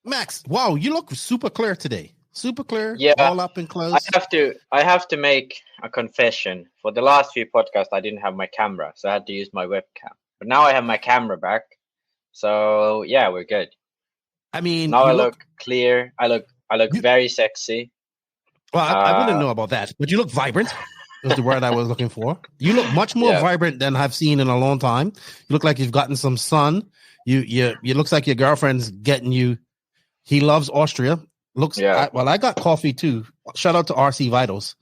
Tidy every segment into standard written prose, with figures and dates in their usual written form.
Max, wow, you look super clear today. Super clear. Yeah, all up and close. I have to make a confession. For the last few podcasts, I didn't have my camera, so I had to use my webcam. But now I have my camera back, so yeah, we're good. I mean, now I look clear. I look very sexy. Well, I wouldn't know about that, but you look vibrant. Was the word I was looking for. You look much more vibrant than I've seen in a long time. You look like you've gotten some sun. You looks like your girlfriend's getting you. He loves Austria. Looks I got coffee too. Shout out to RC Vitals.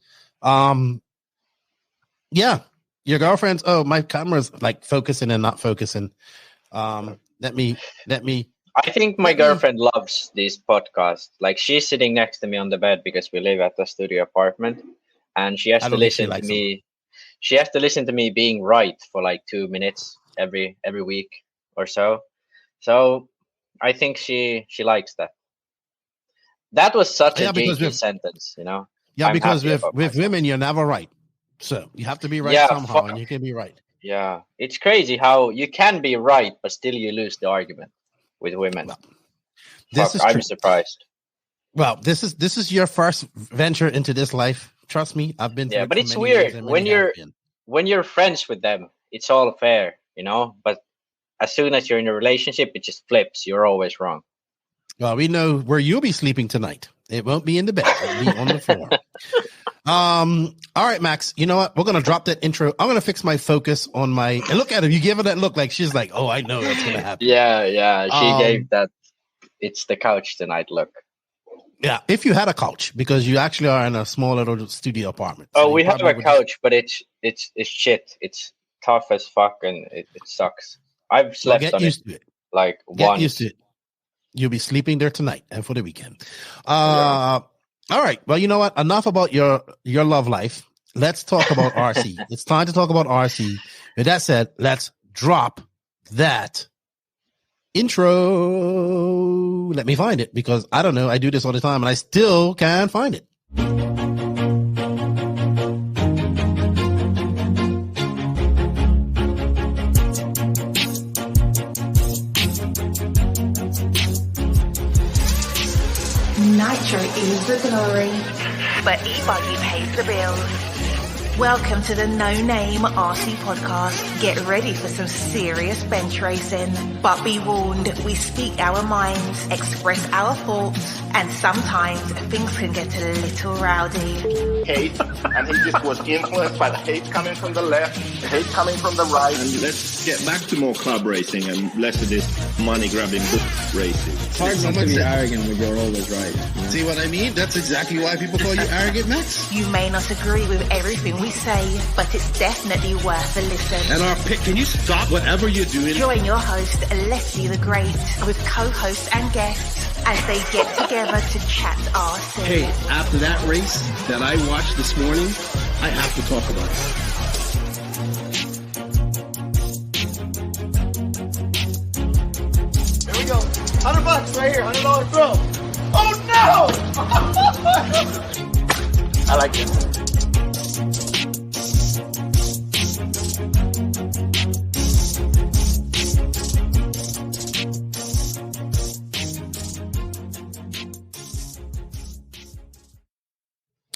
Yeah, your girlfriend's. Oh, my camera's like focusing and not focusing. Let me. I think my girlfriend loves this podcast. Like, she's sitting next to me on the bed because we live at the studio apartment, and she has to listen to me. She has to listen to me being right for like 2 minutes every week or so. So I think she likes that. That was such a geeky sentence, you know. Yeah, I'm because with women, you're never right. So you have to be right somehow, and you can be right. Yeah, it's crazy how you can be right, but still you lose the argument with women. Well, I'm surprised. Well, this is your first venture into this life. Trust me, I've been. Yeah, but it's weird when you're friends with them. It's all fair, you know. But as soon as you're in a relationship, it just flips. You're always wrong. Well, we know where you'll be sleeping tonight. It won't be in the bed. It'll be on the floor. All right, Max. You know what? We're gonna drop that intro. I'm gonna fix my focus on my. And look at her. You give her that look like she's like, oh, I know what's gonna happen. Yeah. She gave that. It's the couch tonight look. Yeah, if you had a couch, because you actually are in a small little studio apartment. So we have a couch, but it's shit. It's tough as fuck, and it sucks. I've slept on it like once. Get used to it. You'll be sleeping there tonight and for the weekend. All right. Well, you know what? Enough about your love life. Let's talk about RC. It's time to talk about RC. With that said, let's drop that intro. Let me find it, because I don't know. I do this all the time and I still can't find it. Nitro is the glory, but e-buggy pays the bills. Welcome to the No Name RC podcast. Get ready for some serious bench racing. But be warned, we speak our minds, express our thoughts, and sometimes things can get a little rowdy. Hate, and he just was influenced by the hate coming from the left, the hate coming from the right. And let's get back to more club racing and less of this money-grabbing book racing. It's hard not to be arrogant when you're always right. You know? See what I mean? That's exactly why people call you arrogant, Max. You may not agree with everything we say, but it's definitely worth a listen. And our pick, can you stop whatever you're doing? Join your host, Lefty the Great, with co-hosts and guests as they get together to chat RC. Hey, after that race that I watched this morning, I have to talk about Here we go. $100 right here, $100 bro. Oh no! I like this.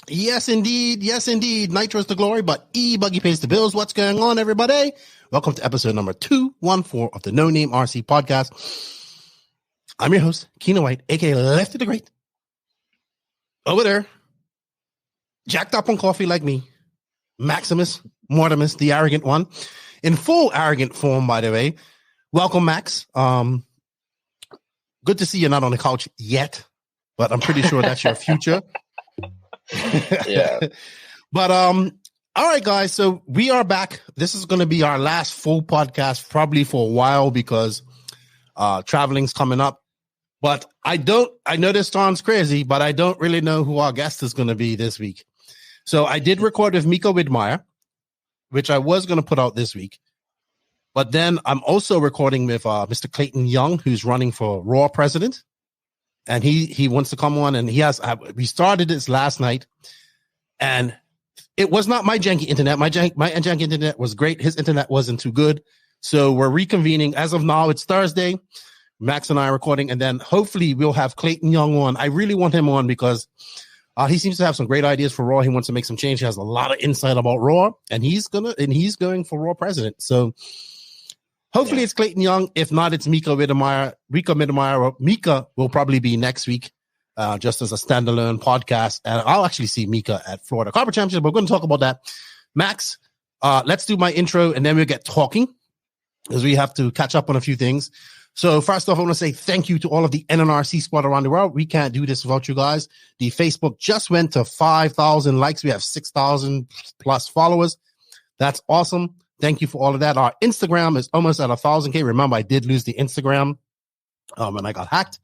Yes, indeed. Yes, indeed. Nitro's the glory, but E-Buggy pays the bills. What's going on, everybody? Welcome to episode number 214 of the No Name RC podcast. I'm your host, Keno White, aka Lefty the Great. Over there, jacked up on coffee like me, Maximus Mortimus, the arrogant one, in full arrogant form, by the way. Welcome, Max. Good to see you not on the couch yet, but I'm pretty sure that's your future. Yeah. But all right, guys, so we are back. This is going to be our last full podcast probably for a while, because traveling's coming up. But I know this sounds crazy, but I don't really know who our guest is going to be this week. So I did record with Micha Widmaier, which I was going to put out this week. But then I'm also recording with Mr. Clayton Young, who's running for Raw president. And he wants to come on, and he has. We started this last night, and it was not my janky internet. My janky internet was great. His internet wasn't too good, so we're reconvening. As of now, it's Thursday. Max and I are recording, and then hopefully we'll have Clayton Young on. I really want him on because he seems to have some great ideas for Raw. He wants to make some change. He has a lot of insight about Raw, and he's going for Raw president. So hopefully it's Clayton Young. If not, it's Micha Widmaier. Micha will probably be next week, just as a standalone podcast. And I'll actually see Micha at Florida Carpet Championship. We're going to talk about that. Max, let's do my intro, and then we'll get talking because we have to catch up on a few things. So first off, I want to say thank you to all of the NNRC squad around the world. We can't do this without you guys. The Facebook just went to 5,000 likes. We have 6,000 plus followers. That's awesome. Thank you for all of that. Our Instagram is almost at 1,000K. Remember, I did lose the Instagram and I got hacked.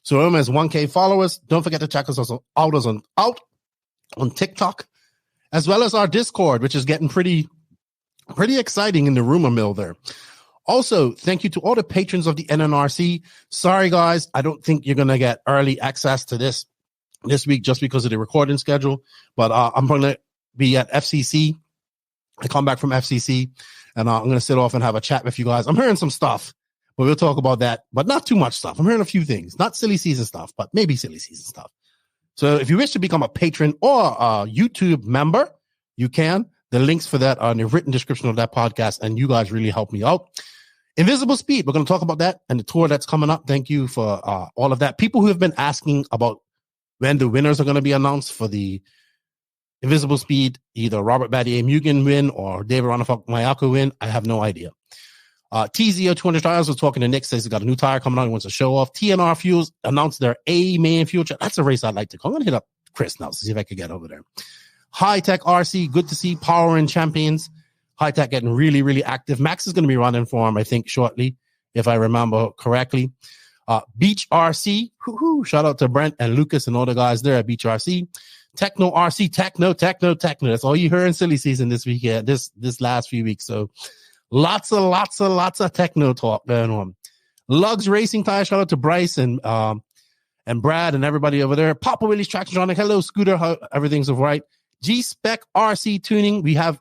So almost 1K followers. Don't forget to check us out on TikTok, as well as our Discord, which is getting pretty exciting in the rumor mill there. Also, thank you to all the patrons of the NNRC. Sorry, guys, I don't think you're going to get early access to this week just because of the recording schedule. But I'm going to be at FCC. I come back from FCC, and I'm going to sit off and have a chat with you guys. I'm hearing some stuff, but we'll talk about that. But not too much stuff. I'm hearing a few things. Not silly season stuff, but maybe silly season stuff. So if you wish to become a patron or a YouTube member, you can. The links for that are in the written description of that podcast, and you guys really help me out. Invisible Speed, we're going to talk about that and the tour that's coming up. Thank you for all of that. People who have been asking about when the winners are going to be announced for the Invisible Speed, either Robert Battier-Mugen win or David Ronnefalk-Mayako win, I have no idea. TZO 200 Tires was talking to Nick, says he's got a new tire coming out. He wants to show off. TNR Fuels announced their A-main fuel. That's a race I'd like to go. I'm going to hit up Chris now to see if I can get over there. Hitec RC, good to see. Power and Champions. Hitec getting really, really active. Max is going to be running for him, I think, shortly, if I remember correctly. Beach RC. Shout out to Brent and Lucas and all the guys there at Beach RC. Tekno RC. Tekno. That's all you heard in silly season this weekend, this last few weeks. So lots of Tekno talk going on. Lugs Racing Tire. Shout out to Bryce and Brad and everybody over there. Papa Willie's Tractiontronic. Hello, Scooter. How everything's all right. G-Spec RC Tuning. We have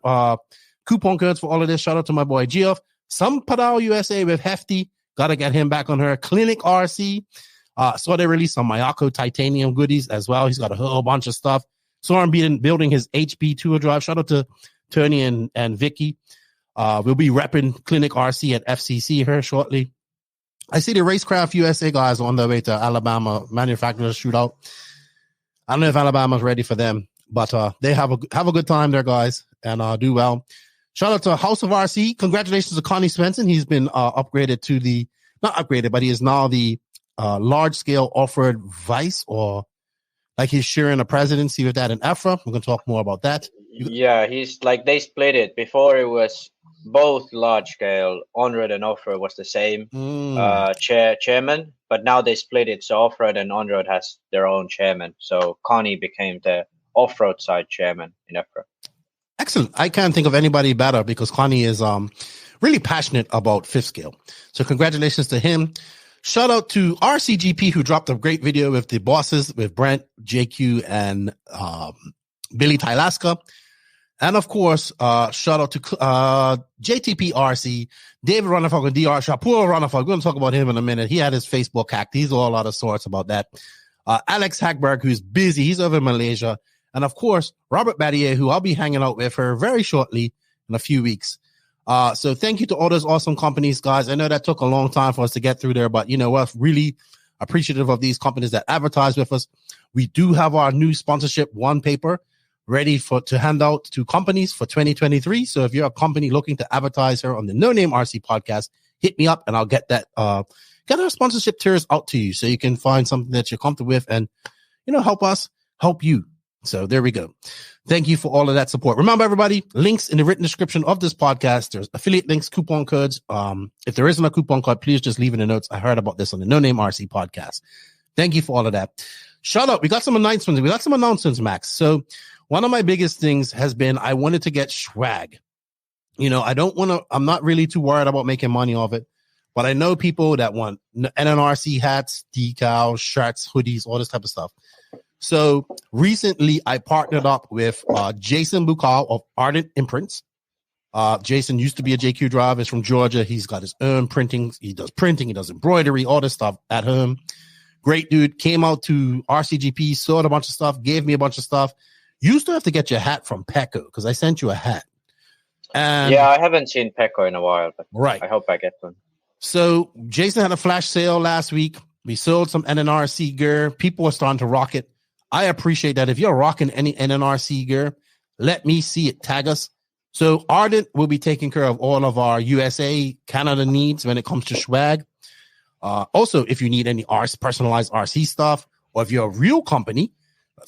coupon codes for all of this. Shout out to my boy Geoff. Some Padal USA with Hefty. Got to get him back on her. Clinic RC. Saw they released some Mayako titanium goodies as well. He's got a whole bunch of stuff. Saw him building his HB tour drive. Shout out to Tony and Vicky. We'll be repping Clinic RC at FCC here shortly. I see the Racecraft USA guys on their way to Alabama Manufacturers Shootout. I don't know if Alabama's ready for them, but they have a good time there, guys, and do well. Shout out to House of RC. Congratulations to Connie Svensson. He's been upgraded to not upgraded, but he is now the large-scale offered vice, or like he's sharing a presidency with that in EFRA. We're going to talk more about that. Yeah, he's like, they split it. Before it was both large-scale, Onroad and Off-Road was the same chairman, but now they split it. So Off-Road and Onroad has their own chairman. So Connie became the Off-Road side chairman in EFRA. Excellent. I can't think of anybody better because Connie is really passionate about fifth scale. So congratulations to him. Shout out to RCGP, who dropped a great video with the bosses, with Brent, JQ, and Billy Tylaska. And of course, shout out to JTP RC, David Ronnefalk and DR Shapur Ronnefalk. We're going to talk about him in a minute. He had his Facebook hacked. He's all out of sorts about that. Alex Hagberg, who's busy. He's over in Malaysia. And of course, Robert Battier, who I'll be hanging out with her very shortly in a few weeks. So thank you to all those awesome companies, guys. I know that took a long time for us to get through there, but you know what? Really appreciative of these companies that advertise with us. We do have our new sponsorship one paper ready to hand out to companies for 2023. So if you're a company looking to advertise here on the No Name RC podcast, hit me up and I'll get that, get our sponsorship tiers out to you so you can find something that you're comfortable with and, help us help you. So there we go. Thank you for all of that support. Remember, everybody, links in the written description of this podcast. There's affiliate links, coupon codes. If there isn't a coupon code, please just leave in the notes. I heard about this on the No Name RC podcast. Thank you for all of that. Shut up. We got some announcements, Max. So one of my biggest things has been I wanted to get Shwag. I'm not really too worried about making money off it, but I know people that want NNRC hats, decals, shirts, hoodies, all this type of stuff. So recently I partnered up with Jason Bukal of Ardent Imprints. Jason used to be a JQ driver. He's from Georgia. He's got his own printing. He does printing. He does embroidery, all this stuff at home. Great dude. Came out to RCGP, sold a bunch of stuff, gave me a bunch of stuff. You still have to get your hat from Pecco because I sent you a hat. And yeah, I haven't seen Pecco in a while, but right. I hope I get one. So Jason had a flash sale last week. We sold some NNRC gear. People are starting to rock it. I appreciate that. If you're rocking any NNRC gear, let me see it. Tag us. So Ardent will be taking care of all of our USA, Canada needs when it comes to Shwag. Also, if you need any personalized RC stuff, or if you're a real company,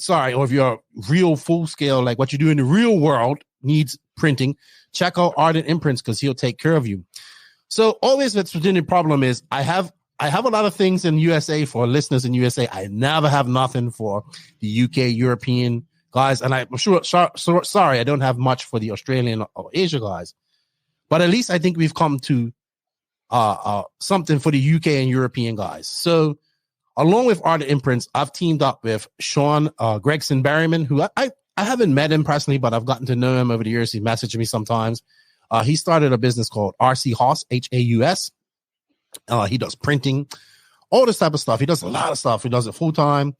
or if you're real full scale, like what you do in the real world needs printing, check out Ardent Imprints because he'll take care of you. So always the problem is I have a lot of things in USA for listeners in USA. I never have nothing for the UK, European guys. And I'm sure, sorry, I don't have much for the Australian or Asia guys. But at least I think we've come to something for the UK and European guys. So along with Ardent Imprints, I've teamed up with Sean Gregson Berryman, who I haven't met him personally, but I've gotten to know him over the years. He messaged me sometimes. He started a business called RC Haus, Haus. He does printing, all this type of stuff. He does a lot of stuff. He does it full time.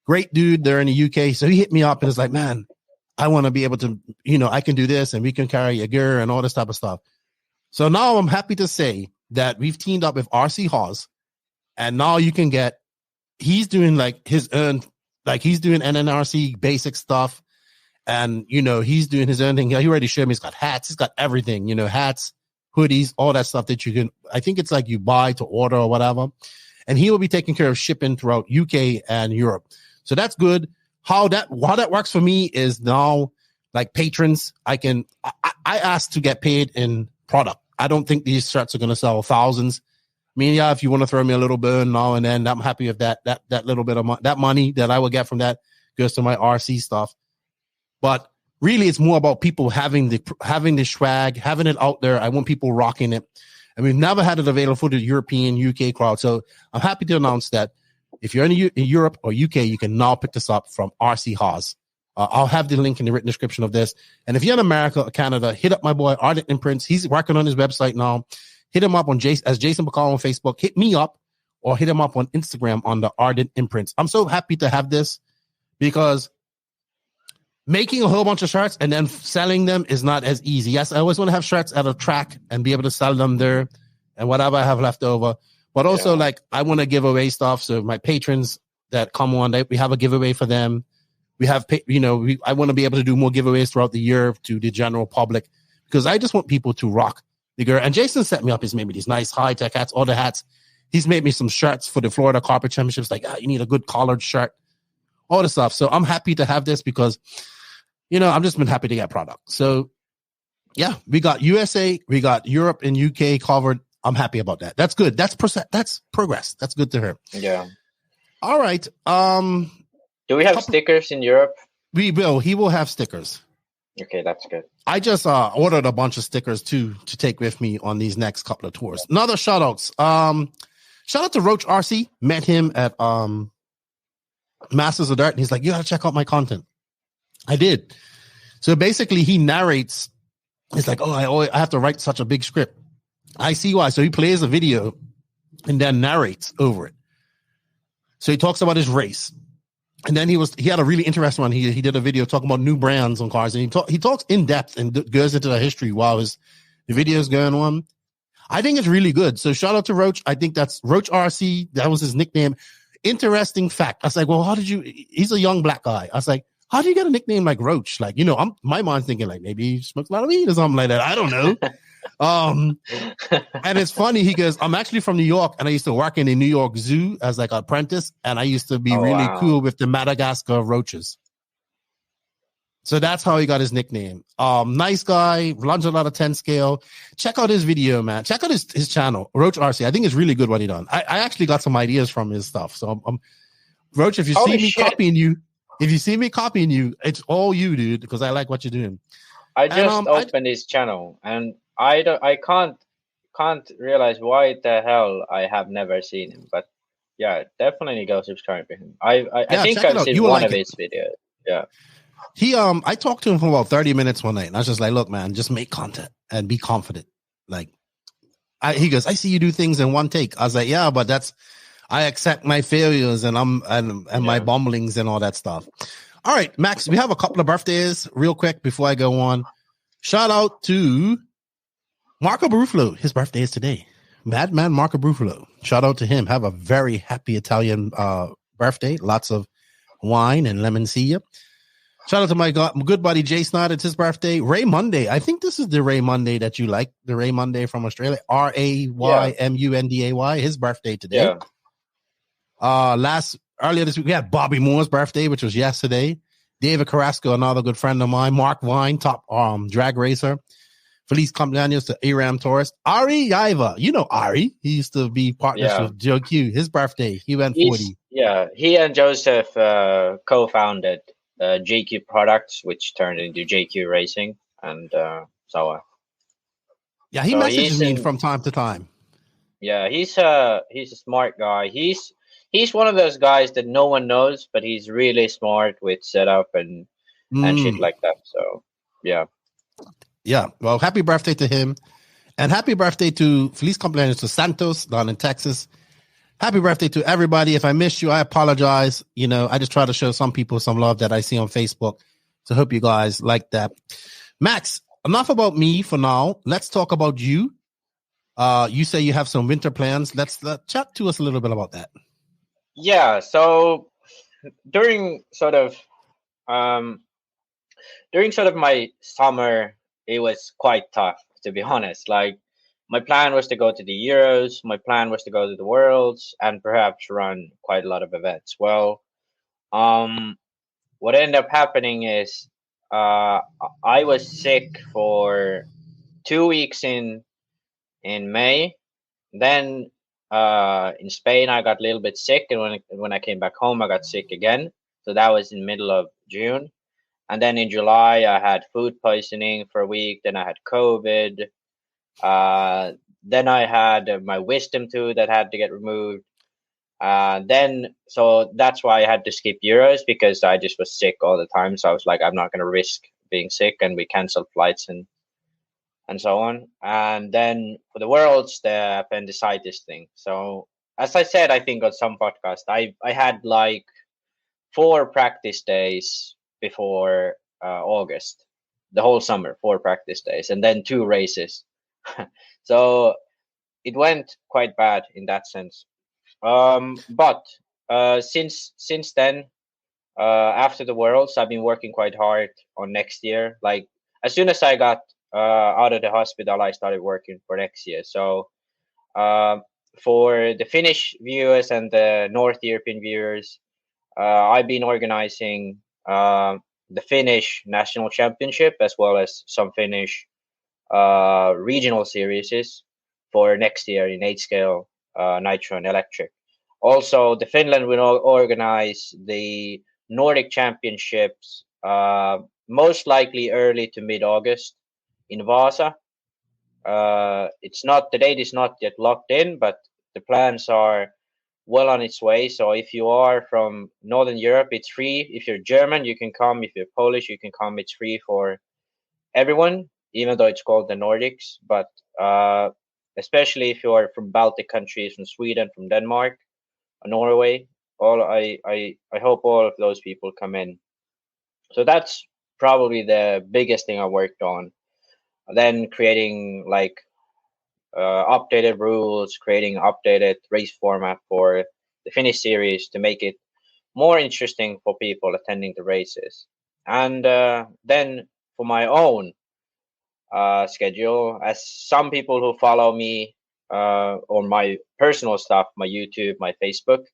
Great dude there in the UK. So he hit me up and was like, man, I want to be able to, I can do this and we can carry your gear and all this type of stuff. So now I'm happy to say that we've teamed up with RC Haas and now you can get, he's doing like his own, like he's doing NNRC basic stuff and, he's doing his own thing. He already showed me he's got hats. He's got everything, hats, hoodies, all that stuff that you can, I think it's like you buy to order or whatever. And he will be taking care of shipping throughout UK and Europe. So that's good. How that works for me is now like patrons, I ask to get paid in product. I don't think these shirts are going to sell thousands. I mean, yeah, if you want to throw me a little bit now and then, I'm happy with that little bit of that money that I will get from that goes to my RC stuff. But really, it's more about people having the Shwag, having it out there. I want people rocking it. And we've never had it available for the European, UK crowd. So I'm happy to announce that if you're in Europe or UK, you can now pick this up from RC Haas. I'll have the link in the written description of this. And if you're in America or Canada, hit up my boy Ardent Imprints. He's working on his website now. Hit him up on as Jason Bacall on Facebook. Hit me up or hit him up on Instagram on the Ardent Imprints. I'm so happy to have this because making a whole bunch of shirts and then selling them is not as easy. Yes, I always want to have shirts at a track and be able to sell them there and whatever I have left over. But also, like, I want to give away stuff. So my patrons that come on, we have a giveaway for them. We have, I want to be able to do more giveaways throughout the year to the general public because I just want people to rock the gear. And Jason set me up. He's made me these nice high-tech hats, all the hats. He's made me some shirts for the Florida Carpet Championships. Like, you need a good collared shirt, all the stuff. So I'm happy to have this because, I've just been happy to get product. So, yeah, we got USA, we got Europe and UK covered. I'm happy about that. That's good. That's progress. That's good to hear. Yeah. All right. Do we have stickers in Europe? We will. He will have stickers. Okay, that's good. I just ordered a bunch of stickers too to take with me on these next couple of tours. Another shout outs. Shout out to Roach RC. Met him at Masters of Dirt, and he's like, "You gotta check out my content." I did. So basically, he narrates. He's like, "Oh, I have to write such a big script." I see why. So he plays a video and then narrates over it. So he talks about his race. And then he had a really interesting one. He did a video talking about new brands on cars. And he talks in depth and goes into the history while the video is going on. I think it's really good. So shout out to Roach. I think that's Roach RC. That was his nickname. Interesting fact. I was like, well, he's a young black guy. I was like, how do you get a nickname like Roach? Like, my mind's thinking like maybe he smokes a lot of weed or something like that. I don't know. And it's funny. He goes, I'm actually from New York and I used to work in the New York Zoo as like an apprentice. And I used to be cool with the Madagascar roaches. So that's how he got his nickname. Nice guy, runs a lot of 10 scale. Check out his video, man. Check out his channel, Roach RC. I think it's really good what he done. I actually got some ideas from his stuff. So Roach, if you see me copying you, it's all you, dude, because I like what you're doing. I just opened his channel and I can't realize why the hell I have never seen him. But yeah, definitely go subscribe to him. I think I've seen one of his videos. Yeah. I talked to him for about 30 minutes one night and I was just like, look, man, just make content. and be confident. Like, he goes, I see you do things in one take. I was like, yeah, but I accept my failures and my bumblings and all that stuff. All right, Max, we have a couple of birthdays real quick before I go on. Shout out to Marco Barufalo. His birthday is today. Madman Marco Barufalo. Shout out to him. Have a very happy Italian birthday. Lots of wine and lemon sia. Shout out to my good buddy Jay Snyder. It's his birthday. Ray Monday. I think this is the Ray Monday that you like. The Ray Monday from Australia. RayMunday. His birthday today. Yeah. Earlier this week, we had Bobby Moore's birthday, which was yesterday. David Carrasco, another good friend of mine. Mark Vine, top drag racer. Feliz cumpleaños to Aram Torres. Ari Yaiva. You know Ari. He used to be partners with Joe Q. His birthday. He went 40. Yeah, he and Joseph co-founded JQ Products, which turned into JQ Racing, and so on. Yeah, he messages me from time to time. Yeah, he's a smart guy. He's one of those guys that no one knows, but he's really smart with setup and shit like that. So, yeah. Yeah. Well, happy birthday to him. And happy birthday to Feliz cumpleaños to Santos down in Texas. Happy birthday to everybody. If I missed you, I apologize. You know, I just try to show some people some love that I see on Facebook. So hope you guys like that. Max, enough about me for now. Let's talk about you. You say you have some winter plans. Let's chat to us a little bit about that. Yeah, so during sort of my summer, it was quite tough, to be honest. Like, my plan was to go to the Euros, my plan was to go to the Worlds, and perhaps run quite a lot of events. Well, what ended up happening is I was sick for 2 weeks in May. Then in Spain, I got a little bit sick, and when I came back home, I got sick again. So that was in middle of June. And then in July, I had food poisoning for a week. Then I had COVID. Then I had my wisdom tooth that had to get removed. So that's why I had to skip Euros, because I just was sick all the time. So I was like, I'm not going to risk being sick, and we canceled flights and so on. And then for the Worlds, the appendicitis thing. So as I said, I think on some podcast, I had like 4 practice days before August, the whole summer, 4 practice days, and then 2 races. So it went quite bad in that sense. But since then, after the Worlds, I've been working quite hard on next year. Like, as soon as I got out of the hospital, I started working for next year. So for the Finnish viewers and the North European viewers, I've been organizing the Finnish National Championship, as well as some Finnish regional series for next year in 8-scale, nitro and electric. Also, the Finland will organize the Nordic Championships, most likely early to mid-August in Vaasa. The date is not yet locked in, but the plans are well on its way. So if you are from Northern Europe, it's free. If you're German, you can come. If you're Polish, you can come. It's free for everyone, even though it's called the Nordics. But especially if you are from Baltic countries, from Sweden, from Denmark, Norway, I hope all of those people come in. So that's probably the biggest thing I worked on. Then creating like updated rules, creating updated race format for the Finnish series to make it more interesting for people attending the races. And then for my own schedule, as some people who follow me on my personal stuff, my YouTube, my Facebook,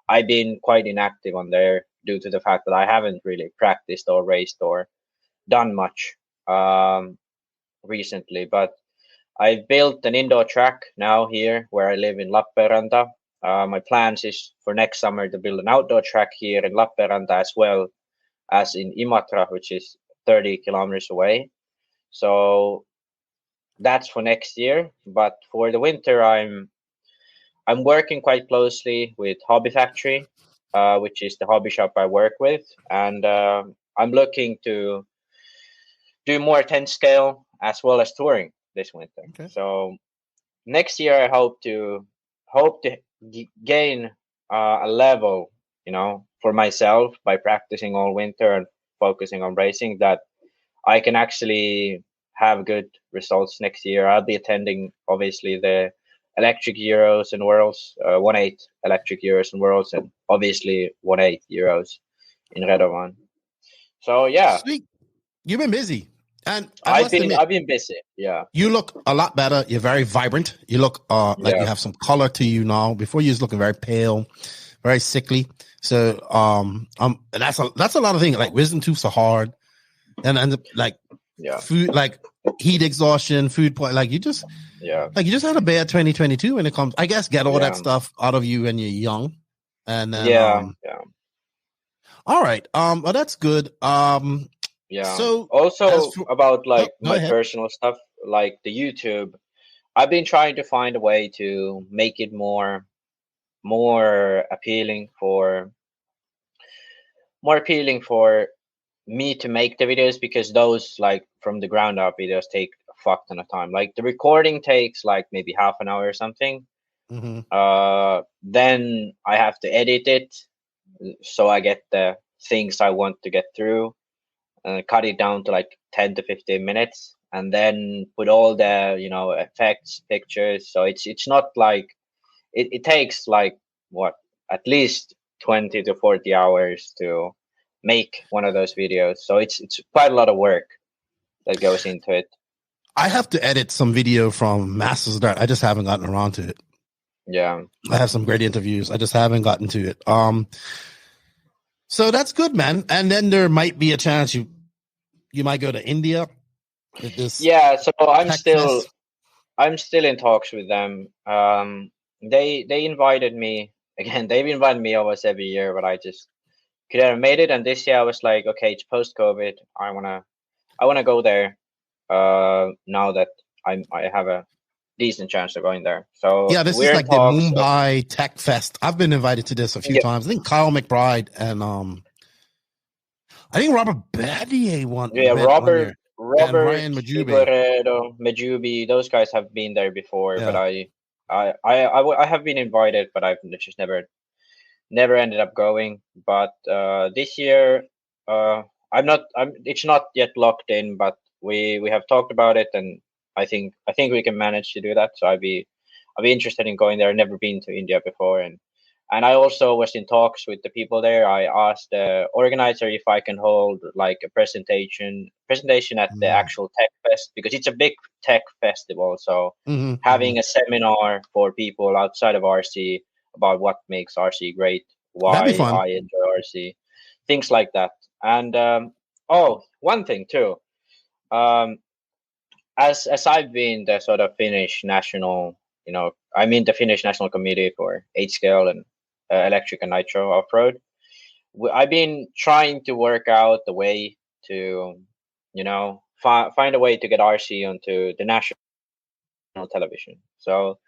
I've been quite inactive on there due to the fact that I haven't really practiced or raced or done much recently. But I've built an indoor track now here where I live in Lappeenranta. My plans is for next summer to build an outdoor track here in Lappeenranta, as well as in Imatra, which is 30 kilometers away. So that's for next year. But for the winter, I'm working quite closely with Hobby Factory, which is the hobby shop I work with, and I'm looking to do more 10 scale as well as touring this winter. Okay. So next year I hope to gain a level, for myself by practicing all winter and focusing on racing, that I can actually have good results next year. I'll be attending obviously the electric Euros and Worlds, 1/8 electric Euros and Worlds, and obviously 1/8 Euros in Radovan. So yeah, sweet. You've been busy, and I've been busy. Yeah, you look a lot better. You're very vibrant. You look like you have some color to you now. Before you was looking very pale, very sickly. So that's a lot of things. Like wisdom tooths are hard, and like food, like heat exhaustion, food point. Like you just had a bad 2022 when it comes. I guess get all that stuff out of you when you're young, and then All right. Well, that's good. Yeah. So also about like go my ahead. personal stuff, like the YouTube, I've been trying to find a way to make it more appealing for me to make the videos, because those like from the ground up videos take a fuck ton of time. Like the recording takes like maybe half an hour or something. Mm-hmm. Then I have to edit it so I get the things I want to get through, cut it down to like 10 to 15 minutes, and then put all the effects, pictures. So it's not like it takes like at least 20 to 40 hours to make one of those videos. So it's quite a lot of work that goes into it. I have to edit some video from Masters of Dirt. I just haven't gotten around to it. Yeah, I have some great interviews. I just haven't gotten to it. So that's good, man. And then there might be a chance you might go to India with this. Yeah, so I'm still Fest. in talks with them. They invited me again. They've invited me almost every year, but I just could have made it. And this year I was like, okay, it's post-COVID. I wanna go there. Now that I have a decent chance of going there. So yeah, this is like the Mumbai Tech Fest. I've been invited to this a few times. I think Kyle McBride and I think Robert Badier won. Yeah, Robert and Ryan Majubi, those guys have been there before, but I have been invited, but I've just never ended up going. But this year, it's not yet locked in, but we have talked about it, and I think we can manage to do that. So I'd be interested in going there. I've never been to India before, and I also was in talks with the people there. I asked the organizer if I can hold like a presentation at the actual tech fest, because it's a big tech festival. So having a seminar for people outside of RC about what makes RC great, why I enjoy RC, things like that. And one thing too. As I've been the sort of Finnish national, I'm in the Finnish National Committee for 8-scale and electric and nitro off-road. I've been trying to work out the way to, find a way to get RC onto the national television. So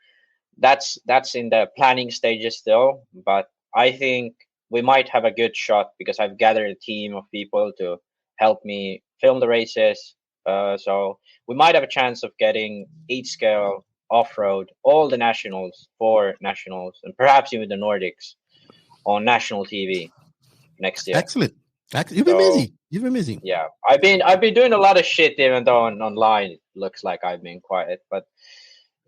that's in the planning stages still, but I think we might have a good shot, because I've gathered a team of people to help me film the races. So we might have a chance of getting 8-scale off-road, all the nationals, 4 nationals, and perhaps even the Nordics on national TV next year. Excellent. You've been busy. You've been busy. Yeah, I've been doing a lot of shit, even though online it looks like I've been quiet. But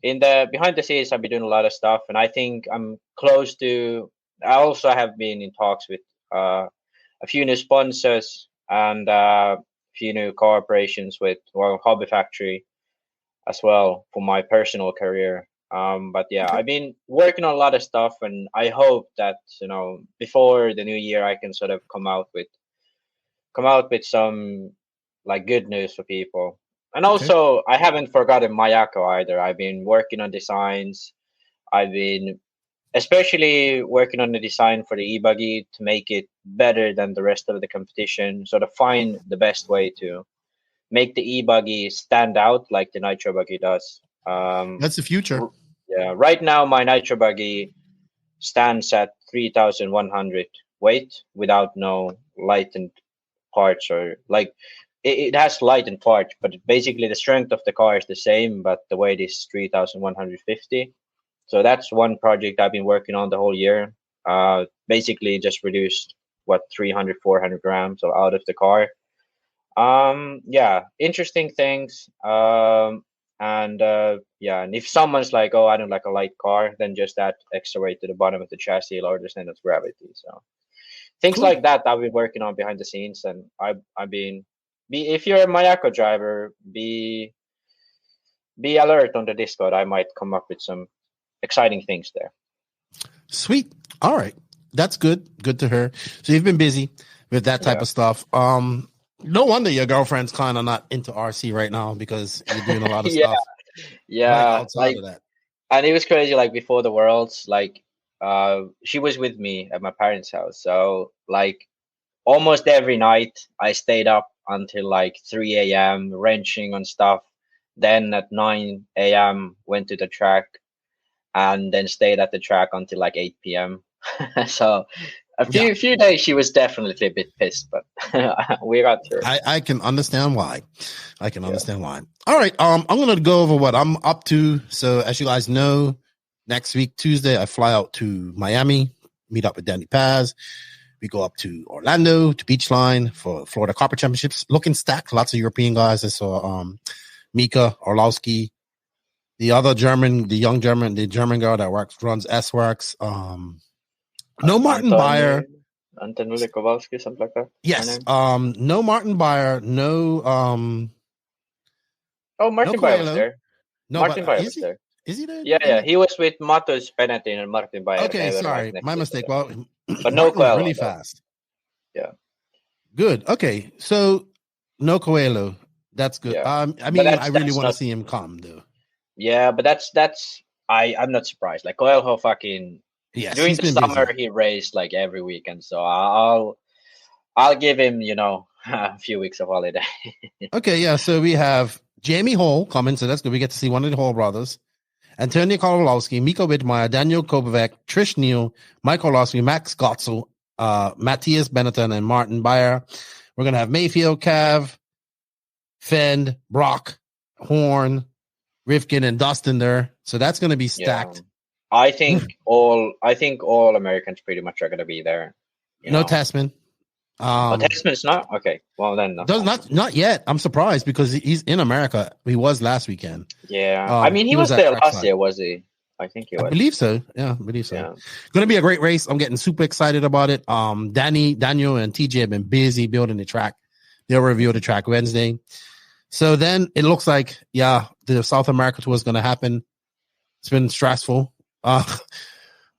in the behind the scenes, I've been doing a lot of stuff, and I think I'm close to. I also have been in talks with a few new sponsors and few new cooperations with Hobby Factory as well for my personal career. But yeah, I've been working on a lot of stuff, and I hope that before the new year I can sort of come out with some like good news for people. And also I haven't forgotten Mayako either. I've been working on designs. I've been especially working on the design for the e-buggy to make it better than the rest of the competition, sort of find the best way to make the e-buggy stand out like the nitro buggy does. That's the future. Yeah, right now my nitro buggy stands at 3,100 weight without no lightened parts, or like it has light and parts, but basically the strength of the car is the same, but the weight is 3,150. So that's one project I've been working on the whole year. Basically just reduced 300, 400 grams out of the car. Interesting things. And if someone's like, oh, I don't like a light car, then just add extra weight to the bottom of the chassis, lower the center of gravity. So things like that I've been working on behind the scenes, and I've been if you're a Mayako driver, be alert on the Discord. I might come up with some exciting things there. Sweet. All right. That's good. Good to hear. So you've been busy with that type of stuff. No wonder your girlfriend's kind of not into RC right now, because you're doing a lot of stuff. Yeah. Outside of that. And it was crazy. Like before the Worlds, like she was with me at my parents' house. So like almost every night I stayed up until like 3 a.m. wrenching on stuff. Then at 9 a.m. went to the track, and then stayed at the track until like 8 p.m. So a few days she was definitely a bit pissed, but we got through. I can understand why. Understand why. All right. I'm going to go over what I'm up to. So as you guys know, next week, Tuesday, I fly out to Miami, meet up with Danny Paz. We go up to Orlando, to Beachline for Florida Copper Championships. Looking stacked. Lots of European guys. I saw Mika Orlowski, the young German girl that runs SWORKz. No Martin Bayer. Antonio Kowalski, something like that. Yes. No Martin Bayer. No. Martin Bayer was there. No, Martin Bayer was there. Is he there? Yeah. He was with Matos Penatin and Martin Bayer. Okay, sorry. My mistake. Well, but no Coelho. Really fast. Yeah. Good. Okay. So no Coelho. That's good. Yeah. I mean, I really want to see him come, though. Yeah, but I'm not surprised. Like Coelho fucking during the summer he raced like every weekend. So I'll give him, a few weeks of holiday. Okay, yeah. So we have Jamie Hall coming, so that's good. We get to see one of the Hall brothers. Antonio Kowalski, Micha Widmaier, Daniel Kovac, Trish Neal, Michael Orlowski, Max Gotzel, Matthias Benetton, and Martin Bayer. We're going to have Mayfield, Cav, Fend, Brock, Horn, Rifkin, and Dustin there. So that's going to be stacked. Yeah. I think all Americans pretty much are going to be there. No Tessman. Tessman's not? Okay. Well, then. Not yet. I'm surprised because he's in America. He was last weekend. Yeah. I mean, he was there last year, was he? I think he was. I believe so. Yeah, I believe so. Yeah. Going to be a great race. I'm getting super excited about it. Daniel, and TJ have been busy building the track. They'll reveal the track Wednesday. So then it looks like, the South America tour is going to happen. It's been stressful.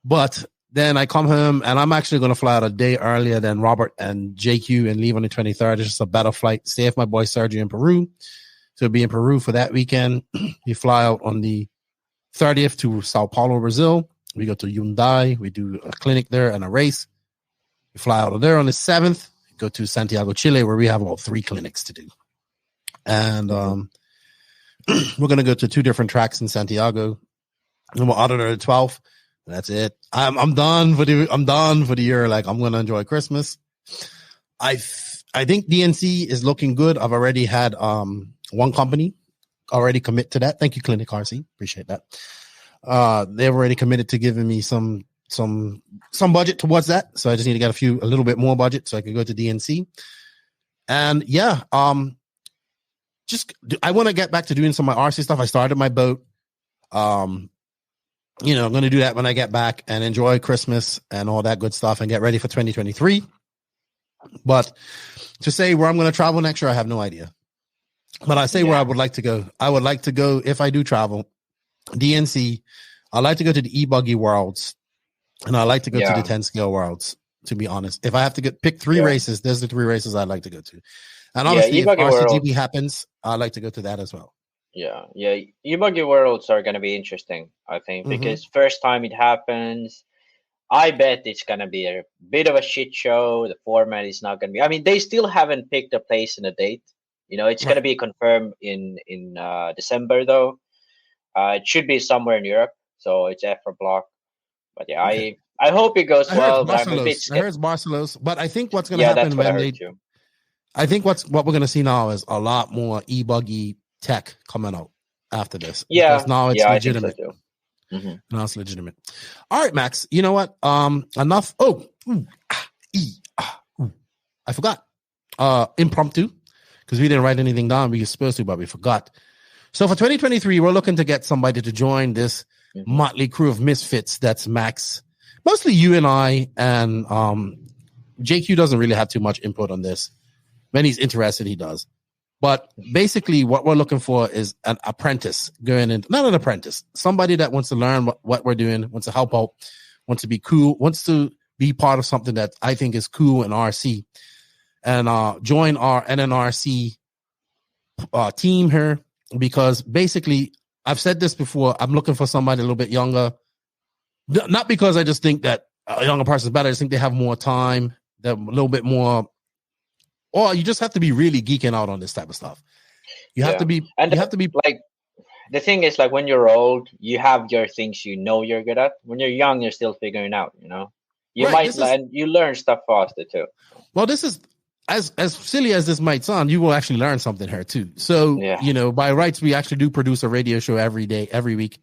But then I come home and I'm actually going to fly out a day earlier than Robert and JQ and leave on the 23rd. It's just a better flight. Stay with my boy Sergio in Peru. So be in Peru for that weekend. We fly out on the 30th to Sao Paulo, Brazil. We go to Hyundai. We do a clinic there and a race. We fly out of there on the 7th. Go to Santiago, Chile, where we have about 3 clinics to do. And we're going to go to 2 different tracks in Santiago. And we're out of there the 12th. That's it. I'm done for the year. Like, I'm going to enjoy Christmas. I think DNC is looking good. I've already had one company already commit to that. Thank you, Clinic RC. Appreciate that. They've already committed to giving me some budget towards that. So I just need to get a little bit more budget so I can go to DNC. And I want to get back to doing some of my RC stuff. I started my boat. I'm going to do that when I get back and enjoy Christmas and all that good stuff and get ready for 2023. But to say where I'm going to travel next year, I have no idea. But I say where I would like to go. I would like to go, if I do travel, DNC. I'd like to go to the e-buggy worlds, and I'd like to go to the 10 scale worlds, to be honest. If I have to pick 3 races, there's the 3 races I'd like to go to. And obviously, if RCGP happens, I'd like to go to that as well. Yeah. E-buggy worlds are going to be interesting, I think, because first time it happens, I bet it's going to be a bit of a shit show. The format is not going to be. I mean, they still haven't picked a place and a date. It's going to be confirmed in December, though. It should be somewhere in Europe, so it's F for block. But I hope it goes well. But I'm a bit I heard Barcelos, but I think what's going to happen when I think what we're going to see now is a lot more e-buggy tech coming out after this. Yeah. Because now it's legitimate. I think so too. Mm-hmm. Now it's legitimate. All right, Max. You know what? Enough. I forgot. Impromptu, because we didn't write anything down. We were supposed to, but we forgot. So for 2023, we're looking to get somebody to join this motley crew of misfits. That's Max, mostly you and I, and JQ doesn't really have too much input on this. When he's interested, he does. But basically, what we're looking for is an apprentice going in, not an apprentice, somebody that wants to learn what we're doing, wants to help out, wants to be cool, wants to be part of something that I think is cool in RC, and join our NNRC team here. Because basically, I've said this before, I'm looking for somebody a little bit younger. Not because I just think that a younger person is better. I just think they have more time, they're a little bit more. Or you just have to be really geeking out on this type of stuff. You have to be, and you have to be like, the thing is, like, when you're old, you have your things you're good at. When you're young, you're still figuring out, You might learn, you learn stuff faster too. Well, this is, as silly as this might sound, you will actually learn something here too. So, by rights, we actually do produce a radio show every day, every week.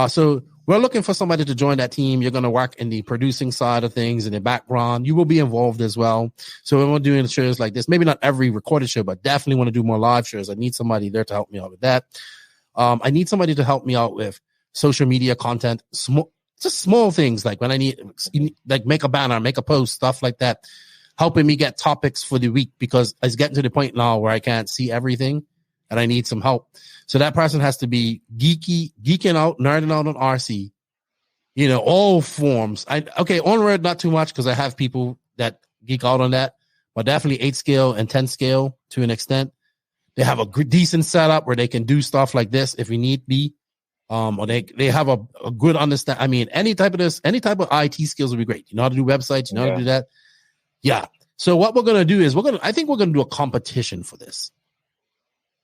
So we're looking for somebody to join that team. You're going to work in the producing side of things, in the background. You will be involved as well. So when we're doing shows like this, maybe not every recorded show, but definitely want to do more live shows. I need somebody there to help me out with that. I need somebody to help me out with social media content, just small things like when I need, like, make a banner, make a post, stuff like that, helping me get topics for the week, because it's getting to the point now where I can't see everything and I need some help. So that person has to be geeking out, nerding out on RC, all forms. On-road, not too much, because I have people that geek out on that, but definitely 8 scale and 10 scale to an extent. They have a decent setup where they can do stuff like this if we need be. Or they have a good understand. I mean, any type of IT skills would be great. You know how to do websites, you know how to do that. Yeah. So what we're going to do is I think we're going to do a competition for this.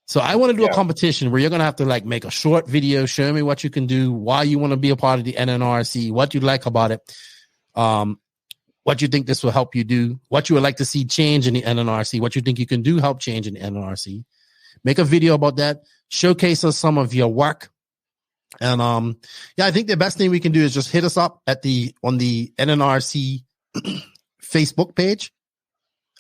So I want to do a competition where you're going to have to make a short video, show me what you can do, why you want to be a part of the NNRC, what you like about it, what you think this will help you do, what you would like to see change in the NNRC, what you think you can do help change in the NNRC. Make a video about that, showcase us some of your work. And I think the best thing we can do is just hit us up on the NNRC Facebook page.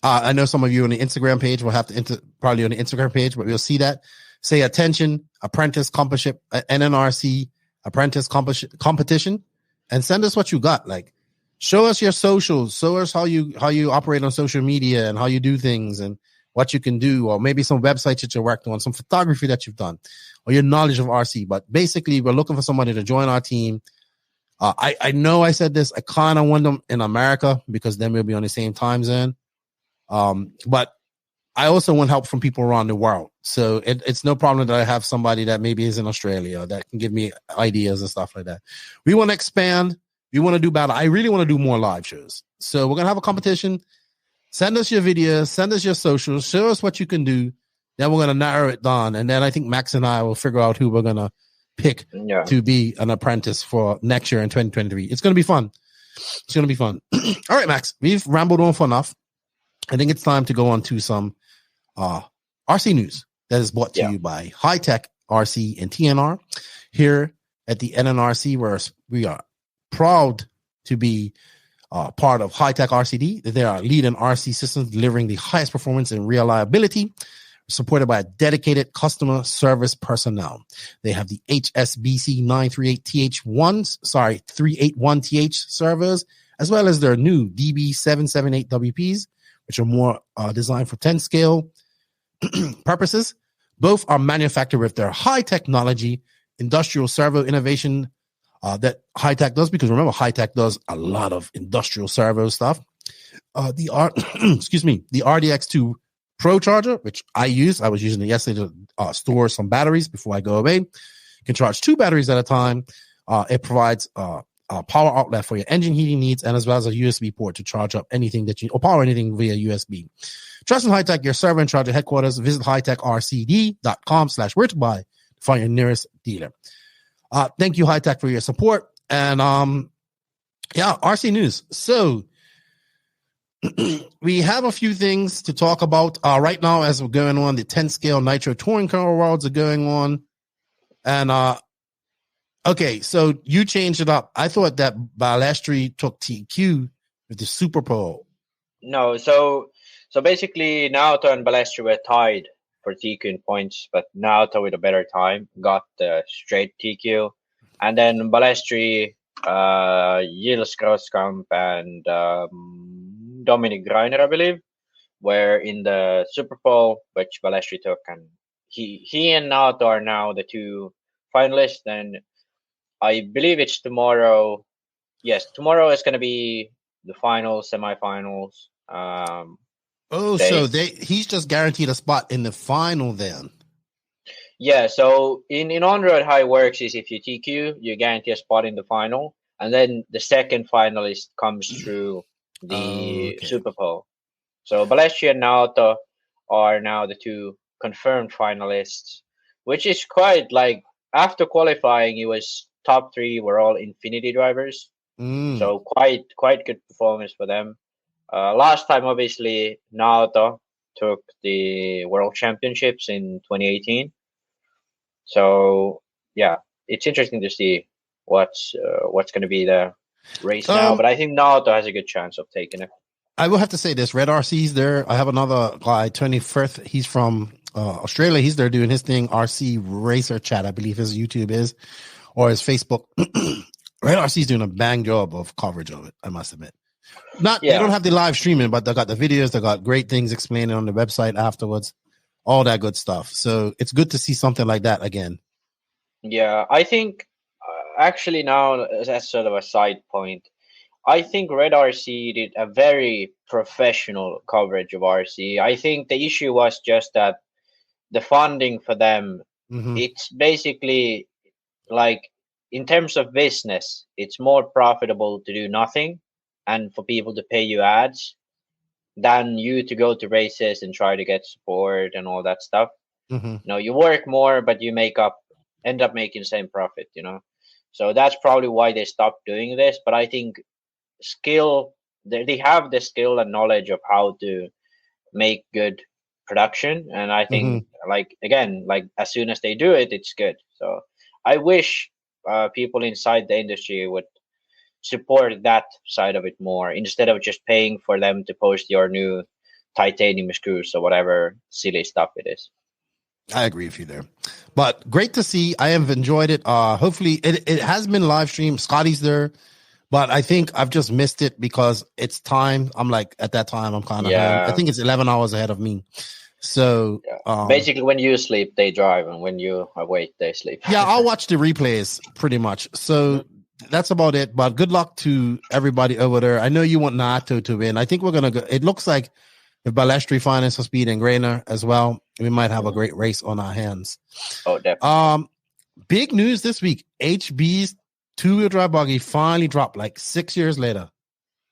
I know some of you on the Instagram page will have to probably on the Instagram page, but we'll see that. Say attention, Apprentice competition, NNRC Apprentice competition, and send us what you got. Like, show us your socials, show us how you operate on social media and how you do things and what you can do, or maybe some websites that you're working on, some photography that you've done, or your knowledge of RC. But basically, we're looking for somebody to join our team. I know I said this. I kind of want them in America because then we'll be on the same time zone. But I also want help from people around the world. So it's no problem that I have somebody that maybe is in Australia that can give me ideas and stuff like that. We want to expand. We want to do better. I really want to do more live shows. So we're going to have a competition. Send us your videos, send us your socials, show us what you can do. Then we're going to narrow it down. And then I think Max and I will figure out who we're going to pick to be an apprentice for next year in 2023. It's going to be fun. It's going to be fun. All right, Max, we've rambled on for enough. I think it's time to go on to some RC news that is brought to you by Hitec, RC, and TNR. Here at the NNRC, where we are proud to be part of Hitec RCD. They are leading RC systems delivering the highest performance and reliability, supported by a dedicated customer service personnel. They have the HSBC 381TH servers, as well as their new DB778WPs, which are more designed for 10 scale purposes. Both are manufactured with their high technology industrial servo innovation that Hitec does, because remember, Hitec does a lot of industrial servo stuff. The RDX2 Pro charger, which I was using it yesterday to store some batteries before I go away. You can charge 2 batteries at a time. It provides a power outlet for your engine heating needs, and as well as a USB port to charge up anything or power anything via USB. Trust in Hitec, your server and charger headquarters. Visit hitecrcd.com/where-to-buy to find your nearest dealer. Thank you, Hitec, for your support. And RC news. So we have a few things to talk about right now as we're going on. The 10 scale Nitro Touring Car Awards are going on. And, okay, so you changed it up. I thought that Balestri took TQ with the Super Pole. No, so basically Naoto and Balestri were tied for TQ in points, but Naoto with a better time got the straight TQ. And then Balestri, Gilles Grosskamp, and Dominic Greiner, I believe, were in the Super Bowl, which Balestri took. And he and Naoto are now the two finalists. And I believe it's tomorrow. Yes, tomorrow is going to be the finals, semifinals. So he's just guaranteed a spot in the final then. Yeah, so in on-road how it works is if you TQ, you guarantee a spot in the final, and then the second finalist comes through the Super Bowl. So Balestri and Naoto are now the two confirmed finalists, which is quite like after qualifying, it was top three were all Infinity drivers. So quite good performance for them. Last time, obviously, Naoto took the World Championships in 2018. So yeah, it's interesting to see what's going to be the race now. But I think Naoto has a good chance of taking it. I will have to say this: Red RC's there. I have another guy, Tony Firth. He's from Australia. He's there doing his thing. RC Racer Chat, I believe his YouTube is, or his Facebook. Red RC's doing a bang job of coverage of it, I must admit. They don't have the live streaming, but they got the videos. They got great things explaining on the website afterwards, all that good stuff. So it's good to see something like that again. Yeah, I think actually now, as sort of a side point, I think Red RC did a very professional coverage of RC. I think the issue was just that the funding for them, it's basically like, in terms of business, it's more profitable to do nothing and for people to pay you ads than you to go to races and try to get support and all that stuff. You work more, but you end up making the same profit, So that's probably why they stopped doing this. But I think they have the skill and knowledge of how to make good production. And I think, as soon as they do it, it's good. So I wish people inside the industry would support that side of it more instead of just paying for them to post your new titanium screws or whatever silly stuff it is. I agree with you there, but great to see. I have enjoyed it. Hopefully it has been live streamed. Scotty's there, but I think I've just missed it because it's time. I'm like, at that time, I'm kind of, I think it's 11 hours ahead of me. So basically when you sleep, they drive, and when you are awake, they sleep. Yeah, I'll watch the replays pretty much. So that's about it. But good luck to everybody over there. I know you want Nato to win. I think we're going to go. It looks like if Balestri finds for speed and Greiner as well, we might have a great race on our hands. Oh, definitely. Big news this week. HB's two-wheel drive buggy finally dropped like 6 years later.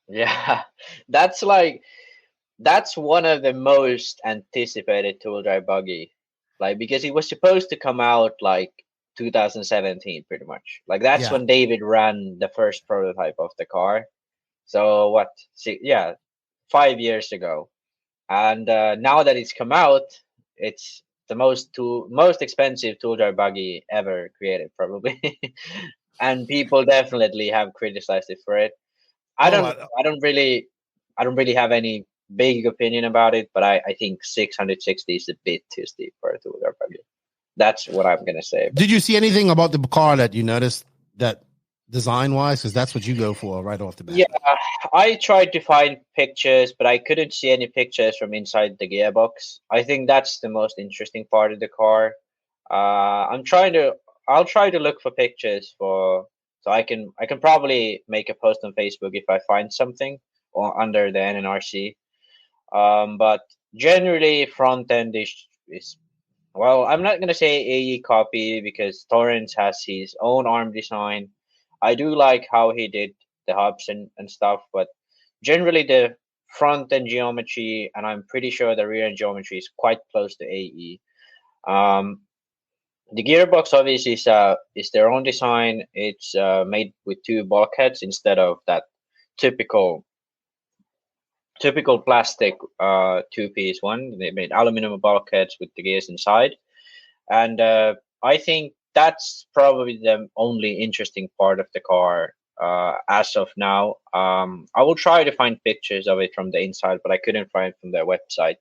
Yeah, that's one of the most anticipated two-wheel drive buggy, because it was supposed to come out 2017 pretty much. That's when David ran the first prototype of the car. So 5 years ago. And now that it's come out, it's the most expensive tool drive buggy ever created, probably. And people definitely have criticized it for it. I don't really have any big opinion about it, but I think 660 is a bit too steep for a tool drive buggy. That's what I'm gonna say. Did you see anything about the car that you noticed that design-wise? Because that's what you go for right off the bat. Yeah, I tried to find pictures, but I couldn't see any pictures from inside the gearbox. I think that's the most interesting part of the car. I'll try to look for pictures so I can probably make a post on Facebook if I find something or under the NNRC. But generally, front end is well, I'm not gonna say AE copy because Torrance has his own arm design. I do like how he did the hubs and stuff, but generally the front end geometry, and I'm pretty sure the rear end geometry is quite close to AE. The gearbox obviously is their own design. It's made with two bulkheads instead of that typical typical plastic two-piece one. They made aluminum bulkheads with the gears inside, and I think that's probably the only interesting part of the car as of now. I will try to find pictures of it from the inside, but I couldn't find it from their website.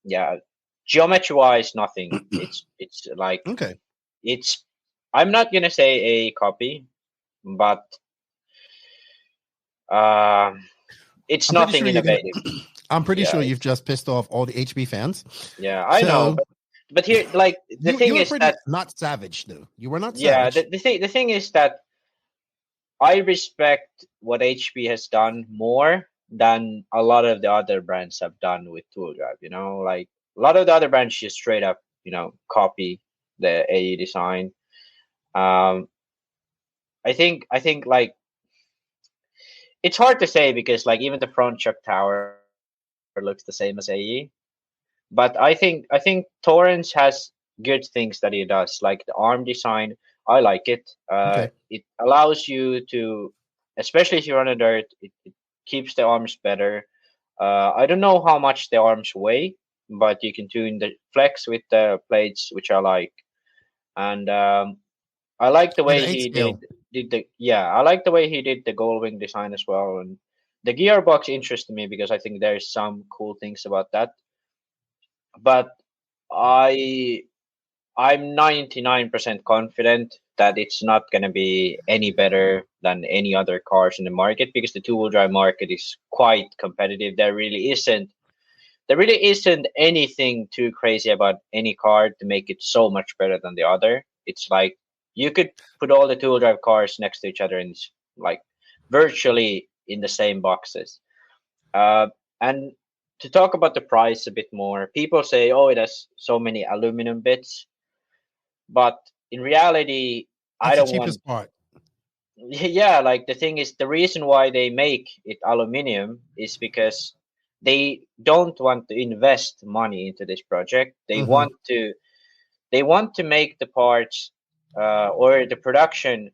Yeah, geometry-wise, nothing. It's like okay. It's I'm not gonna say a copy, but it's nothing innovative. I'm pretty sure you've just pissed off all the HB fans. Yeah, I know. But here, like the thing is that not savage though. You were not savage. Yeah, the thing is that I respect what HB has done more than a lot of the other brands have done with tool drive. You know, like a lot of the other brands just straight up, copy the AE design. I think like it's hard to say because like even the front shock tower looks the same as AE. But I think Torrance has good things that he does, like the arm design. I like it. It allows you to, especially if you're on a dirt, it keeps the arms better. I don't know how much the arms weigh, but you can tune the flex with the plates, which I like. And I like the way he I like the way he did the gold wing design as well. And the gearbox interested me because I think there's some cool things about that. But I'm 99% confident that it's not going to be any better than any other cars in the market because the two-wheel drive market is quite competitive. There really isn't anything too crazy about any car to make it so much better than the other. It's like you could put all the two-wheel drive cars next to each other and it's like virtually in the same boxes. And to talk about the price a bit more, people say, oh, it has so many aluminum bits. But in reality, that's the cheapest part. Yeah, like the thing is, the reason why they make it aluminum is because they don't want to invest money into this project. They want to make the parts or the production,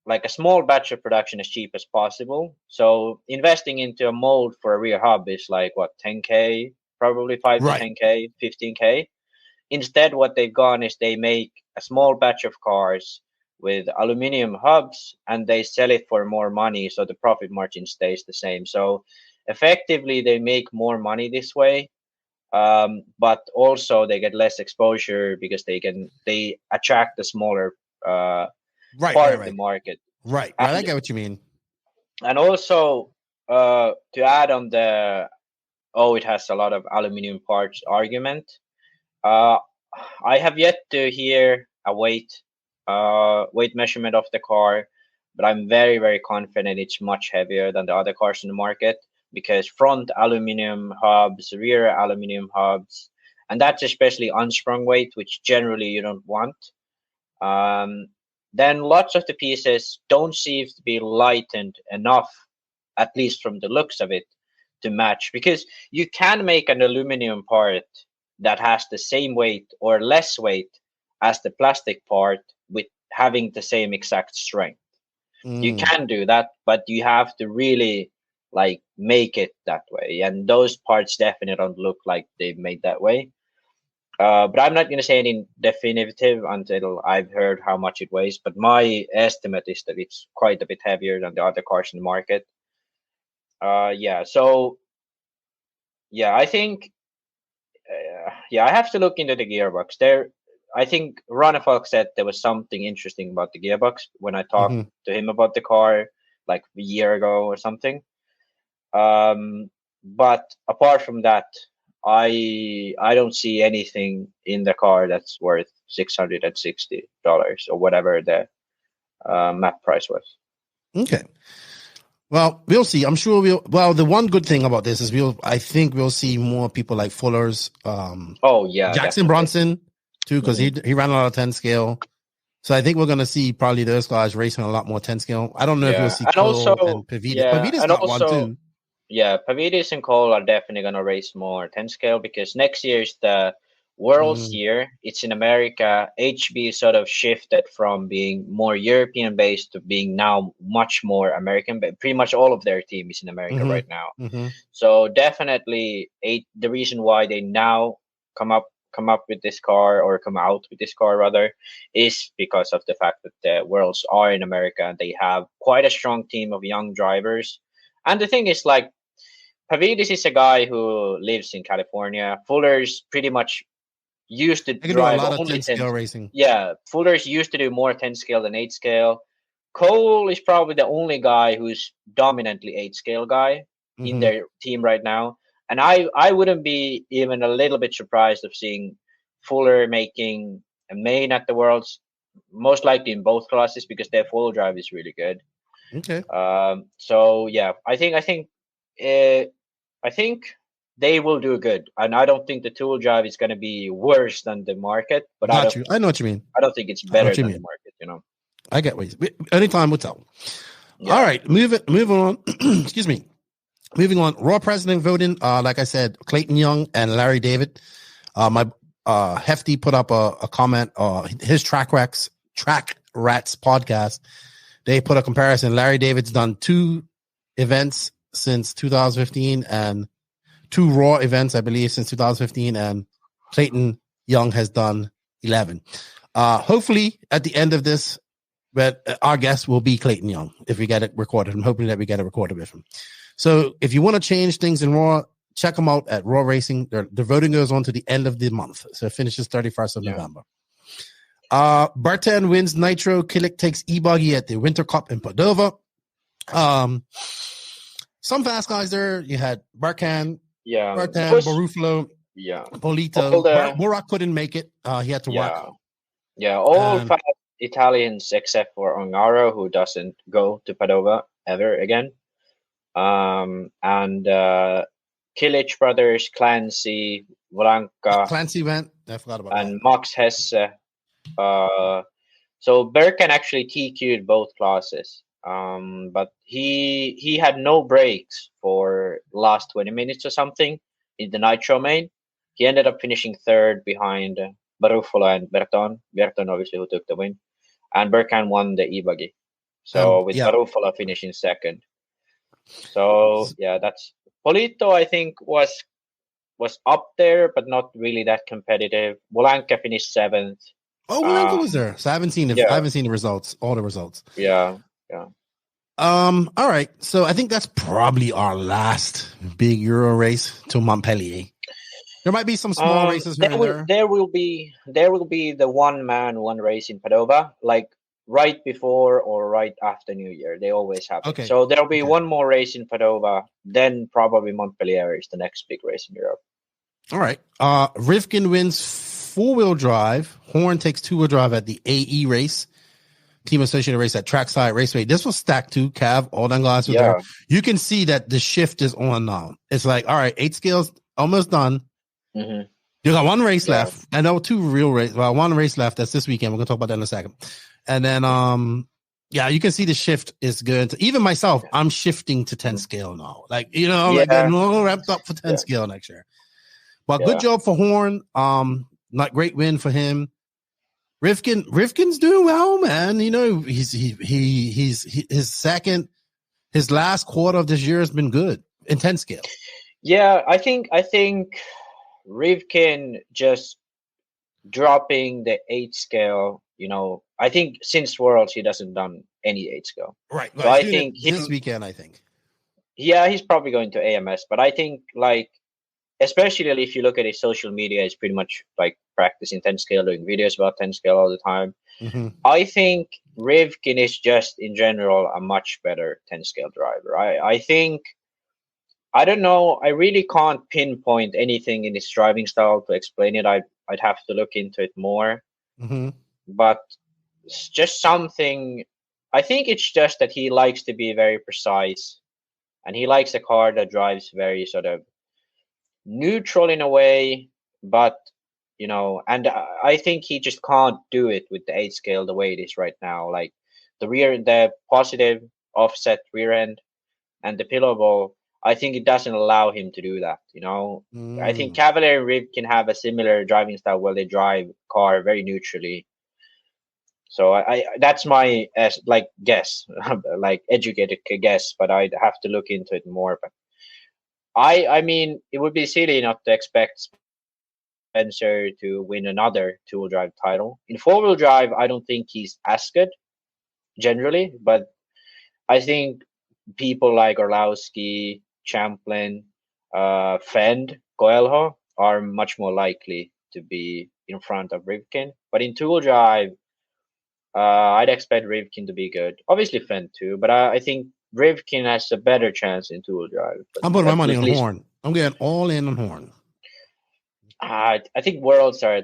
like a small batch of production as cheap as possible. So investing into a mold for a rear hub is like what, 10K, probably 5 to 10K, 15K. Instead, what they've gone is they make a small batch of cars with aluminum hubs and they sell it for more money. So the profit margin stays the same. So effectively they make more money this way. But also they get less exposure because they attract the smaller part of the market. Right. I get what you mean. And also to add on it has a lot of aluminum parts argument. I have yet to hear a weight measurement of the car, but I'm very, very confident it's much heavier than the other cars in the market because front aluminum hubs, rear aluminum hubs, and that's especially unsprung weight, which generally you don't want. Then lots of the pieces don't seem to be lightened enough, at least from the looks of it, to match. Because you can make an aluminum part that has the same weight or less weight as the plastic part with having the same exact strength. You can do that, but you have to really like make it that way. And those parts definitely don't look like they've made that way. But I'm not going to say any definitive until I've heard how much it weighs. But my estimate is that it's quite a bit heavier than the other cars in the market. So I think, I have to look into the gearbox. I think Ronafalk said there was something interesting about the gearbox when I talked to him about the car like a year ago or something. But apart from that, I don't see anything in the car that's worth $660 or whatever the map price was. Okay. Well, we'll see. I'm sure the one good thing about this is I think we'll see more people like Fuller's. Jackson definitely. Bronson too, because he ran a lot of 10 scale. So I think we're going to see probably those guys racing a lot more 10 scale. I don't know if we'll see Cole and Pavidis. Pavidis got one too. Yeah, Pavidis and Cole are definitely going to race more 10 scale because next year is the World's year, it's in America. HB sort of shifted from being more European based to being now much more American. But pretty much all of their team is in America right now. So definitely the reason why they now come out with this car, or come out with this car rather, is because of the fact that the Worlds are in America and they have quite a strong team of young drivers. And the thing is, like, Pavidis is a guy who lives in California. Fuller's pretty much used to drive a lot of only 10 scale racing. Yeah, Fuller's used to do more 10 scale than 8 scale. Cole is probably the only guy who's dominantly 8 scale guy in their team right now. And I wouldn't be even a little bit surprised of seeing Fuller making a main at the Worlds, most likely in both classes, because their full drive is really good. Okay. So yeah, I think they will do good, and I don't think the tool drive is going to be worse than the market. But I know what you mean. I don't think it's better than the market. I get what any time will tell. Yeah. All right, moving on. Excuse me. Moving on. Raw president voting. Like I said, Clayton Young and Larry David. My Hefty put up a comment. His Track Rats podcast. They put a comparison. Larry David's done 2 events since 2015 and 2 Raw events, I believe, since 2015, and Clayton Young has done 11. Hopefully, at the end of this, but our guest will be Clayton Young if we get it recorded. I'm hoping that we get it recorded with him. So if you want to change things in Raw, check them out at Raw Racing. The voting goes on to the end of the month, so it finishes 31st of November. Bertan wins Nitro. Killick takes E-Buggy at the Winter Cup in Padova. Some fast guys there. You had Bertan, Barufalo, Polito. Burak couldn't make it. He had to work. Yeah, all fast Italians except for Ongaro, who doesn't go to Padova ever again. And Killich brothers, Clancy, Volanka. Clancy went. I forgot about and that. Max Hesse. So Berkan actually TQ'd both classes. But he had no breaks for last 20 minutes or something in the Nitro main. He ended up finishing 3rd behind Barufalo and Berton. Berton obviously who took the win. And Berkan won the E-Buggy. So with Barufalo finishing 2nd. So yeah, that's Polito, I think was up there, but not really that competitive. Volanka finished 7th. Oh, Volanka was there. So I haven't seen the results, all the results. Yeah. All right. So I think that's probably our last big Euro race to Montpellier. There might be some small races here and there. There will be the one race in Padova, like right before or right after New Year. They always have. Okay. So there'll be one more race in Padova, then probably Montpellier is the next big race in Europe. All right. Rivkin wins 4-wheel drive. Horn takes 2-wheel drive at the AE race. Team associated race at Trackside Raceway. This was stacked too. Cav, all them guys were there. You can see that the shift is on now. It's like, all right, 8 scales almost done. You got 1 race left. I know 2 real races. Well, 1 race left. That's this weekend. We're gonna talk about that in a second. And then, you can see the shift is good. Even myself, I'm shifting to 10 scale now. Like, I'm all wrapped up for 10 scale next year. But good job for Horn. Not great win for him. Rivkin's doing well, man. He's his last quarter of this year has been good in 10 scale. Yeah, I think Rivkin just dropping the 8 scale. I think since Worlds he doesn't done any 8 scale. Right. So I think this weekend, I think. Yeah, he's probably going to AMS, but I think especially if you look at his social media, it's pretty much like practicing 10 scale, doing videos about 10 scale all the time. I think Rivkin is just in general a much better 10 scale driver. I think, I don't know, I really can't pinpoint anything in his driving style to explain it. I'd have to look into it more. But it's just something, I think it's just that he likes to be very precise and he likes a car that drives very sort of neutral in a way, but and I think he just can't do it with the 8 scale the way it is right now. Like the positive offset rear end and the pillow ball, I think it doesn't allow him to do that. I think Cavalier and Riv can have a similar driving style where they drive car very neutrally. So I that's my guess, like educated guess, but I'd have to look into it more. But I mean, it would be silly not to expect Spencer to win another two-wheel drive title. In four-wheel drive, I don't think he's as good generally, but I think people like Orlowski, Champlin, Fend, Coelho are much more likely to be in front of Rivkin. But in two-wheel drive, I'd expect Rivkin to be good. Obviously Fend too, but I think Rivkin has a better chance in two-wheel drive. I'm putting my money on Horn. I'm getting all in on Horn. I think Worlds are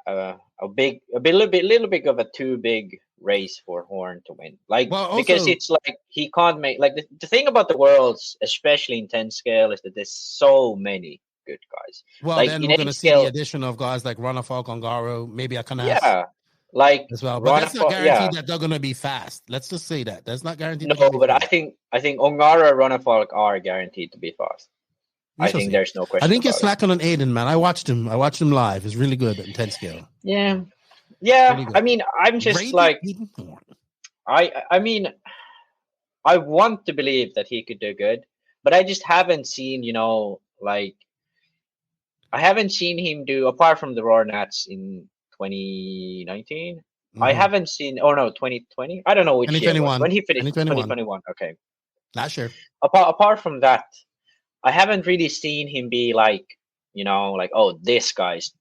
a little bit of a too big race for Horn to win. Because it's like he can't make the thing about the Worlds, especially in 10 scale, is that there's so many good guys. Well, then we're going to see the addition of guys like Runafalk, Ongaro, maybe Akanas. Yeah. As well, but that's not guaranteed that they're going to be fast. Let's just say that that's not guaranteed. No, but I think Ongaro and Runafalk are guaranteed to be fast. I think there's no question. I think it's slacking on Aiden, man. I watched him live. It's really good at 10 scale. Yeah. I mean, I'm just I mean, I want to believe that he could do good, but I just haven't seen, I haven't seen him do, apart from the Roar Nats in 2019. I haven't seen. 2020. I don't know which year. When he finished 2021. Okay. Not sure. Apart from that, I haven't really seen him be oh, this guy's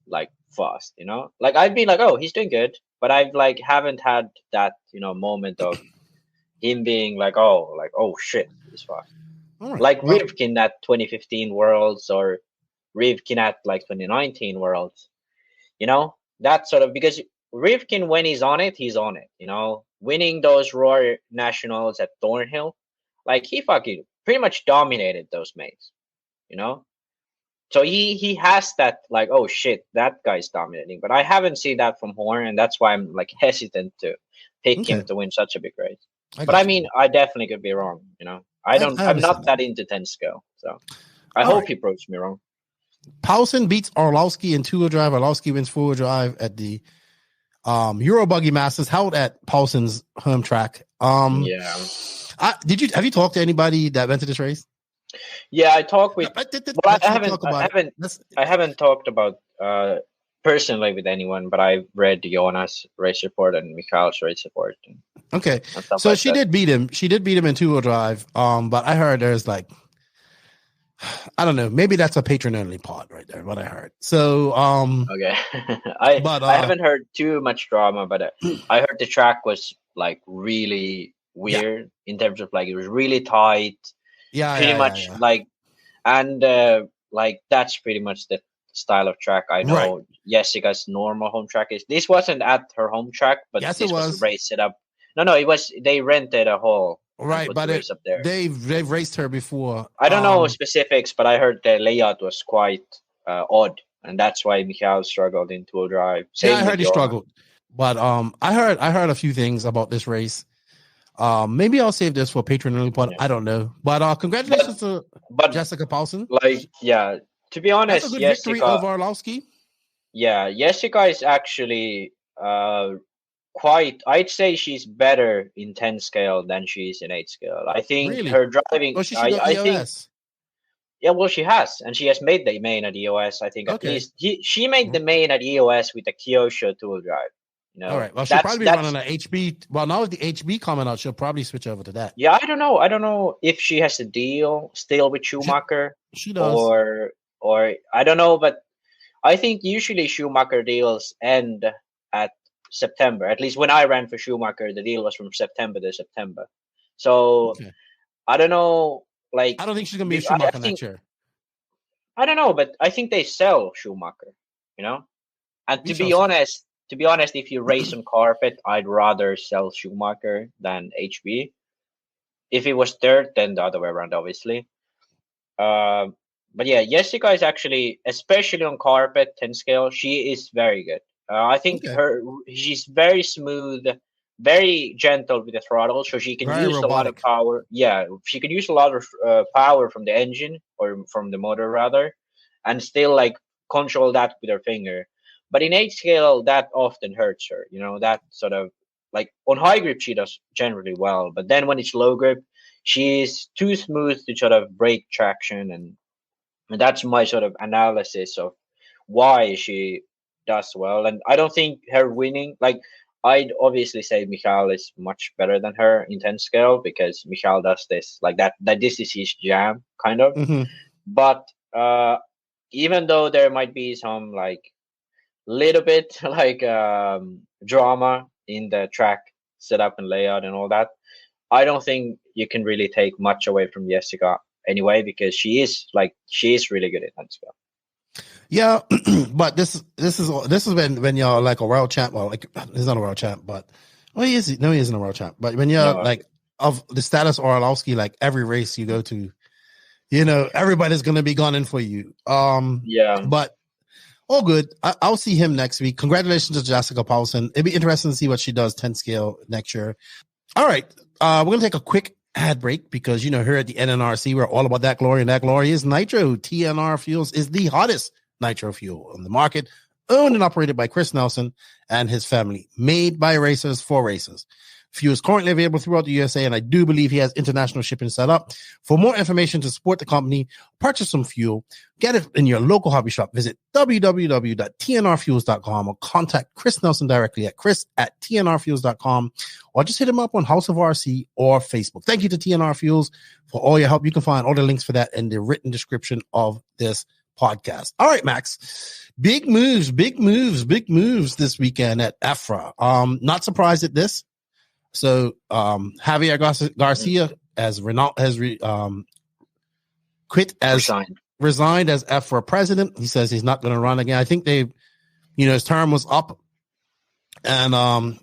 fast. I've been oh, he's doing good, but I've haven't had that moment of him being oh shit, he's fast. Right. Rivkin at 2015 Worlds or Rivkin at 2019 Worlds. That sort of, because Rivkin, when he's on it, winning those Roar Nationals at Thornhill, he fucking pretty much dominated those mates, So he has that oh shit, that guy's dominating. But I haven't seen that from Horn, and that's why I'm hesitant to pick him to win such a big race. I mean, I definitely could be wrong, I'm not that into 10 scale, so I hope he proves me wrong. Paulson beats Orlowski in two-wheel drive. Orlowski wins four-wheel drive at the Euro Buggy Masters held at Paulson's home track. Have you talked to anybody that went to this race? Yeah, I talked with. I haven't talked about personally with anyone, but I've read Jonas' race report and Mikhail's race report. Okay, so she did beat him. She did beat him in two-wheel drive. But I heard there's I don't know. Maybe that's a patron-only pod right there. What I heard. So, okay. I haven't heard too much drama, but I heard the track was really weird in terms of it was really tight. Yeah, pretty much and that's pretty much the style of track I know. Right. Jessica's normal home track is. This wasn't at her home track, but this was a race set up. No, it was. They rented a hall. Right, but up there. They've raced her before. I don't know specifics, but I heard the layout was quite odd, and that's why Mikhail struggled in two-wheel drive. I heard he struggled, but I heard a few things about this race. Maybe I'll save this for Patreon only, but I don't know. But congratulations to Jessica Paulson. To be honest, that's a good victory over Orlowski. Yeah, Jessica is actually I'd say she's better in 10 scale than she is in 8 scale. I think her driving. Oh, she I think. Yeah, well, she has, and she has made the main at EOS. I think at least she made the main at EOS with the Kyosho two-wheel drive. All right. Well, she'll probably be running an HB. Well, now with the HB coming out, she'll probably switch over to that. Yeah, I don't know. I don't know if she has a deal still with Schumacher. She does. Or I don't know, but I think usually Schumacher deals end at September. At least when I ran for Schumacher, the deal was from September to September. So I don't know. I don't think she's gonna be a Schumacher next year. I don't know, but I think they sell Schumacher. And to be honest, if you race on carpet, I'd rather sell Schumacher than HB. If it was dirt, then the other way around, obviously. But yeah, Jessica is actually, especially on carpet 10 scale, she is very good. I think she's very smooth very gentle with the throttle, so she can Very use robotic. a lot of power. Yeah, she can use a lot of power from the engine, or from the motor rather, and still like control that with her finger. But in 8 scale, that often hurts her. That sort of, like, on high grip she does generally well, but then when it's low grip, she's too smooth to sort of break traction, and that's my sort of analysis of why she does well. And I don't think her winning, like, I'd obviously say Michael is much better than her in 10 scale, because Michael does this like that this is his jam kind of. Mm-hmm. But even though there might be some like little bit like drama in the track setup and layout and all that, I don't think you can really take much away from Jessica anyway, because she is really good at that scale. Yeah, but this is when you're like a world champ. Well, like, he's not a world champ, but he isn't a world champ. But when you're like of the status Orlowski, like every race you go to, everybody's gonna be gunning for you. But all good. I'll see him next week. Congratulations to Jessica Paulson. It'd be interesting to see what she does 10 scale next year. All right, we're gonna take a quick ad break, because here at the NNRC we're all about that glory, and that glory is nitro. TNR Fuels is the hottest nitro fuel on the market, owned and operated by Chris Nelson and his family, made by racers for racers. Fuel is currently available throughout the USA, and I do believe he has international shipping set up. For more information to support the company, purchase some fuel, get it in your local hobby shop. Visit www.tnrfuels.com or contact Chris Nelson directly at chris@tnrfuels.com, or just hit him up on House of RC or Facebook. Thank you to TNR Fuels for all your help. You can find all the links for that in the written description of this podcast. All right, Max. Big moves this weekend at EFRA. Not surprised at this. So Javier Garcia has resigned as EFRA president. He says he's not going to run again. I think his term was up, and I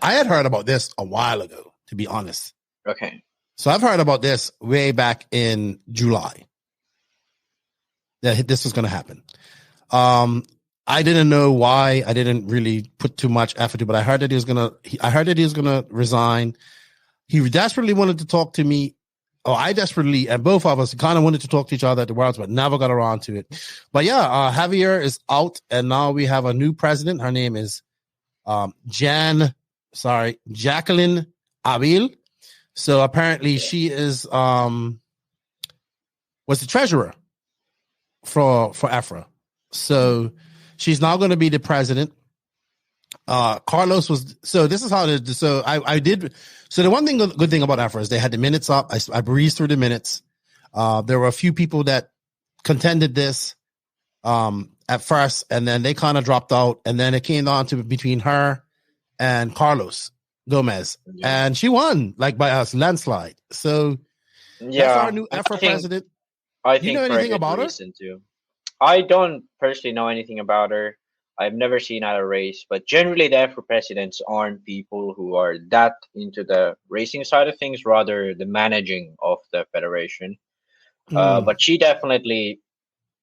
had heard about this a while ago, to be honest. Okay. So I've heard about this way back in July, that this was going to happen. I didn't know why. I didn't really put too much effort to, but I heard that he was gonna resign. He desperately wanted to talk to me. I desperately, and both of us kind of wanted to talk to each other at the Worlds, but never got around to it. But yeah, Javier is out, and now we have a new president. Her name is Jacqueline Abil. So apparently she is was the treasurer for EFRA. So she's now going to be the president. Carlos was, so this is how the good thing about EFRA is they had the minutes up. I breezed through the minutes. There were a few people that contended this at first, and then they kind of dropped out, and then it came down to between her and Carlos Gomez, and she won like by a landslide. So that's our new EFRA president. I think you know anything about her? I don't personally know anything about her. I've never seen her at a race, but generally the EFRA presidents aren't people who are that into the racing side of things, rather the managing of the federation. But she definitely,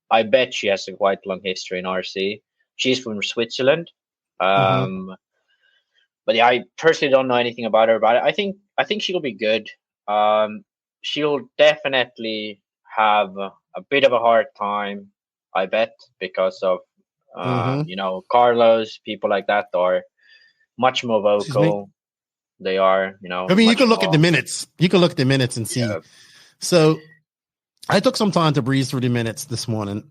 I bet she has a quite long history in RC. She's from Switzerland. But yeah, I personally don't know anything about her, but I think she'll be good. She'll definitely have a bit of a hard time, I bet, because of Carlos, people like that are much more vocal. They are, I mean, you can look at the minutes. You can look at the minutes and see. Yeah. So I took some time to breeze through the minutes this morning.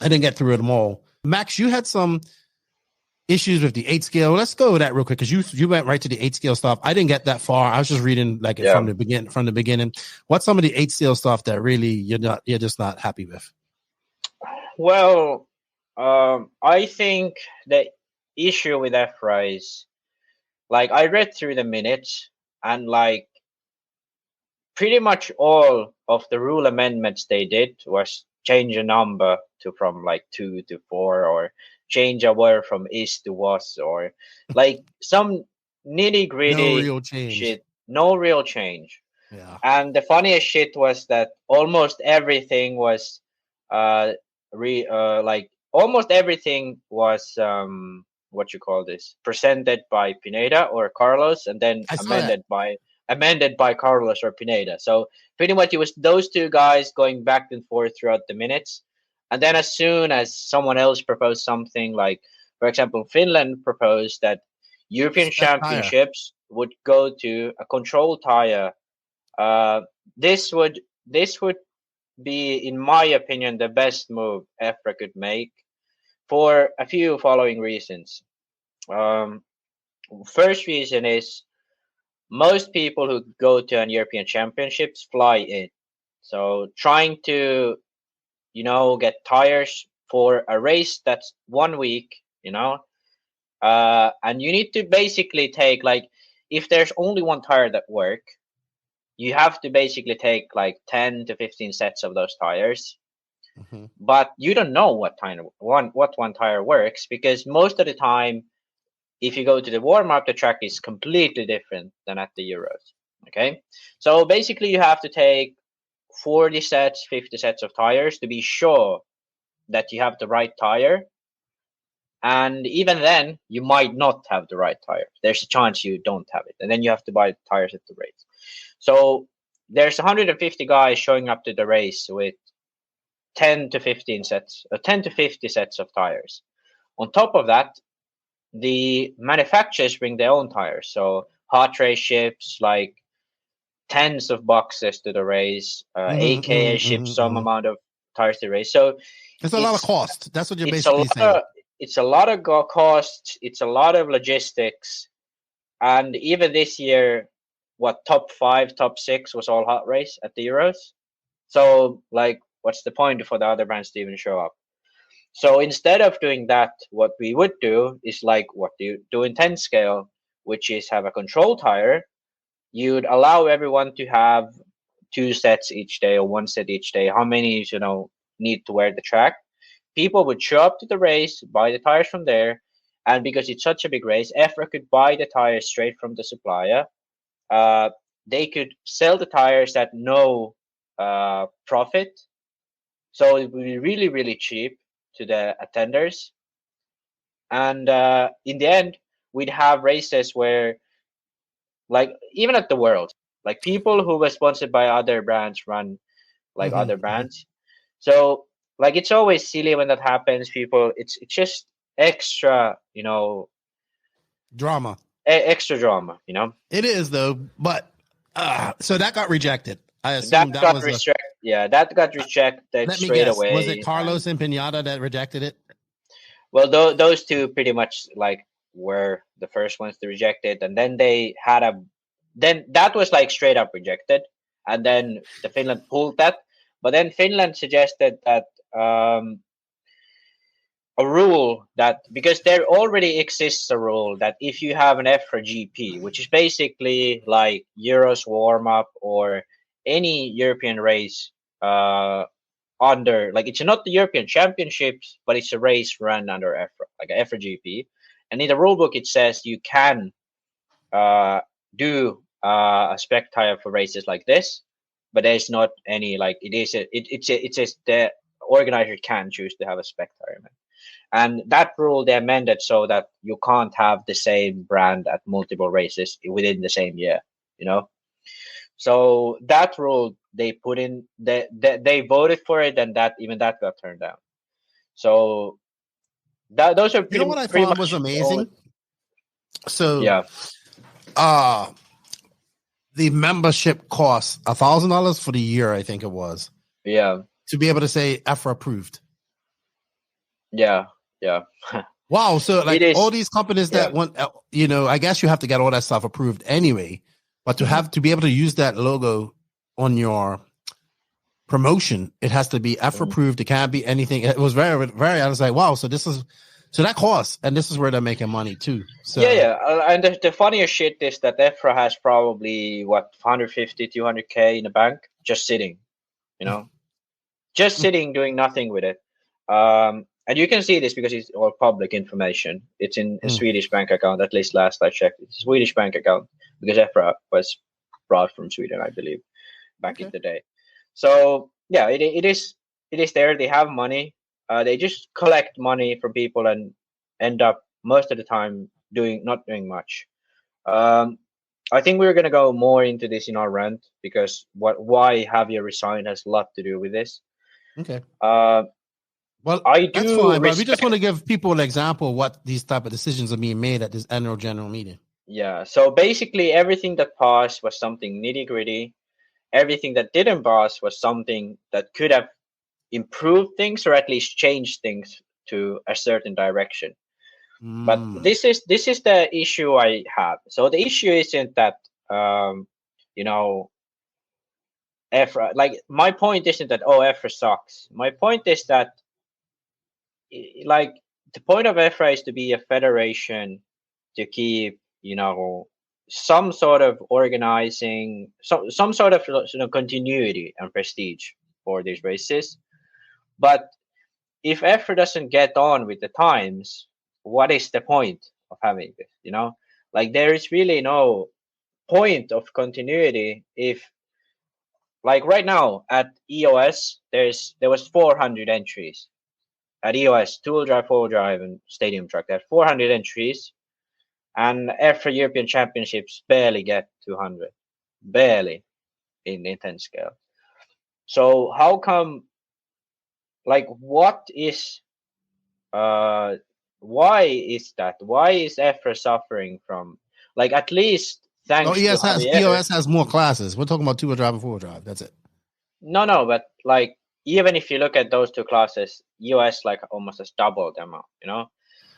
I didn't get through them all. Max, you had some issues with the 8 scale. Let's go with that real quick, because you went right to the 8 scale stuff. I didn't get that far. I was just reading from the beginning. What's some of the 8 scale stuff that really you're just not happy with? Well, I think the issue with EFRA is, like, I read through the minutes, and like pretty much all of the rule amendments they did was change a number from like 2 to 4, or change a word from is to was, or like some nitty gritty shit. No real change. Yeah. And the funniest shit was that almost everything was almost everything was presented by Pineda or Carlos, and then amended by Carlos or Pineda. So pretty much it was those two guys going back and forth throughout the minutes. And then as soon as someone else proposed something, like, for example, Finland proposed that European Championships would go to a control tire. This would be, in my opinion, the best move EFRA could make for a few following reasons. First reason is most people who go to an European Championships fly in. So trying to, get tires for a race that's 1 week, and you need to basically take, like, if there's only one tire that work, you have to basically take like 10 to 15 sets of those tires. Mm-hmm. But you don't know what one tire works, because most of the time, if you go to the warm-up, the track is completely different than at the Euros. Okay, so basically you have to take 40 sets, 50 sets of tires to be sure that you have the right tire. And even then, you might not have the right tire. There's a chance you don't have it. And then you have to buy tires at the race. So there's 150 guys showing up to the race with 10 to 50 sets of tires. On top of that, the manufacturers bring their own tires. So hot race ships, like tens of boxes to the race. AKA ships some amount of tires to the race. So it's a lot of cost. That's what you're basically saying. It's a lot of cost. It's a lot of logistics. And even this year, top 5, top 6 was all hot race at the Euros. So, like, what's the point for the other brands to even show up? So instead of doing that, what we would do is like what you do in 10 scale, which is have a control tire. You'd allow everyone to have 2 sets each day or 1 set each day. How many, need to wear the track? People would show up to the race, buy the tires from there. And because it's such a big race, EFRA could buy the tires straight from the supplier. They could sell the tires at no profit. So it would be really, really cheap to the attenders. And in the end, we'd have races where, like, even at the World, like, people who were sponsored by other brands run like other brands. So, like, it's always silly when that happens. People, it's just extra, drama. Extra drama, It is, though. But so that got rejected. I assume that got rejected. Yeah, that got rejected straight away. Was it Carlos and Pineda that rejected it? Well, those two pretty much like were the first ones to reject it, and then they had then that was like straight up rejected, and then the Finland pulled that. But then Finland suggested that a rule that, because there already exists a rule that if you have an EFRA GP, which is basically like Euros warm-up or any European race under, like, it's not the European Championships, but it's a race run under EFRA, like an EFRA GP. And in the rule book, it says you can do a spec tire for races like this, but there's not any, like, it says the organizer can choose to have a spec tire. And that rule they amended so that you can't have the same brand at multiple races within the same year, So that rule they put in, they voted for it, and that got turned down. So those are pretty, what I thought was amazing. So yeah, the membership costs $1,000 for the year, I think it was. Yeah, to be able to say EFRA approved. Yeah. Wow. So like all these companies that want, I guess you have to get all that stuff approved anyway, but to be able to use that logo on your promotion, it has to be EFRA approved. It can't be anything. It was very, very, I was like, wow. So that costs, and this is where they're making money too. So and the funniest shit is that EFRA has probably 150, 200K in the bank, just sitting, just sitting, doing nothing with it. And you can see this because it's all public information. It's in a Swedish bank account, at least last I checked. It's a Swedish bank account because EFRA was brought from Sweden, I believe, back in the day. So yeah, it is there. They have money. They just collect money from people and end up most of the time not doing much. I think we're gonna go more into this in our rant, because why Javier resigned has a lot to do with this. Okay. Well, that's fine, but we just want to give people an example of what these type of decisions are being made at this annual general meeting. Yeah. So basically, everything that passed was something nitty gritty. Everything that didn't pass was something that could have improved things, or at least changed things to a certain direction. But this is the issue I have. So the issue isn't that EFRA, like, my point isn't that EFRA sucks. My point is that, like, the point of EFRA is to be a federation to keep some sort of organizing, some sort of continuity and prestige for these races. But if EFRA doesn't get on with the times, what is the point of having this? Like, there is really no point of continuity if, like, right now at EOS there was 400 entries at EOS, two-wheel drive, four-wheel drive, and stadium track. There are 400 entries, and EFRA European Championships barely get 200, barely in 10 scale. So how come? Like, what is? Why is that? Why is EFRA suffering from? Like, at least thanks. EOS has more classes. We're talking about two-wheel drive and four-wheel drive. That's it. No, but like, even if you look at those two classes, EOS like almost has doubled the amount.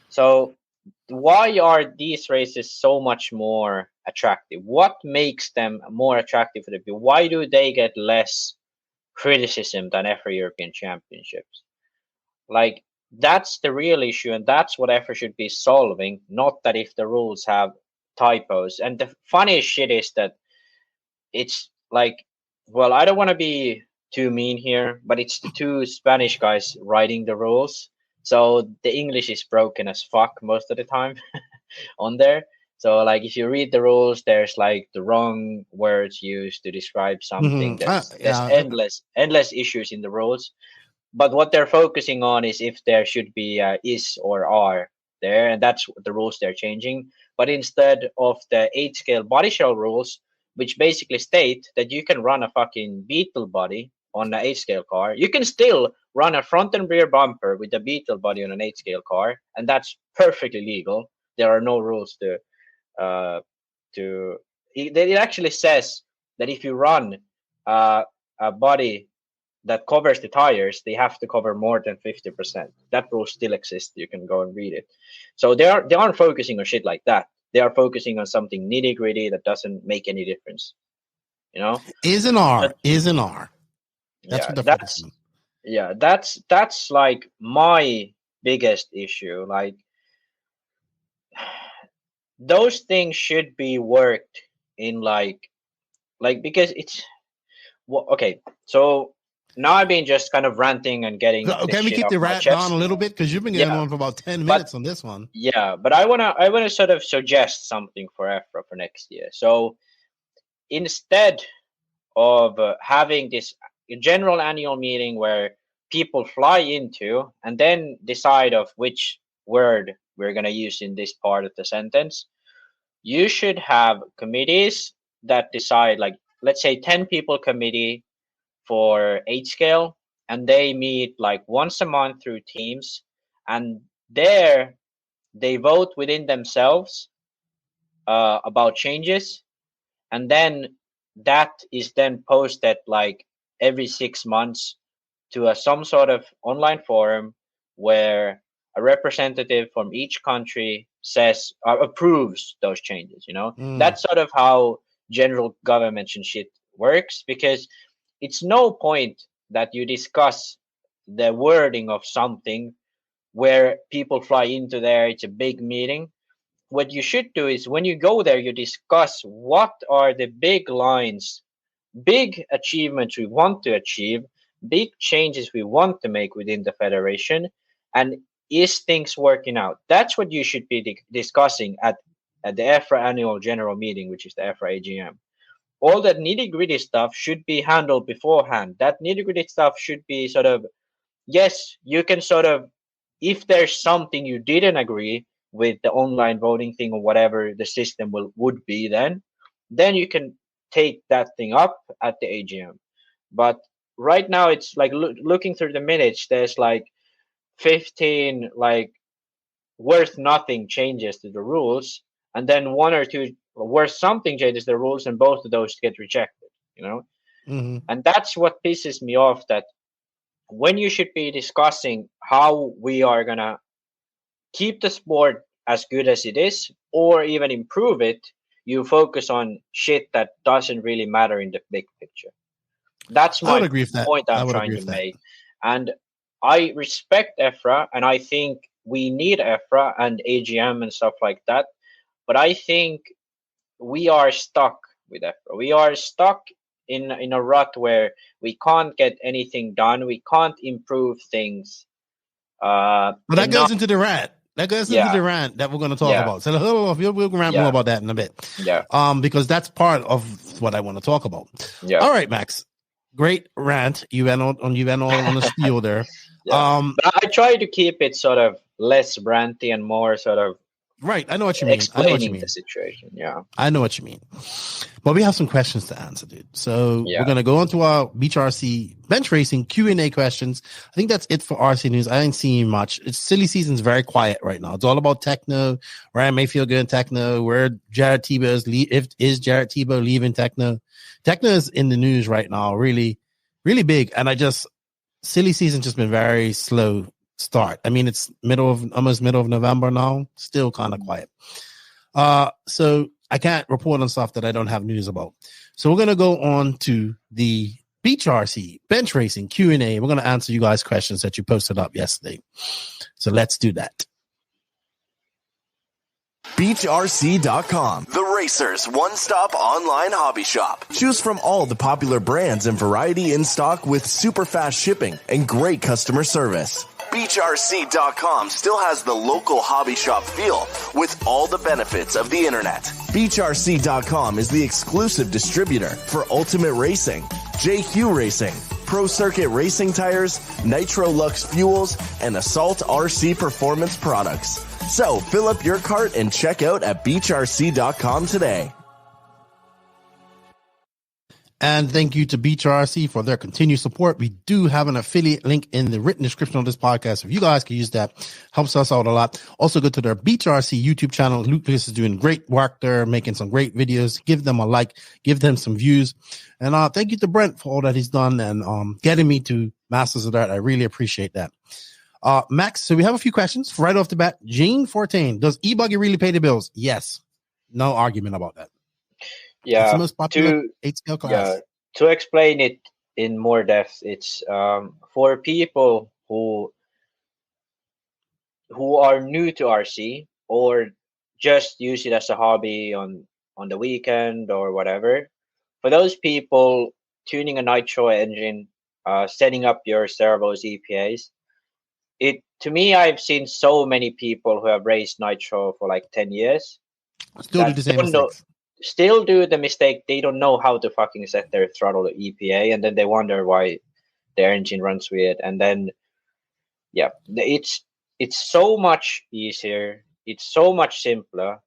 So why are these races so much more attractive? What makes them more attractive for the people? Why do they get less criticism than EFRA European Championships? Like, that's the real issue, and that's what EFRA should be solving, not that if the rules have typos. And the funniest shit is that it's like, well, I don't want to be too mean here, but it's the two Spanish guys writing the rules. So the English is broken as fuck most of the time on there. So, like, if you read the rules, there's like the wrong words used to describe something. There's endless issues in the rules. But what they're focusing on is if there should be is or are there, and that's the rules they're changing. But instead of the 8-scale body shell rules, which basically state that you can run a fucking Beetle body on an 8-scale car, you can still run a front and rear bumper with a Beetle body on an 8-scale car, and that's perfectly legal. There are no rules to it actually says that if you run a body that covers the tires, they have to cover more than 50%. That rule still exists. You can go and read it. So they aren't focusing on shit like that. They are focusing on something nitty gritty that doesn't make any difference. Is an R. That's what they're focusing on. Yeah, that's like my biggest issue. Like, those things should be worked in like because it's okay. So now I've been just kind of ranting and getting. Can we keep the rant on a little bit, because you've been getting on for about 10 minutes on this one? Yeah, but I wanna sort of suggest something for EFRA for next year. So instead of having this general annual meeting where people fly into and then decide of which word we're gonna use in this part of the sentence, you should have committees that decide, like, let's say 10 people committee for 8-scale, and they meet like once a month through Teams, and there they vote within themselves about changes, and then that is then posted like every 6 months to some sort of online forum where a representative from each country says approves those changes. That's sort of how general government and shit works, because it's no point that you discuss the wording of something where people fly into there. It's a big meeting. What you should do is, when you go there, you discuss what are the big lines, big achievements we want to achieve, big changes we want to make within the federation, and is things working out? That's what you should be discussing at the EFRA annual general meeting, which is the EFRA AGM. All that nitty-gritty stuff should be handled beforehand. That nitty-gritty stuff should be sort of, yes, you can sort of, if there's something you didn't agree, with the online voting thing or whatever the system would be, then you can take that thing up at the AGM. But right now it's like looking through the minutes, there's like 15 like worth nothing changes to the rules, and then 1 or 2 worth something changes the rules, and both of those get rejected, you know. And that's what pisses me off, that when you should be discussing how we are gonna keep the sport as good as it is or even improve it, you focus on shit that doesn't really matter in the big picture. That's my point I'm trying to make. And I respect EFRA, and I think we need EFRA and AGM and stuff like that. But I think we are stuck with EFRA. We are stuck in a rut where we can't get anything done. We can't improve things. But that goes into the rant. That goes into the rant that we're going to talk about. So we'll rant more about that in a bit. Yeah. Because that's part of what I want to talk about. Yeah. All right, Max. Great rant. You went all on the spiel there. Yeah. But I try to keep it sort of less ranty and more sort of right. I know what you mean. Explaining the situation. Yeah. I know what you mean. But we have some questions to answer, dude. So we're going to go into our Beach RC bench racing Q&A questions. I think that's it for RC news. I ain't seeing much. It's silly season's very quiet right now. It's all about Tekno, where I may feel good in Tekno, where Jared Tebow is Jared Tebow leaving Tekno. Tekno is in the news right now, really, really big. And silly season just been very slow start. I mean, it's almost middle of November now, still kind of quiet. So I can't report on stuff that I don't have news about. So we're going to go on to the Beach RC bench racing Q&A. We're going to answer you guys' questions that you posted up yesterday. So let's do that. BeachRC.com, the racers' one-stop online hobby shop. Choose from all the popular brands and variety in stock with super fast shipping and great customer service. BeachRC.com still has the local hobby shop feel with all the benefits of the internet. BeachRC.com is the exclusive distributor for Ultimate Racing, JQ Racing, Pro Circuit Racing Tires, Nitro Lux Fuels, and Assault RC Performance products. So fill up your cart and check out at BeachRC.com today. And thank you to Beach RC for their continued support. We do have an affiliate link in the written description of this podcast. If you guys can use that, helps us out a lot. Also go to their Beach RC YouTube channel. Lucas is doing great work there, making some great videos. Give them a like, give them some views. And thank you to Brent for all that he's done and getting me to Masters of that. I really appreciate that. Max, so we have a few questions right off the bat. Gene Fortain, does e-buggy really pay the bills? Yes. No argument about that. Yeah, it's the most popular 8-scale class. Yeah, to explain it in more depth, it's for people who are new to RC or just use it as a hobby on the weekend or whatever. For those people, tuning a Nitro engine, setting up your servos, EPAs, to me, I've seen so many people who have raced Nitro for like 10 years. Still do the same mistakes. Still do the mistake. They don't know how to fucking set their throttle EPA, and then they wonder why their engine runs weird. And then, it's so much easier. It's so much simpler.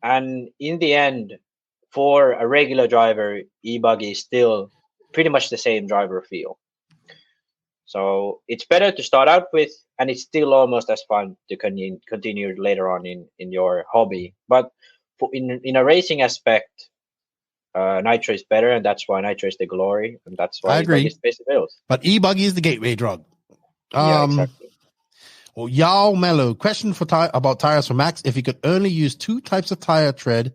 And in the end, for a regular driver, e-buggy is still pretty much the same driver feel. So it's better to start out with, and it's still almost as fun to continue later on in your hobby. But in a racing aspect, Nitro is better, and that's why Nitro is the glory, and that's why I agree. Pays the bills. But e-buggy is the gateway drug. Exactly. Well, Yao Mello, question about tires for Max. If you could only use 2 types of tire tread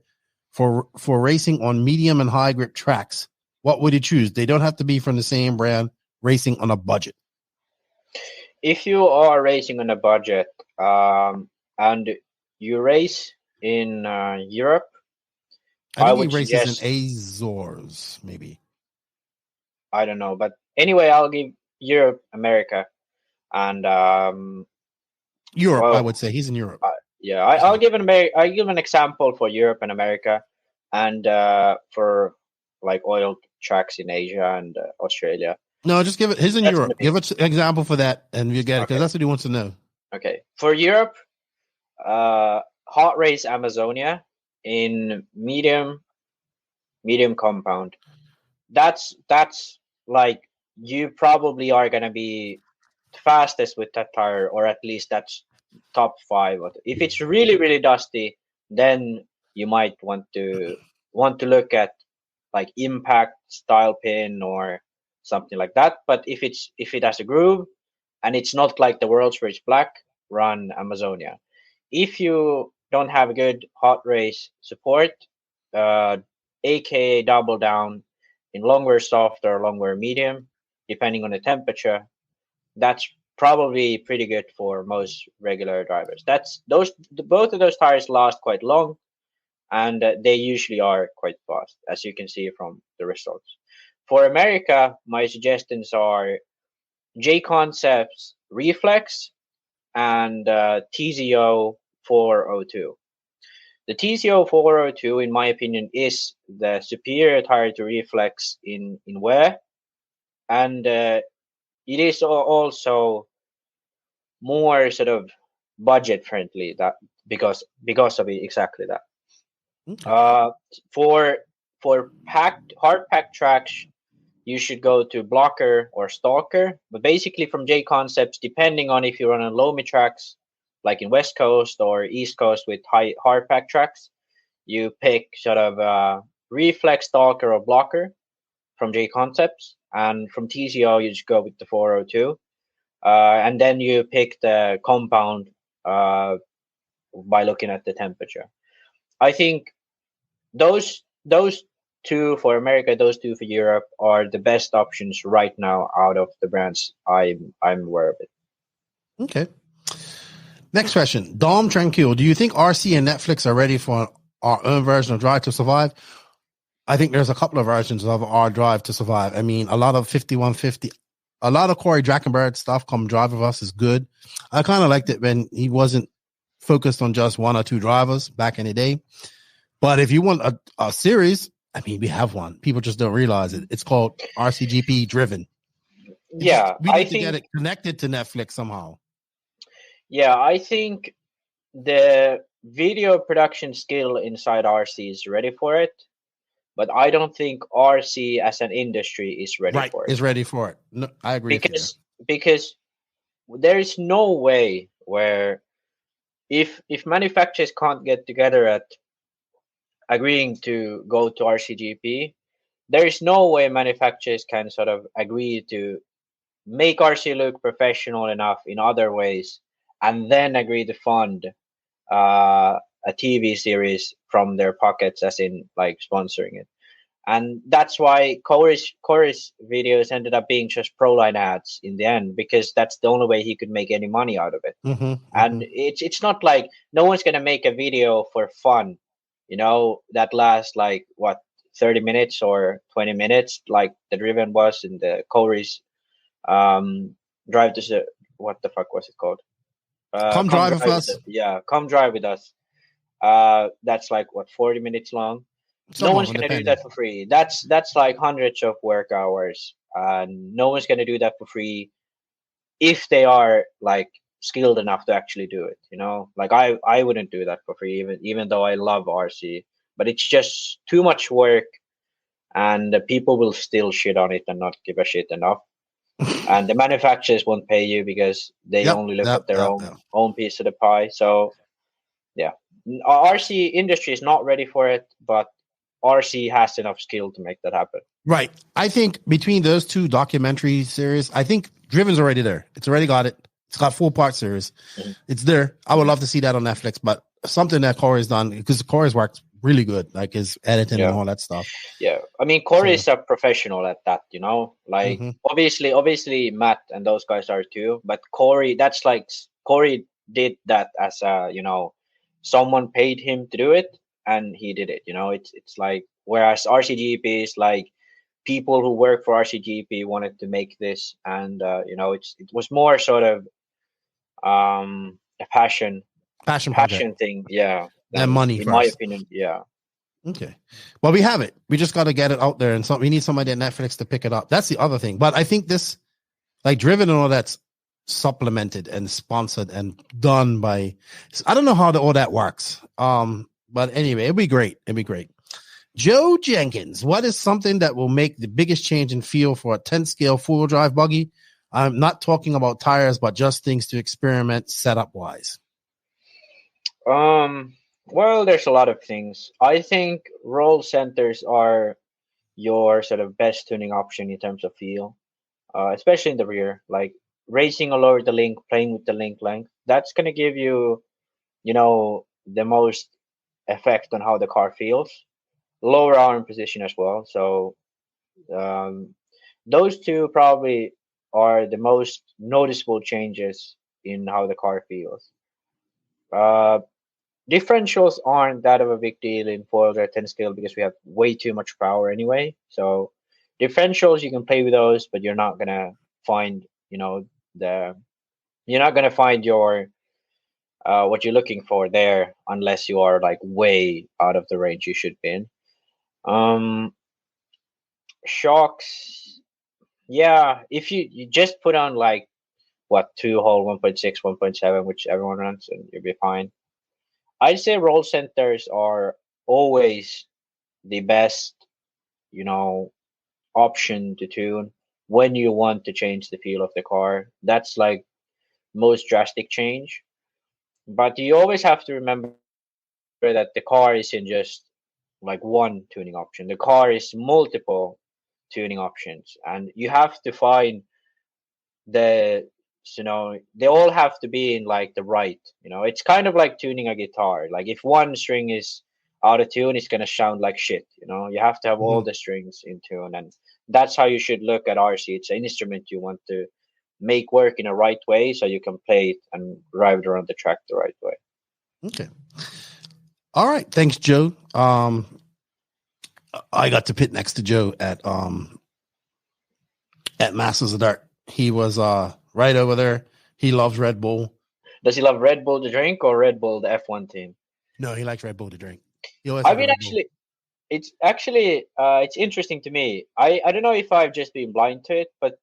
for racing on medium and high grip tracks, what would you choose? They don't have to be from the same brand. Racing on a budget. If you are racing on a budget, and you race in Europe, I think he races in Azores, maybe. I don't know, but anyway, I'll give Europe, America, and Europe. Well, I would say he's in Europe. I'll give an example for Europe and America, and for like oil tracks in Asia and Australia. No, just give it. He's in Europe. Give us an example for that, and you get it because that's what he wants to know. Okay, for Europe, hot race Amazonia in medium compound. That's like, you probably are gonna be fastest with that tire, or at least that's top 5. If it's really, really dusty, then you might want to look at like impact style pin or something like that. But if it has a groove and it's not like the World's Race Black, run Amazonia. If you don't have a good hot race support, aka double down in long wear soft or long wear medium, depending on the temperature, that's probably pretty good for most regular drivers. Both of those tires last quite long, and they usually are quite fast, as you can see from the results. For America, my suggestions are J-Concepts Reflex and TZO 402. The TZO 402, in my opinion, is the superior tire to Reflex in wear, and it is also more sort of budget friendly, that because of exactly that. Okay. For hard packed tracks, you should go to Blocker or Stalker. But basically, from J-Concepts, depending on if you're on a loamy tracks, like in West Coast or East Coast with high hard pack tracks, you pick sort of Reflex, Stalker, or Blocker from J-Concepts. And from TZO, you just go with the 402. And then you pick the compound by looking at the temperature. I think those two for America, those two for Europe are the best options right now out of the brands I'm aware of it. Okay. Next question. Dom Tranquil, do you think RC and Netflix are ready for our own version of Drive to Survive? I think there's a couple of versions of our Drive to Survive. I mean, a lot of 5150, a lot of Corey Drakenberg stuff come Drive with Us is good. I kind of liked it when he wasn't focused on just one or two drivers back in the day. But if you want a series, I mean, we have one. People just don't realize it. It's called RCGP Driven. Yeah, we need to get it connected to Netflix somehow. Yeah, I think the video production skill inside RC is ready for it, but I don't think RC as an industry is ready for it. Is ready for it. No, I agree. Because there is no way where if manufacturers can't get together at agreeing to go to RCGP, there is no way manufacturers can sort of agree to make RC look professional enough in other ways and then agree to fund a TV series from their pockets, as in like sponsoring it. And that's why Corey's videos ended up being just Proline ads in the end, because that's the only way he could make any money out of it. And it's not like no one's going to make a video for fun, you know, that lasts like 30 minutes or 20 minutes, like the Driven was in the Corey's Drive to, what the fuck was it called? Come Drive with Us. Come Drive with Us. That's like 40 minutes long. No one's going to do that for free. That's like hundreds of work hours, and no one's going to do that for free if they are like skilled enough to actually do it. You know, like I wouldn't do that for free, even though I love RC, but it's just too much work, and people will still shit on it and not give a shit enough. And the manufacturers won't pay you because they only look at their own piece of the pie. So yeah, RC industry is not ready for it, but RC has enough skill to make that happen. Right. I think between those two documentary series, I think Driven's already there. It's already got it. It's got 4-part series. It's there. I would love to see that on Netflix, but something that Corey's done, because Corey's worked really good, like his editing and all that stuff. Yeah. I mean, Corey is a professional at that, you know, like obviously Matt and those guys are too, but Corey, that's like Corey did that as a, you know, someone paid him to do it and he did it, you know. It's like, whereas RCGP is like people who work for RCGP wanted to make this, and you know, it was more sort of a passion thing, and money, in my opinion. Okay, well, we have it. We just got to get it out there, and we need somebody at Netflix to pick it up. That's the other thing. But I think this, like Driven and all that's supplemented and sponsored and done by, I don't know how all that works. But anyway, it'd be great. Joe Jenkins, what is something that will make the biggest change in feel for a 10 scale four-wheel drive buggy? I'm not talking about tires, but just things to experiment setup wise. Well, there's a lot of things. I think roll centers are your sort of best tuning option in terms of feel, especially in the rear. Like racing all over the link, playing with the link length, that's going to give you, the most effect on how the car feels. Lower arm position as well. So those two probably are the most noticeable changes in how the car feels. Differentials aren't that of a big deal in 410 scale because we have way too much power anyway. So differentials, you can play with those, but you're not gonna find, you're not gonna find your what you're looking for there unless you are like way out of the range you should be in. Shocks, yeah, if you just put on like 2-hole 1.6, 1.7, which everyone runs, and you'll be fine. I'd say roll centers are always the best, option to tune when you want to change the feel of the car. That's like most drastic change. But you always have to remember that the car isn't just like one tuning option. The car is multiple tuning options, and you have to find they all have to be in like the right, it's kind of like tuning a guitar. Like if one string is out of tune, it's going to sound like shit. You have to have all the strings in tune, and that's how you should look at RC. It's an instrument you want to make work in a right way so you can play it and drive it around the track the right way. Okay. All right. Thanks, Joe. I got to pit next to Joe at Masters of Dirt. He was right over there. He loves Red Bull. Does he love Red Bull to drink or Red Bull the F1 team? No, he likes Red Bull to drink. It's interesting to me. I don't know if I've just been blind to it, but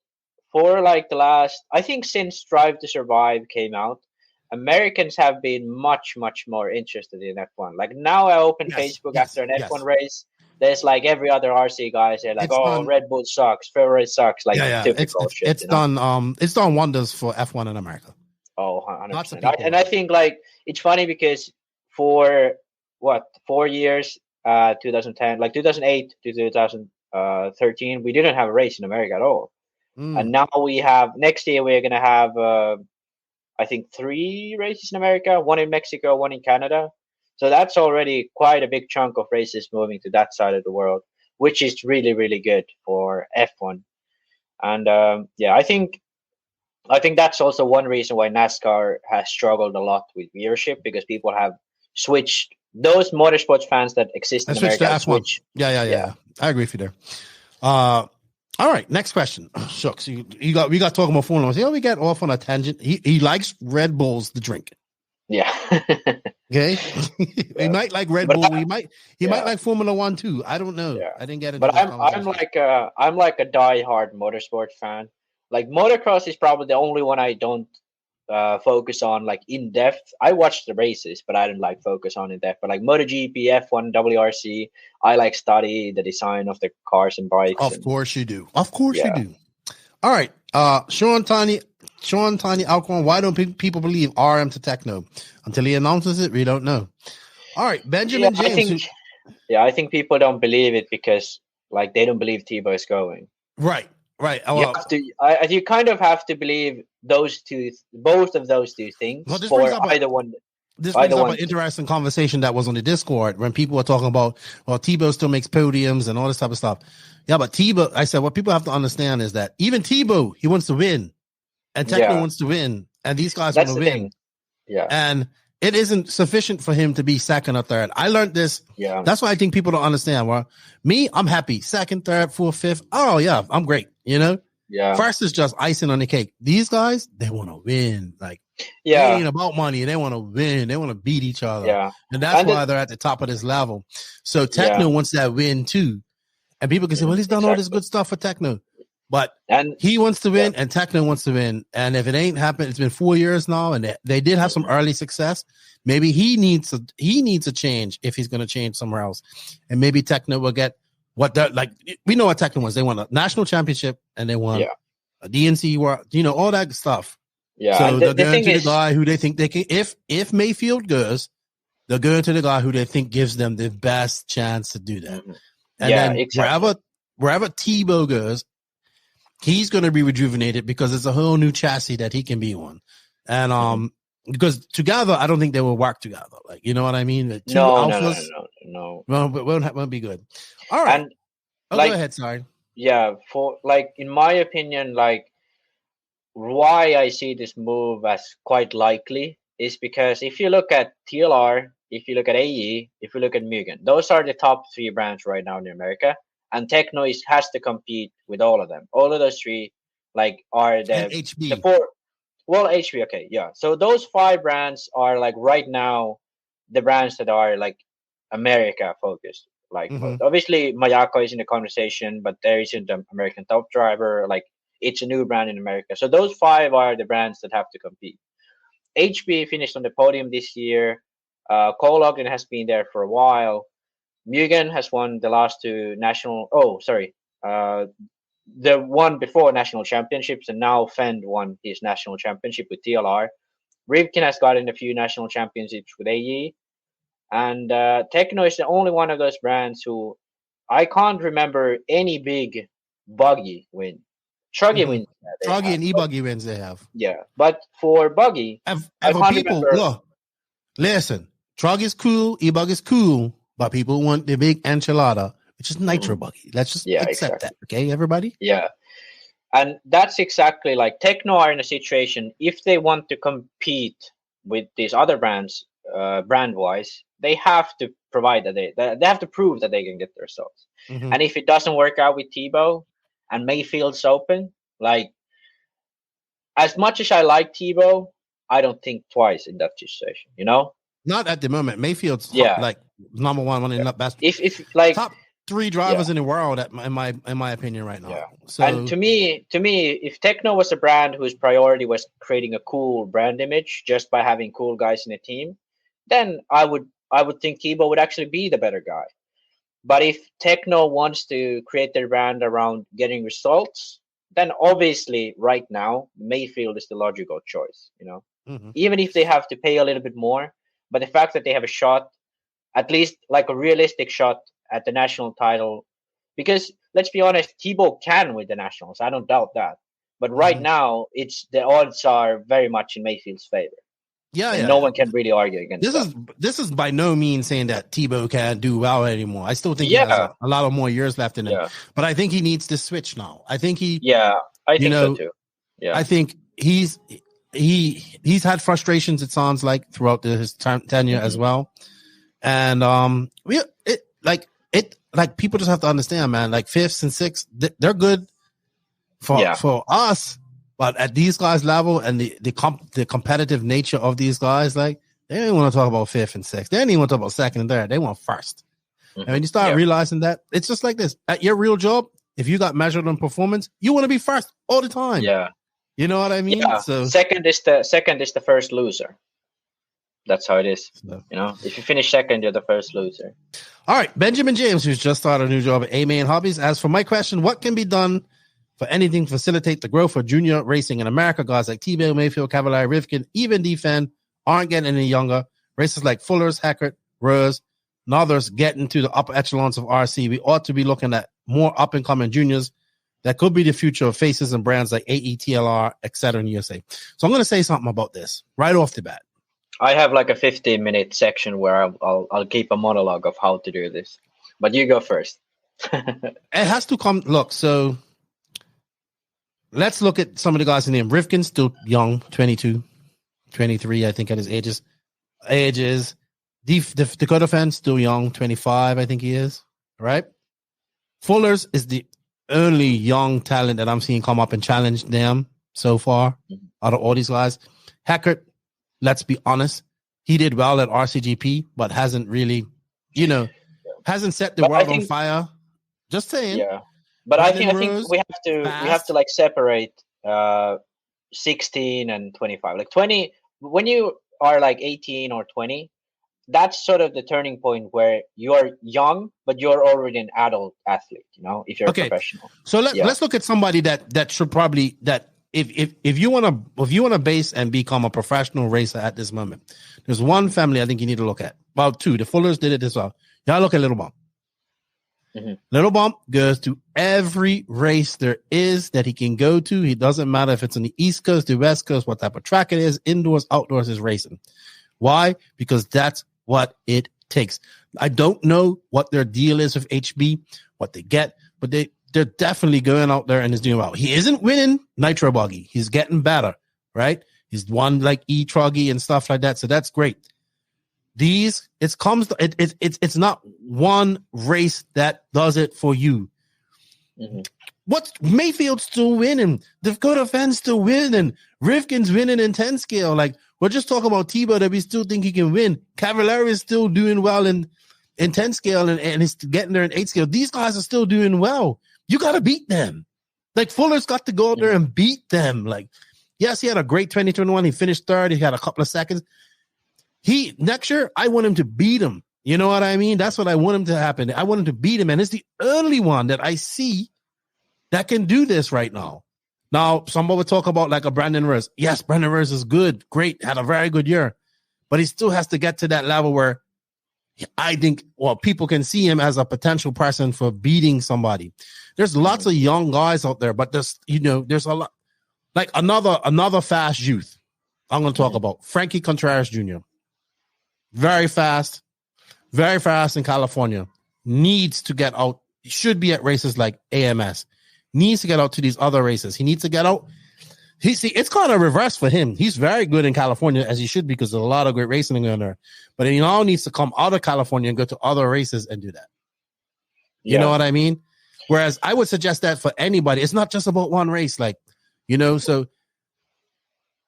for like the last, I think since Drive to Survive came out, Americans have been much, much more interested in F1. Like now I open Facebook after an F1 race. There's like every other RC guy say like, Red Bull sucks, Ferrari sucks, like typical shit. It's done wonders for F1 in America. Oh, 100%. And I think like it's funny because for 4 years, 2010, like 2008 to 2013, we didn't have a race in America at all. And now we have, next year we're going to have, I think 3 races in America, 1 in Mexico, 1 in Canada. So that's already quite a big chunk of races moving to that side of the world, which is really, really good for F1. And I think that's also one reason why NASCAR has struggled a lot with viewership, because people have switched. Those motorsports fans that exist in America switch. Yeah. I agree with you there. All right, next question. Shucks, we got talking about Formula 1. See how we get off on a tangent? He likes Red Bulls to drink. Yeah. Okay. He might like Red Bull. He might like Formula 1 too. I don't know. Yeah. I didn't get it. But I'm like a diehard motorsport fan. Like motocross is probably the only one I don't focus on like in depth. I watch the races, but I don't like focus on in depth. But like MotoGP, F1, WRC, I like study the design of the cars and bikes. Of course you do. You do. All right. Sean Tiny Alcorn, why don't people believe RM to Tekno? Until he announces it, we don't know. All right, Benjamin James. I think people don't believe it because like they don't believe Tebow is going. Right. You kind of have to believe both of those two things for either one. This brings up an interesting conversation that was on the Discord when people were talking about, Tebow still makes podiums and all this type of stuff. Yeah, but Tebow, I said, what people have to understand is that even Tebow, he wants to win. And Tekno wants to win. And these guys want to win. Thing. Yeah. And it isn't sufficient for him to be second or third. I learned this. Yeah. That's why I think people don't understand. Well, me, I'm happy. Second, third, fourth, fifth. Oh, yeah, I'm great. Yeah. First is just icing on the cake. These guys, they want to win. Like, it ain't about money. They want to win. They want to beat each other. Yeah. And that's why they're at the top of this level. So Tekno wants that win too. And people can say, well, he's done all this good stuff for Tekno. But he wants to win, and Tekno wants to win. And if it ain't happened, it's been 4 years now, and they did have some early success. Maybe he needs a change if he's going to change somewhere else, and maybe Tekno will get what they're like. We know what Tekno wants. They want a national championship, and they want a DNC world. All that stuff. Yeah. So they're going to the guy who they think they can. If Mayfield goes, they're going to the guy who they think gives them the best chance to do that. And then wherever Tebow goes, he's going to be rejuvenated because it's a whole new chassis that he can be on. And because together, I don't think they will work together. Like, you know what I mean? No. Well, but won't be good. All right. And go ahead. Sorry. Yeah. In my opinion, why I see this move as quite likely is because if you look at TLR, if you look at AE, if you look at Mugen, those are the top 3 brands right now in America. And Tekno has to compete with all of them. All of those 3 are the HB. The 4. Well, HB, okay, yeah. So those 5 brands are right now the brands that are America focused. Obviously Mayako is in the conversation, but there isn't an American top driver. It's a new brand in America. So those 5 are the brands that have to compete. HB finished on the podium this year. Cole Ogden has been there for a while. Mugen has won the last 2 national. The one before national championships, and now Fend won his national championship with TLR. Rivkin has gotten a few national championships with AE, and Tekno is the only one of those brands who I can't remember any big buggy win. Truggy wins. Truggy and e-buggy wins they have. Yeah, but for buggy, listen, Trug is cool, e-bug is cool, but people want the big enchilada, which is nitro buggy. Let's just accept that, okay, everybody? Yeah, and that's exactly Tekno are in a situation, if they want to compete with these other brands, brand-wise, they have to provide that they have to prove that they can get the results. And if it doesn't work out with Tebow and Mayfield's open, as much as I like Tebow, I don't think twice in that situation, Not at the moment. Mayfield's number one in the best. If top 3 drivers in the world, in my opinion, right now. Yeah. So, and to me, if Tekno was a brand whose priority was creating a cool brand image just by having cool guys in a team, then I would think Tebow would actually be the better guy. But if Tekno wants to create their brand around getting results, then obviously right now Mayfield is the logical choice. Even if they have to pay a little bit more. But the fact that they have a shot, at least a realistic shot at the national title, because let's be honest, Tebow can win the nationals. I don't doubt that. But right now, the odds are very much in Mayfield's favor. No one can really argue against this is by no means saying that Tebow can't do well anymore. I still think he has a lot of more years left in him. But I think he needs to switch now. I think he. Yeah, I think so too. Yeah, I think he's had frustrations, it sounds like, throughout his tenure as well. And people just have to understand, man, 5th and 6th, they're good for us, but at these guys' level and the competitive nature of these guys, they don't want to talk about 5th and 6th. They don't even want to talk about 2nd and 3rd. They want 1st. And when you start realizing that, it's just like this. At your real job, if you got measured on performance, you want to be 1st all the time. Yeah. You know what I mean? Yeah. So second is the first loser. That's how it is. So. If you finish 2nd, you're the first loser. All right, Benjamin James, who's just started a new job at A-Main Hobbies. As for my question, what can be done for anything to facilitate the growth of junior racing in America? Guys like Tebow, Mayfield, Cavalier, Rivkin, even Defend aren't getting any younger. Racers like Fuller's, Hackert, Rose, and others getting to the upper echelons of RC. We ought to be looking at more up-and-coming juniors that could be the future of faces and brands like AETLR, etc. in USA. So I'm going to say something about this right off the bat. I have a 15-minute section where I'll keep a monologue of how to do this. But you go first. It has to come. Look, so let's look at some of the guys in the name. Rivkin's still young, 22, 23, I think, at his ages. Dakota Fenn's still young, 25, I think he is. Right? Fuller's is the only young talent that I'm seeing come up and challenge them so far out of all these guys. Hackert, let's be honest, he did well at RCGP, but hasn't really, hasn't set the world on fire. Just saying. Yeah. But I think we have to like separate 16 and 25. Like 20, when you are like 18 or 20, that's sort of the turning point where you're young, but you're already an adult athlete, you know, if you're a professional. So let's look at somebody that should probably, that if you want to base and become a professional racer at this moment, there's one family I think you need to look at. Well, two. The Fullers did it as well. Y'all look at Little Bump. Mm-hmm. Little Bump goes to every race there is that he can go to. He doesn't matter if it's on the East Coast, the West Coast, what type of track it is, indoors, outdoors, is racing. Why? Because that's what it takes. I don't know what their deal is with HB, what they get, but they're definitely going out there and is doing well. He isn't winning Nitro Buggy. He's getting better, right? He's won like E-Truggy and stuff like that. So that's great. It's not one race that does it for you. Mm-hmm. What's Mayfield's still winning? Dakota Fenn's still winning. Rivkin's winning in 10 scale. Like, we're just talking about Tebow that we still think he can win. Cavallari is still doing well in 10 scale and he's getting there in 8 scale. These guys are still doing well. You got to beat them. Like, Fuller's got to go out there and beat them. Like, yes, he had a great 2021. He finished third. He had a couple of seconds. Next year, I want him to beat him. You know what I mean? That's what I want him to happen. I want him to beat him. And it's the only one that I see that can do this right now. Now, somebody would talk about like a Brandon Rose. Yes, Brandon Rose is good, great, had a very good year. But he still has to get to that level where I think, people can see him as a potential person for beating somebody. There's lots of young guys out there, but there's a lot. Like another fast youth I'm going to talk about, Frankie Contreras Jr. Very fast in California. Needs to get out. Should be at races like AMS. Needs to get out to these other races. He needs to get out. It's kind of reverse for him. He's very good in California, as he should, because there's a lot of great racing going there. But he now needs to come out of California and go to other races and do that. You know what I mean? Whereas I would suggest that for anybody. It's not just about one race. Like, so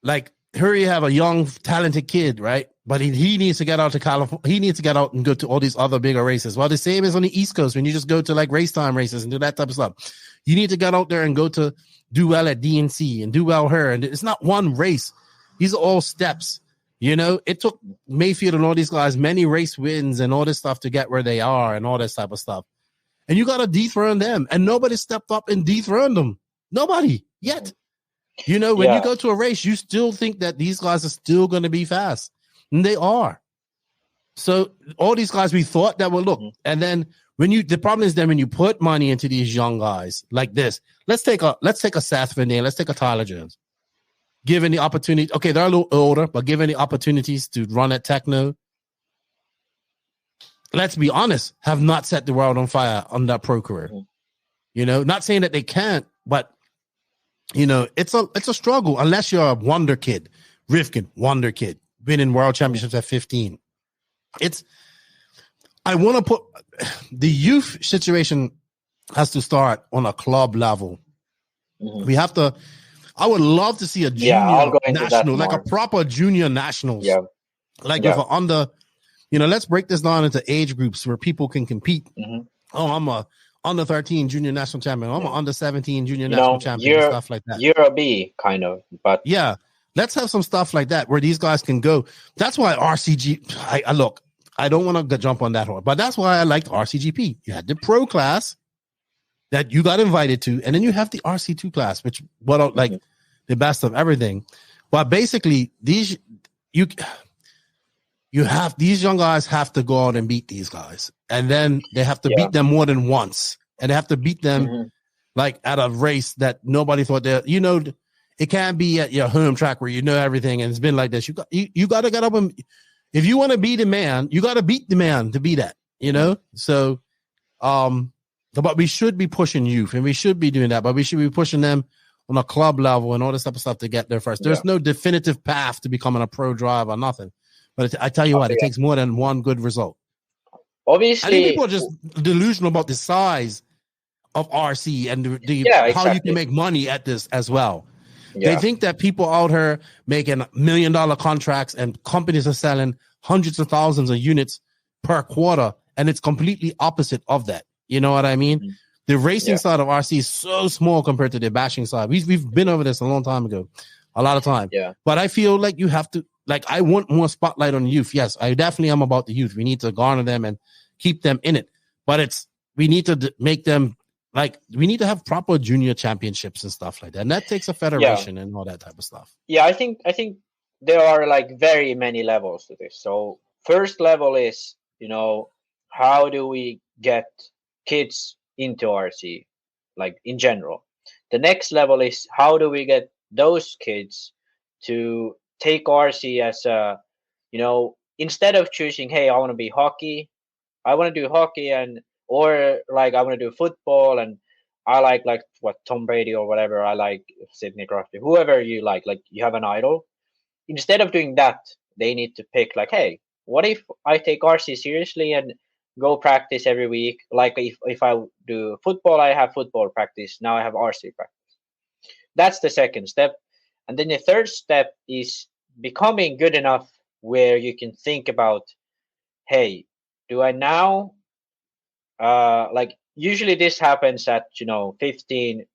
like here you have a young, talented kid, right? But he needs to get out to California. He needs to get out and go to all these other bigger races. Well, the same is on the East Coast when you just go to like race time races and do that type of stuff. You need to get out there and do well at DNC and do well here. And it's not one race. These are all steps. It took Mayfield and all these guys many race wins and all this stuff to get where they are and all this type of stuff. And you got to dethrone them. And nobody stepped up and dethroned them. Nobody yet. When you go to a race, you still think that these guys are still going to be fast. And they are. So all these guys we thought that would look. And then the problem is then when you put money into these young guys like this, let's take a Seth Vinay, let's take a Tyler Jones. Given the opportunity, okay, they're a little older, but given the opportunities to run at Tekno, let's be honest, have not set the world on fire on that pro career. Not saying that they can't, but it's a struggle unless you're a wonder kid. Rivkin, wonder kid, winning world championships at 15. I want to put the youth situation has to start on a club level. Mm-hmm. We have to. I would love to see a junior national, like a proper junior nationals. Yeah. Like if under, let's break this down into age groups where people can compete. Mm-hmm. Oh, I'm a under 13 junior national champion. I'm an under 17 junior national champion. And stuff like that. You're a B kind of, but yeah, let's have some stuff like that where these guys can go. That's why RCG. I don't want to jump on that horse, but that's why I liked RCGP. You had the pro class that you got invited to, and then you have the RC2 class, which like the best of everything. But basically, these young guys have to go out and beat these guys, and then they have to beat them more than once, and they have to beat them like at a race that nobody thought that it can't be at your home track where everything, and it's been like this. You got to get up and. If you want to be the man, you got to beat the man to be that, So, but we should be pushing youth and we should be doing that, but we should be pushing them on a club level and all this type of stuff to get there first. There's no definitive path to becoming a pro driver or nothing. But I tell you what, it takes more than one good result. Obviously, I think people are just delusional about the size of RC and how you can make money at this as well. Yeah. They think that people out here making $1 million contracts and companies are selling hundreds of thousands of units per quarter, and it's completely opposite of that. You know what I mean? Mm-hmm. The racing side of RC is so small compared to the bashing side. We've been over this a long time ago, a lot of time. Yeah. But I feel like you have to, like, I want more spotlight on the youth. Yes, I definitely am about the youth. We need to garner them and keep them in it. But we need to make them, like, we need to have proper junior championships and stuff like that. And that takes a federation and all that type of stuff. Yeah, I think there are like very many levels to this. So first level is, how do we get kids into RC, like in general? The next level is how do we get those kids to take RC as a, instead of choosing, hey, I want to be hockey, I want to do hockey, or like I want to do football, and I like what Tom Brady or whatever, I like Sidney Crosby, whoever you like you have an idol. Instead of doing that, they need to pick like, hey, what if I take RC seriously and go practice every week? Like if I do football, I have football practice. Now I have RC practice. That's the second step. And then the third step is becoming good enough where you can think about, hey, do I now, like usually this happens at, 15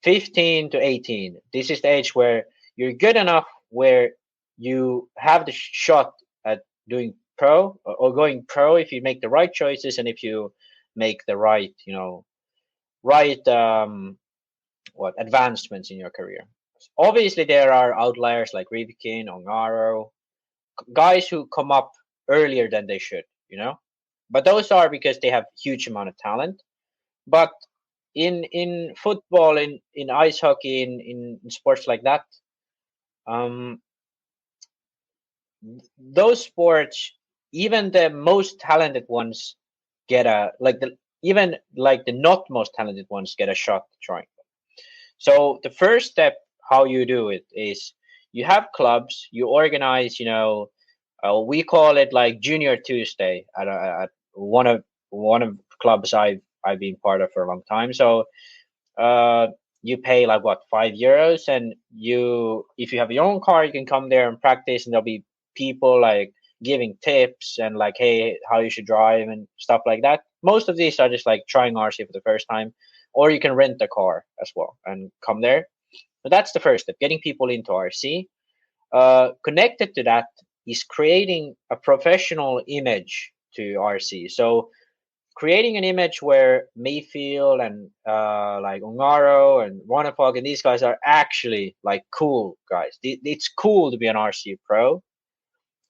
to 18. This is the age where you're good enough where you have the shot at doing pro or going pro if you make the right choices and if you make the right, advancements in your career. Obviously, there are outliers like Rivkin, Ongaro, guys who come up earlier than they should, but those are because they have huge amount of talent. But in football, in ice hockey, in sports like that, those sports, even the most talented ones get the not most talented ones get a shot trying. So the first step, how you do it is you have clubs, you organize, we call it like Junior Tuesday at one of clubs I've been part of for a long time. So you pay like €5, and if you have your own car, you can come there and practice, and there'll be people like giving tips and like, hey, how you should drive and stuff like that. Most of these are just like trying RC for the first time, or you can rent a car as well and come there. So that's the first step, getting people into RC. Connected to that is creating a professional image to RC. So creating an image where Mayfield and like Ongaro and Ronafog and these guys are actually like cool guys. It's cool to be an RC pro,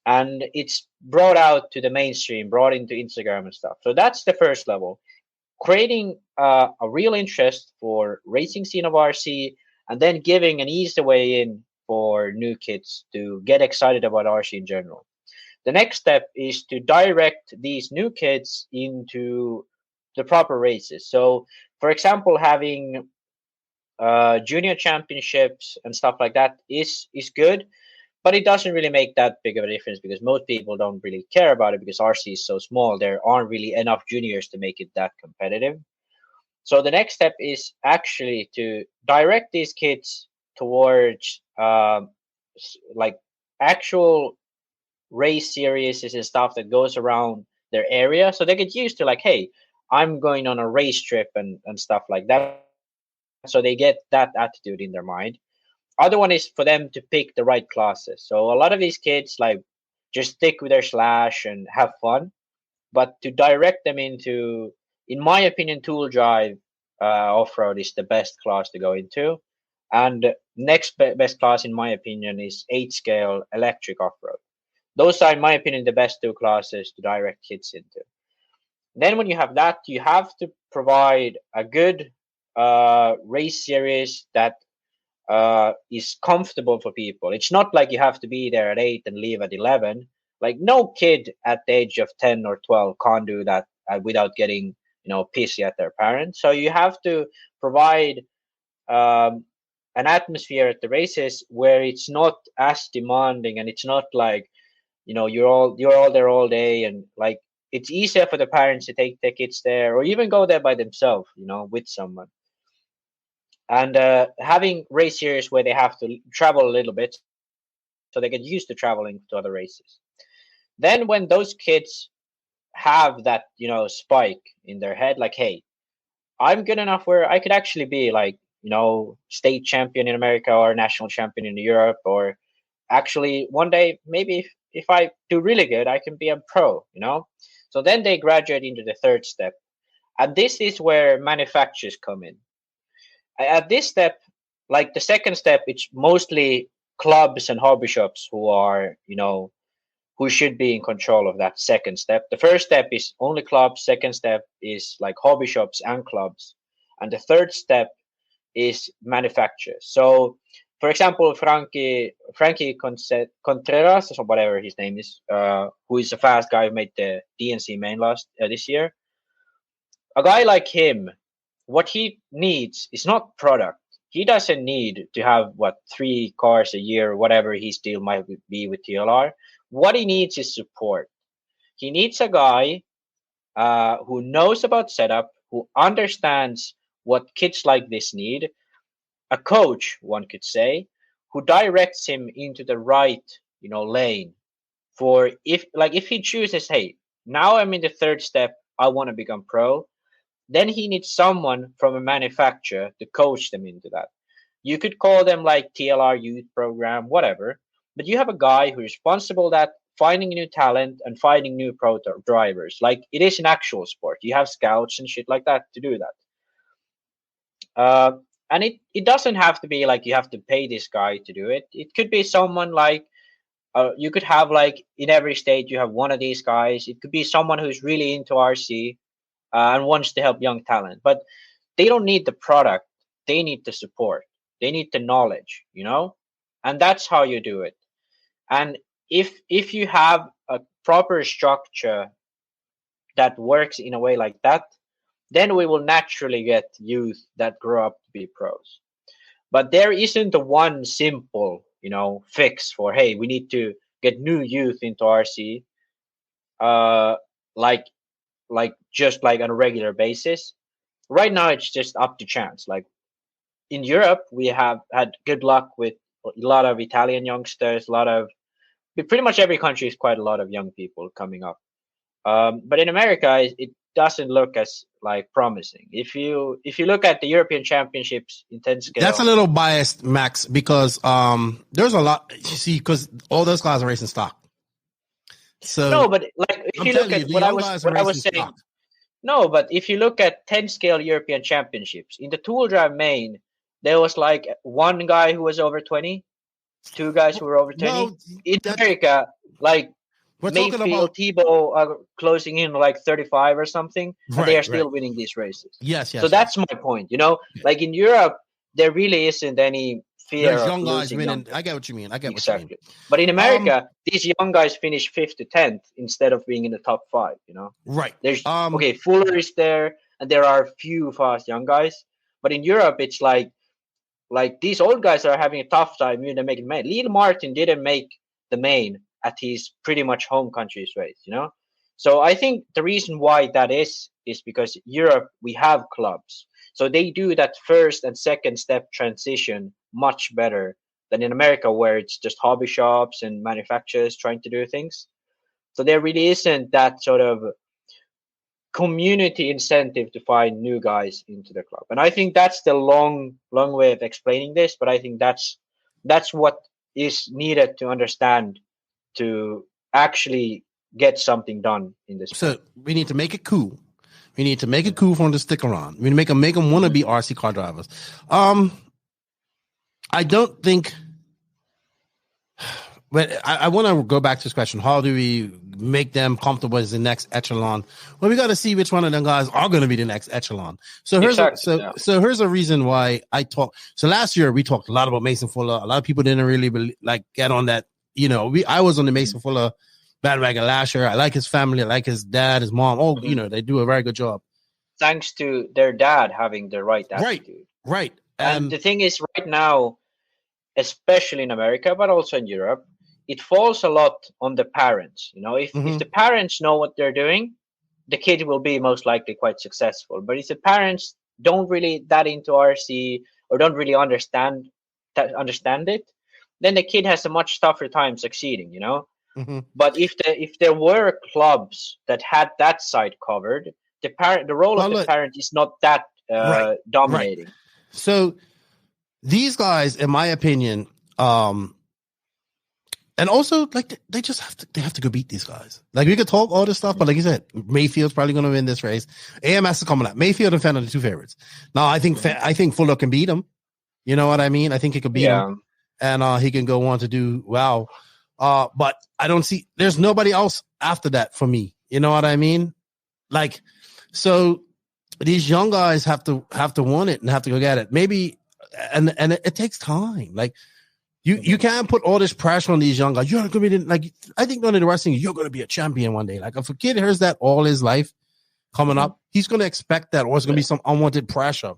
and it's brought out to the mainstream, brought into Instagram and stuff. So that's the first level, creating a real interest for racing scene of RC, and then giving an easy way in for new kids to get excited about RC in general. The next step is to direct these new kids into the proper races. So, for example, having junior championships and stuff like that is good, but it doesn't really make that big of a difference because most people don't really care about it because RC is so small. There aren't really enough juniors to make it that competitive. So the next step is actually to direct these kids towards like actual race series and stuff that goes around their area, so they get used to like, hey, I'm going on a race trip and stuff like that, so they get that attitude in their mind. Other one is for them to pick the right classes. So a lot of these kids like just stick with their slash and have fun, but to direct them into, in my opinion, tool drive off-road is the best class to go into, and next best class in my opinion is 8-scale electric off-road. Those are, in my opinion, the best two classes to direct kids into. Then when you have that, you have to provide a good race series that is comfortable for people. It's not like you have to be there at 8 and leave at 11. Like no kid at the age of 10 or 12 can't do that without getting, pissy at their parents. So you have to provide an atmosphere at the races where it's not as demanding, and it's not like, you're all there all day, and like it's easier for the parents to take their kids there or even go there by themselves, with someone. And having race series where they have to travel a little bit so they get used to traveling to other races. Then when those kids have that, spike in their head, like, hey, I'm good enough where I could actually be like, state champion in America or national champion in Europe, or actually one day, maybe if I do really good, I can be a pro, So then they graduate into the third step. And this is where manufacturers come in. At this step, like the second step, it's mostly clubs and hobby shops who are, who should be in control of that second step. The first step is only clubs. Second step is like hobby shops and clubs. And the third step is manufacturers. So, for example, Frankie Contreras, or whatever his name is, who is a fast guy who made the DNC main this year. A guy like him, what he needs is not product. He doesn't need to have 3 cars a year, whatever his deal might be with TLR. What he needs is support. He needs a guy who knows about setup, who understands what kids like this need, a coach, one could say, who directs him into the right, lane. For if he chooses, hey, now I'm in the third step, I want to become pro, then he needs someone from a manufacturer to coach them into that. You could call them like TLR youth program, whatever, but you have a guy who's responsible that finding new talent and finding new pro drivers. Like it is an actual sport. You have scouts and shit like that to do that. And it doesn't have to be like you have to pay this guy to do it. It could be someone like, you could have like in every state, you have one of these guys. It could be someone who's really into RC and wants to help young talent. But they don't need the product. They need the support. They need the knowledge, and that's how you do it. And if you have a proper structure that works in a way like that, then we will naturally get youth that grow up to be pros. But there isn't a one simple, fix for, hey, we need to get new youth into RC, like just like on a regular basis. Right now, it's just up to chance. Like in Europe, we have had good luck with a lot of Italian youngsters, pretty much every country is quite a lot of young people coming up. But in America, it doesn't look as like promising. If you look at the European Championships in 10 scale, that's a little biased, Max, because there's a lot. You see, because all those guys are racing stock. So no, but like if you look at what I was saying, stock. No, but if you look at 10 scale European Championships in the tool drive main, there was like one guy who was over 20, 2 guys who were over 20. No, in America, like Mayfield, Tebow are closing in like 35 or something, and they are still winning these races. Yes. So that's my point. Like in Europe, there really isn't any fear. There's young guys winning. I get what you mean. Exactly. But in America, these young guys finish 5th to 10th instead of being in the top 5. Right. There's Fuller is there, and there are a few fast young guys. But in Europe, it's like these old guys are having a tough time even making the main. Lil Martin didn't make the main at his pretty much home country's race, So I think the reason why that is because Europe, we have clubs. So they do that first and second step transition much better than in America, where it's just hobby shops and manufacturers trying to do things. So there really isn't that sort of community incentive to find new guys into the club. And I think that's the long way of explaining this, but I think that's what is needed to understand to actually get something done in this. So we need to make it cool. We need to make it cool for them to stick around. We need to make them want to be RC car drivers. I don't think, but I want to go back to this question. How do we make them comfortable as the next echelon? Well, we got to see which one of them guys are going to be the next echelon. So here's here's a reason why I talk. So last year we talked a lot about Mason Fuller. A lot of people didn't really get on that. I was on the Mason Fuller bandwagon last year. I like his family. I like his dad, his mom. They do a very good job. Thanks to their dad having the right attitude. Right. And the thing is, right now, especially in America, but also in Europe, it falls a lot on the parents. If the parents know what they're doing, the kid will be most likely quite successful. But if the parents don't really that into RC or don't really understand it, then the kid has a much tougher time succeeding. But if there were clubs that had that side covered, the role of the parent is not that dominating. Right. So these guys, in my opinion, and also like they just have to go beat these guys. Like we could talk all this stuff, but like you said, Mayfield's probably going to win this race. AMS is coming up. Mayfield and Fenn are the two favorites. Now I think Fuller can beat him. You know what I mean? I think he could beat him, and he can go on to do well. But I don't see. There's nobody else after that for me. You know what I mean? Like, so these young guys have to want it and have to go get it. Maybe, and it takes time. Like. You can't put all this pressure on these young guys. You're going to be like, I think one of the wrestling, you're going to be a champion one day. Like if a kid hears that all his life coming up, he's going to expect that, or it's going to be some unwanted pressure.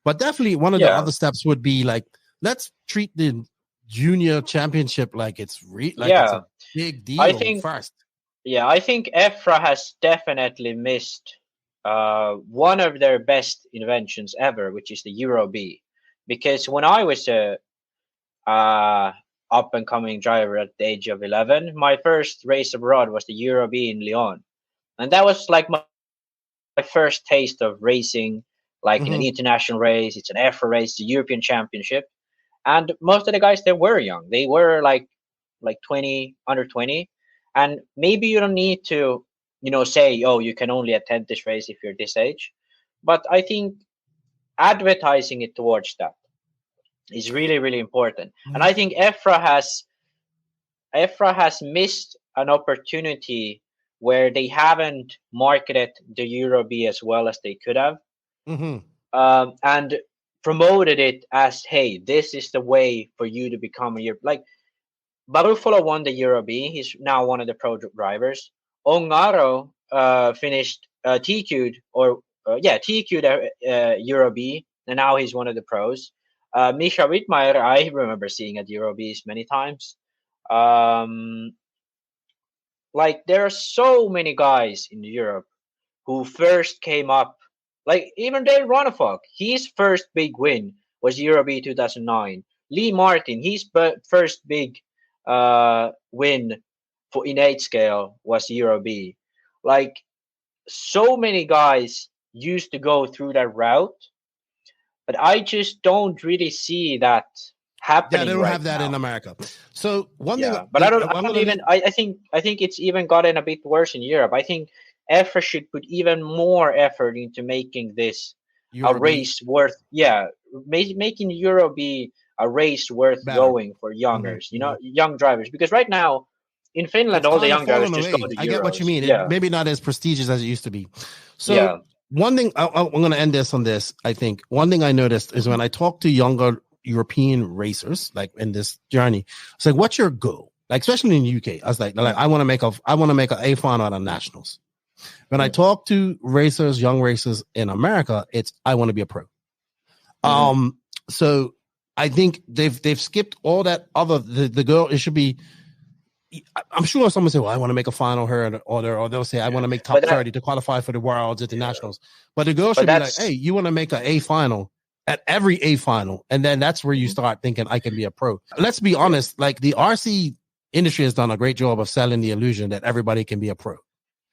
But definitely one of the other steps would be like, let's treat the junior championship like it's it's a big deal. I think EFRA has definitely missed one of their best inventions ever, which is the Euro B. Because when I was up and coming driver at the age of 11, my first race abroad was the Euro B in Lyon, and that was like my first taste of racing, like in an international race. It's an EFRA race, the European Championship, and most of the guys, they were young. They were like 20, under 20, and maybe you don't need to say, oh, you can only attend this race if you're this age, but I think advertising it towards that is really, really important. And I think EFRA has missed an opportunity where they haven't marketed the Euro B as well as they could have, and promoted it as, hey, this is the way for you to become a Euro. Like Barufalo won the Euro B. He's now one of the pro drivers. Ongaro finished TQ'd Euro B, and now he's one of the pros. Micha Widmaier, I remember seeing at Euro Bs many times. Like there are so many guys in Europe who first came up, like even Dale Ronefog, his first big win was Euro B 2009. Lee Martin, his first big win for in 8 scale was Euro B. Like so many guys used to go through that route. But I just don't really see that happening. Yeah, they don't have that in America. So one thing, but I think it's even gotten a bit worse in Europe. I think EFRA should put even more effort into making this a race worth. Making Euro be a race worth going for youngers. Young drivers, because right now in Finland, all the young drivers just go to Euros. I get what you mean. It maybe not as prestigious as it used to be. So. One thing, I'm going to end this on this. I think one thing I noticed is when I talk to younger European racers, like in this journey, it's like, what's your goal? Like, especially in the UK, I was like I want to make a A final out of nationals. When I talk to racers, young racers in America, it's, I want to be a pro. So I think they've skipped all that other, the girl, it should be, I'm sure someone say, well, I want to make a final here, or they'll say, I want to make top 30 to qualify for the Worlds at the Nationals. But the girl should be like, hey, you want to make an A final at every A final. And then that's where you start thinking, I can be a pro. Let's be honest, like the RC industry has done a great job of selling the illusion that everybody can be a pro.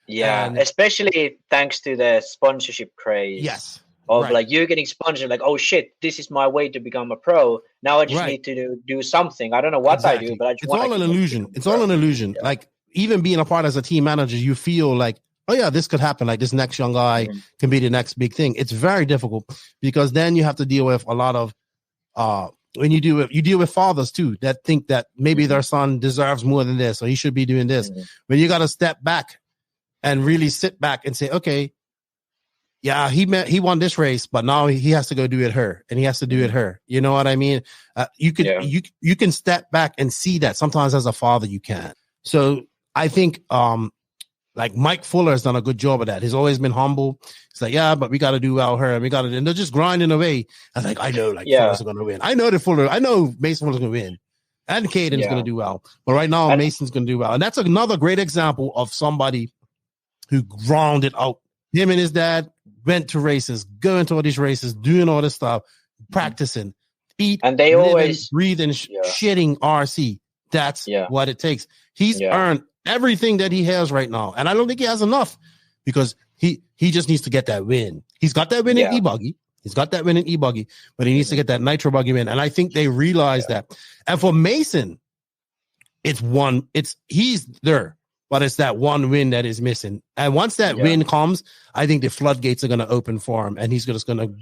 Yeah, and especially thanks to the sponsorship craze. Yes. Of like you getting sponsored, like, oh shit, this is my way to become a pro. Now I just need to do something. I don't know what I do, but I just it's all an illusion. It's all an illusion. Yeah. Like even being a part as a team manager, you feel like, oh yeah, this could happen. Like this next young guy can be the next big thing. It's very difficult because then you have to deal with a lot of when you deal with fathers too that think that maybe their son deserves more than this or he should be doing this. When you got to step back and really sit back and say, okay, yeah, he won this race, but now he has to go do it her, and he has to do it her. You know what I mean? You can step back and see that. Sometimes as a father, you can. So I think like Mike Fuller has done a good job of that. He's always been humble. He's like, yeah, but we got to do well her, and we got to. And they're just grinding away. I was like, I know, Fuller's going to win. I know Mason Fuller's going to win, and Caden's going to do well. But right now, Mason's going to do well, and that's another great example of somebody who grounded out. Him and his dad went to races, going to all these races, doing all this stuff, practicing, and they always breathing, shitting RC. That's what it takes. He's earned everything that he has right now, and I don't think he has enough because he just needs to get that win. He's got that win in e-buggy. He's got that win in e-buggy, but he needs to get that nitro buggy win. And I think they realize that. And for Mason, he's there, but it's that one win that is missing. And once that win comes, I think the floodgates are going to open for him, and he's just going to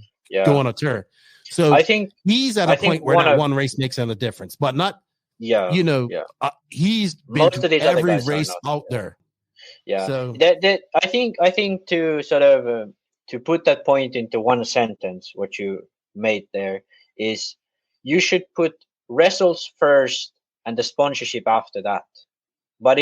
go on a tour. So I think he's at a point where that one race makes a difference, but not, he's been most of every race out there. Yeah. So I think to sort of to put that point into one sentence, what you made there is you should put results first and the sponsorship after that. But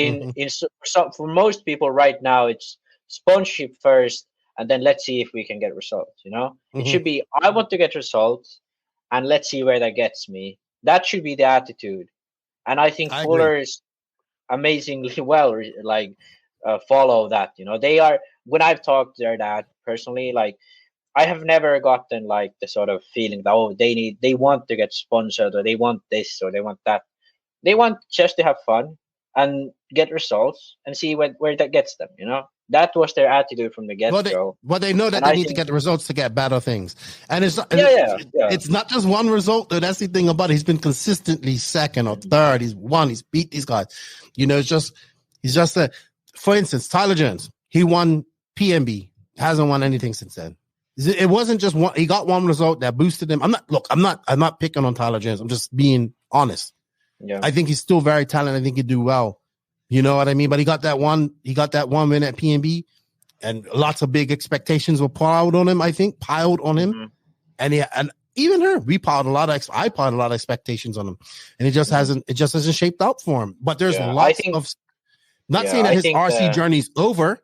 for most people right now, it's sponsorship first, and then let's see if we can get results. It should be, I want to get results, and let's see where that gets me. That should be the attitude. And I think Fuller's amazingly well, follow that. They are, when I've talked to their dad personally, I have never gotten the sort of feeling that, they want to get sponsored, or they want this, or they want that. They want just to have fun and get results and see where that gets them. That was their attitude from the get-go. Well, they know that they need to get the results to get better things. And it's not just one result, though. That's the thing about it. He's been consistently second or third. He's won. He's beat these guys. He's just for instance, Tyler Jones, he won PMB, hasn't won anything since then. It wasn't just one. He got one result that boosted him. I'm not picking on Tyler Jones. I'm just being honest. Yeah. I think he's still very talented. I think he'd do well. You know what I mean? But he got that one win at PNB, and lots of big expectations were piled on him. Mm-hmm. And even her, I piled a lot of expectations on him, and it just hasn't shaped out for him. But there's lots of, not saying that his RC journey's over,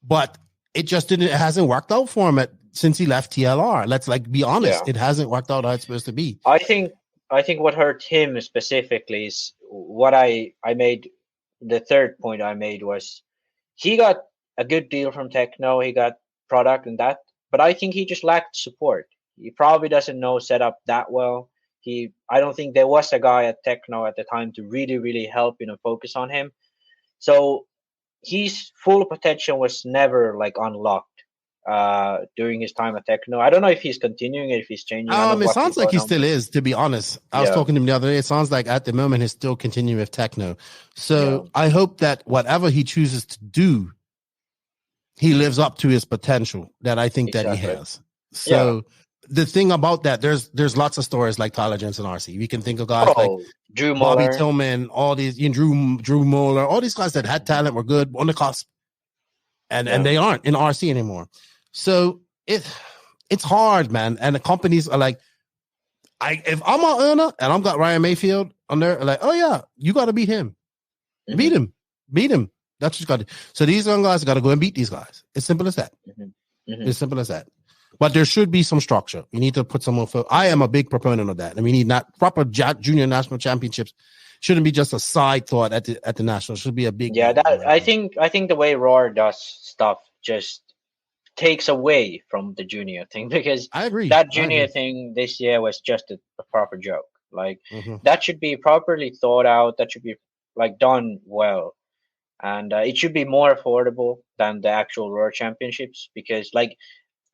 but it hasn't worked out for him since he left TLR. Let's be honest. It hasn't worked out how it's supposed to be. I think what hurt him specifically is what I made. The third point I made was he got a good deal from Tekno. He got product and that, but I think he just lacked support. He probably doesn't know setup that well. I don't think there was a guy at Tekno at the time to really, really help focus on him. So his full potential was never unlocked during his time at Tekno. I don't know if he's continuing it, if he's changing. It sounds like he still is, to be honest. I was talking to him the other day. It sounds like at the moment he's still continuing with Tekno. So I hope that whatever he chooses to do, he lives up to his potential that I think that he has. So the thing about that, there's lots of stories like Tyler Jensen RC. We can think of guys like Drew Bobby Muller. Tillman, all these, Drew Muller, all these guys that had talent, were good, on the cusp, and they aren't in RC anymore. So it's hard, man. And the companies are like, if I'm an owner and I've got Ryan Mayfield on there, oh yeah, you got to beat him, beat him. That's what you got to do. So these young guys got to go and beat these guys. It's simple as that. It's simple as that. But there should be some structure. You need to put some more. I am a big proponent of that. And we need proper junior national championships. Shouldn't be just a side thought at the national. It should be a big. Yeah, I think the way Roar does stuff just takes away from the junior thing, because I agree. That junior thing this year was just a proper joke. That should be properly thought out. That should be done well, and it should be more affordable than the actual Roar championships, because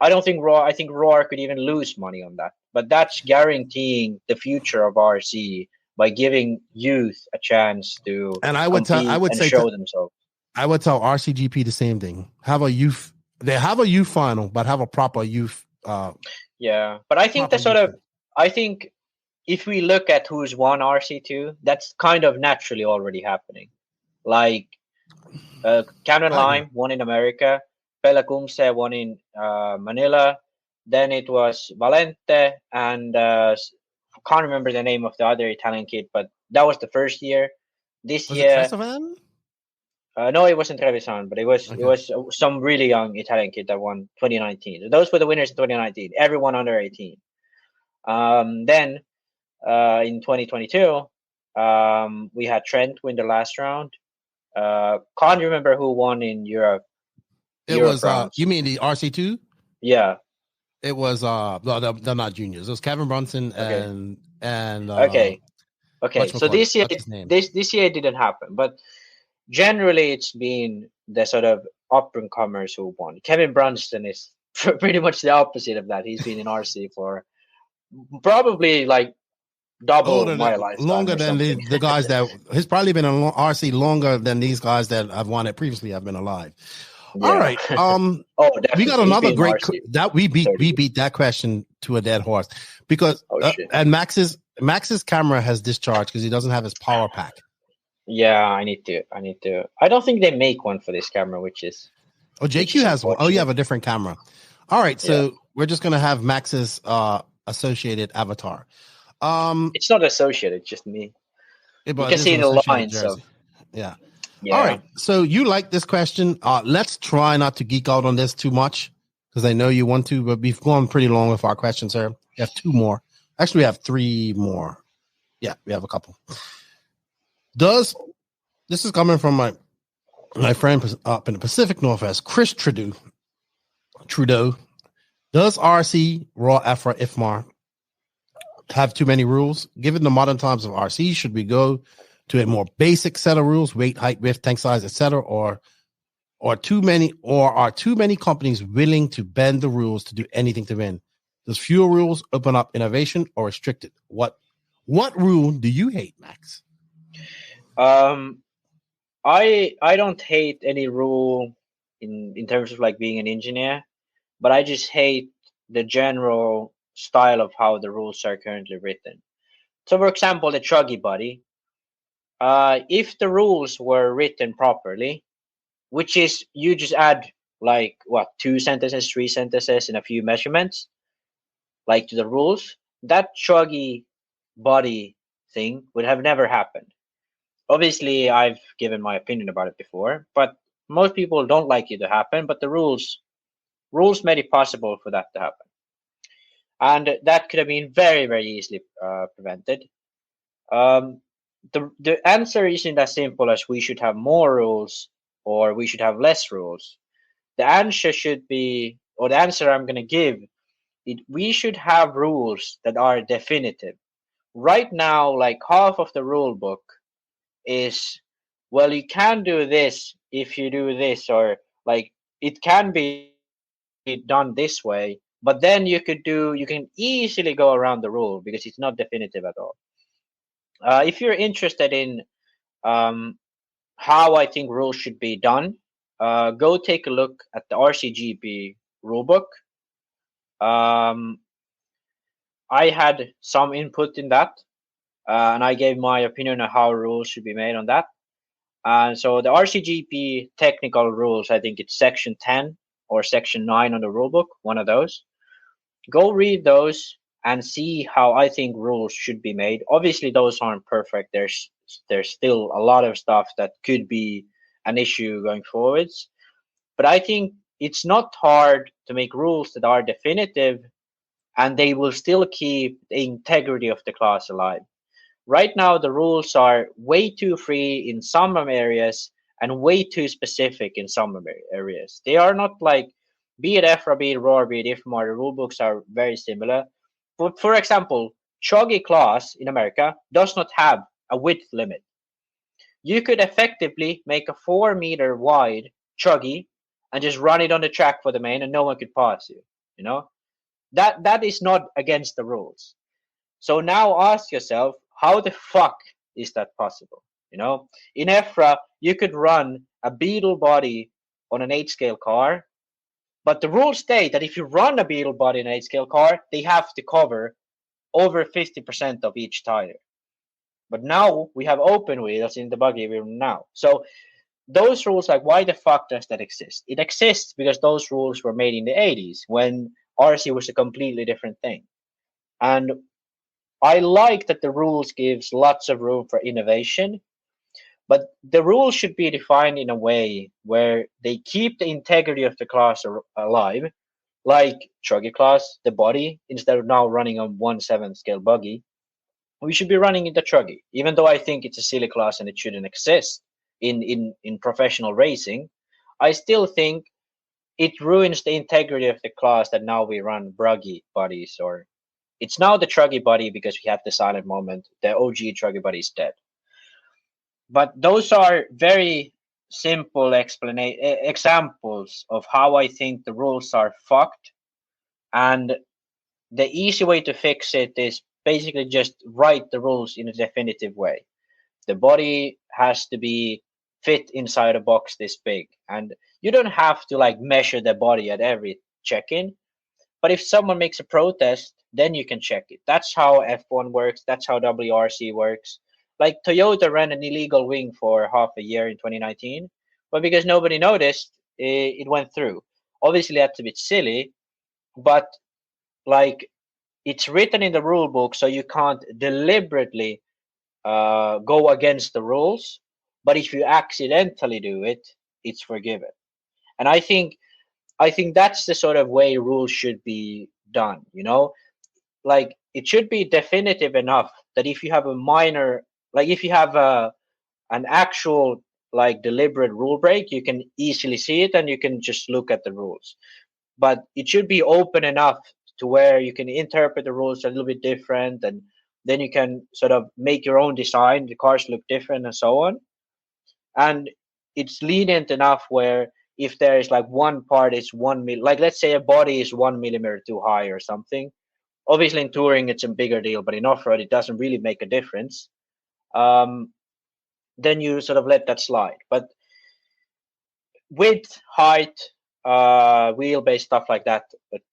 I don't think I think Roar could even lose money on that, but that's guaranteeing the future of RC by giving youth a chance to show themselves. I would tell RCGP the same thing. They have a youth final, but have a proper youth. But I think I think if we look at who's won RC2, that's kind of naturally already happening. Cameron Lime won in America. Pelle Kumse won in Manila. Then it was Valente and can't remember the name of the other Italian kid, but that was the first year. This year, no, it wasn't Trevisan, but it was some really young Italian kid that won 2019. Those were the winners in 2019. Everyone under 18. Then in 2022, we had Trent win the last round. Can't remember who won in Europe. It was you mean the RC2? Yeah. It was they're not juniors. It was Kevin Brunson and okay. So this year it didn't happen, but generally it's been the sort of up and comers who won. Kevin Brunson is pretty much the opposite of that. He's been in RC for probably like double my lifetime. Longer than the guys that he's probably been in RC longer than these guys that I've won it previously have been alive. Yeah. All right. We got another great that we beat that question to a dead horse because and Max's camera has discharged because he doesn't have his power pack. Yeah, I need to. I don't think they make one for this camera, which is. Oh, JQ has one. Oh, you have a different camera. All right, so we're just gonna have Max's associated avatar. It's not associated, just me. You can see the lines. So. Yeah. All right. So you like this question. Let's try not to geek out on this too much because I know you want to, but we've gone pretty long with our questions here. We have 2 more. Actually, we have 3 more. Yeah, we have a couple. This is coming from my friend up in the Pacific Northwest, Chris Trudeau. Does RC Raw EFRA IFMAR have too many rules? Given the modern times of RC, should we go to a more basic set of rules, weight, height, width, tank size, etc., or are too many companies willing to bend the rules to do anything to win? Does fewer rules open up innovation or restrict it? What rule do you hate, Max? I don't hate any rule in terms of like being an engineer, but I just hate the general style of how the rules are currently written. So, for example, the truggy body. If the rules were written properly, which is you just add like 2 sentences, 3 sentences, and a few measurements, like to the rules, that truggy body thing would have never happened. Obviously, I've given my opinion about it before, but most people don't like it to happen. But the rules made it possible for that to happen, and that could have been very, very easily prevented. The answer isn't as simple as we should have more rules or we should have less rules. The answer should be, or the answer I'm going to give, we should have rules that are definitive. Right now, like half of the rule book is, well, you can do this if you do this, or like it can be done this way, but then you can easily go around the rule because it's not definitive at all. If you're interested in how I think rules should be done, go take a look at the RCGP rulebook. I had some input in that, and I gave my opinion on how rules should be made on that. And so the RCGP technical rules, I think it's section 10 or section 9 on the rulebook, one of those. Go read those and see how I think rules should be made. Obviously, those aren't perfect. There's still a lot of stuff that could be an issue going forwards. But I think it's not hard to make rules that are definitive and they will still keep the integrity of the class alive. Right now, the rules are way too free in some areas and way too specific in some areas. They are not like, be it EFRA, be it ROAR, be it IFMAR, the rule books are very similar. But for example, truggy class in America does not have a width limit. You could effectively make a 4 meter wide truggy and just run it on the track for the main and no one could pass you. You know, that is not against the rules. So now ask yourself, how the fuck is that possible? You know, in EFRA, you could run a Beetle body on an 8-scale car, but the rules state that if you run a Beetle body in an 8-scale car, they have to cover over 50% of each tire. But now we have open wheels in the buggy wheel now. So those rules, like, why the fuck does that exist? It exists because those rules were made in the 80s when RC was a completely different thing. And I like that the rules gives lots of room for innovation, but the rules should be defined in a way where they keep the integrity of the class alive, like truggy class, the body, instead of now running a 1/7 scale buggy. We should be running in the truggy, even though I think it's a silly class and it shouldn't exist in professional racing. I still think it ruins the integrity of the class that now we run bruggy bodies, or it's now the truggy body because we have the silent moment. The OG truggy body is dead. But those are very simple examples of how I think the rules are fucked, and the easy way to fix it is basically just write the rules in a definitive way. The body has to be fit inside a box this big, and you don't have to like measure the body at every check-in. But if someone makes a protest, then you can check it. That's how F1 works. That's how WRC works. Like Toyota ran an illegal wing for half a year in 2019, but because nobody noticed, it went through. Obviously, that's a bit silly, but like it's written in the rule book, so you can't deliberately go against the rules. But if you accidentally do it, it's forgiven. And I think that's the sort of way rules should be done. You know, like it should be definitive enough that if you have a minor, like if you have an actual like deliberate rule break, you can easily see it and you can just look at the rules. But it should be open enough to where you can interpret the rules a little bit different, and then you can sort of make your own design. The cars look different and so on. And it's lenient enough where if there is like one part is like let's say a body is 1 millimeter too high or something. Obviously in touring it's a bigger deal, but in off-road it doesn't really make a difference. Then you sort of let that slide. But width, height, wheelbase, stuff like that,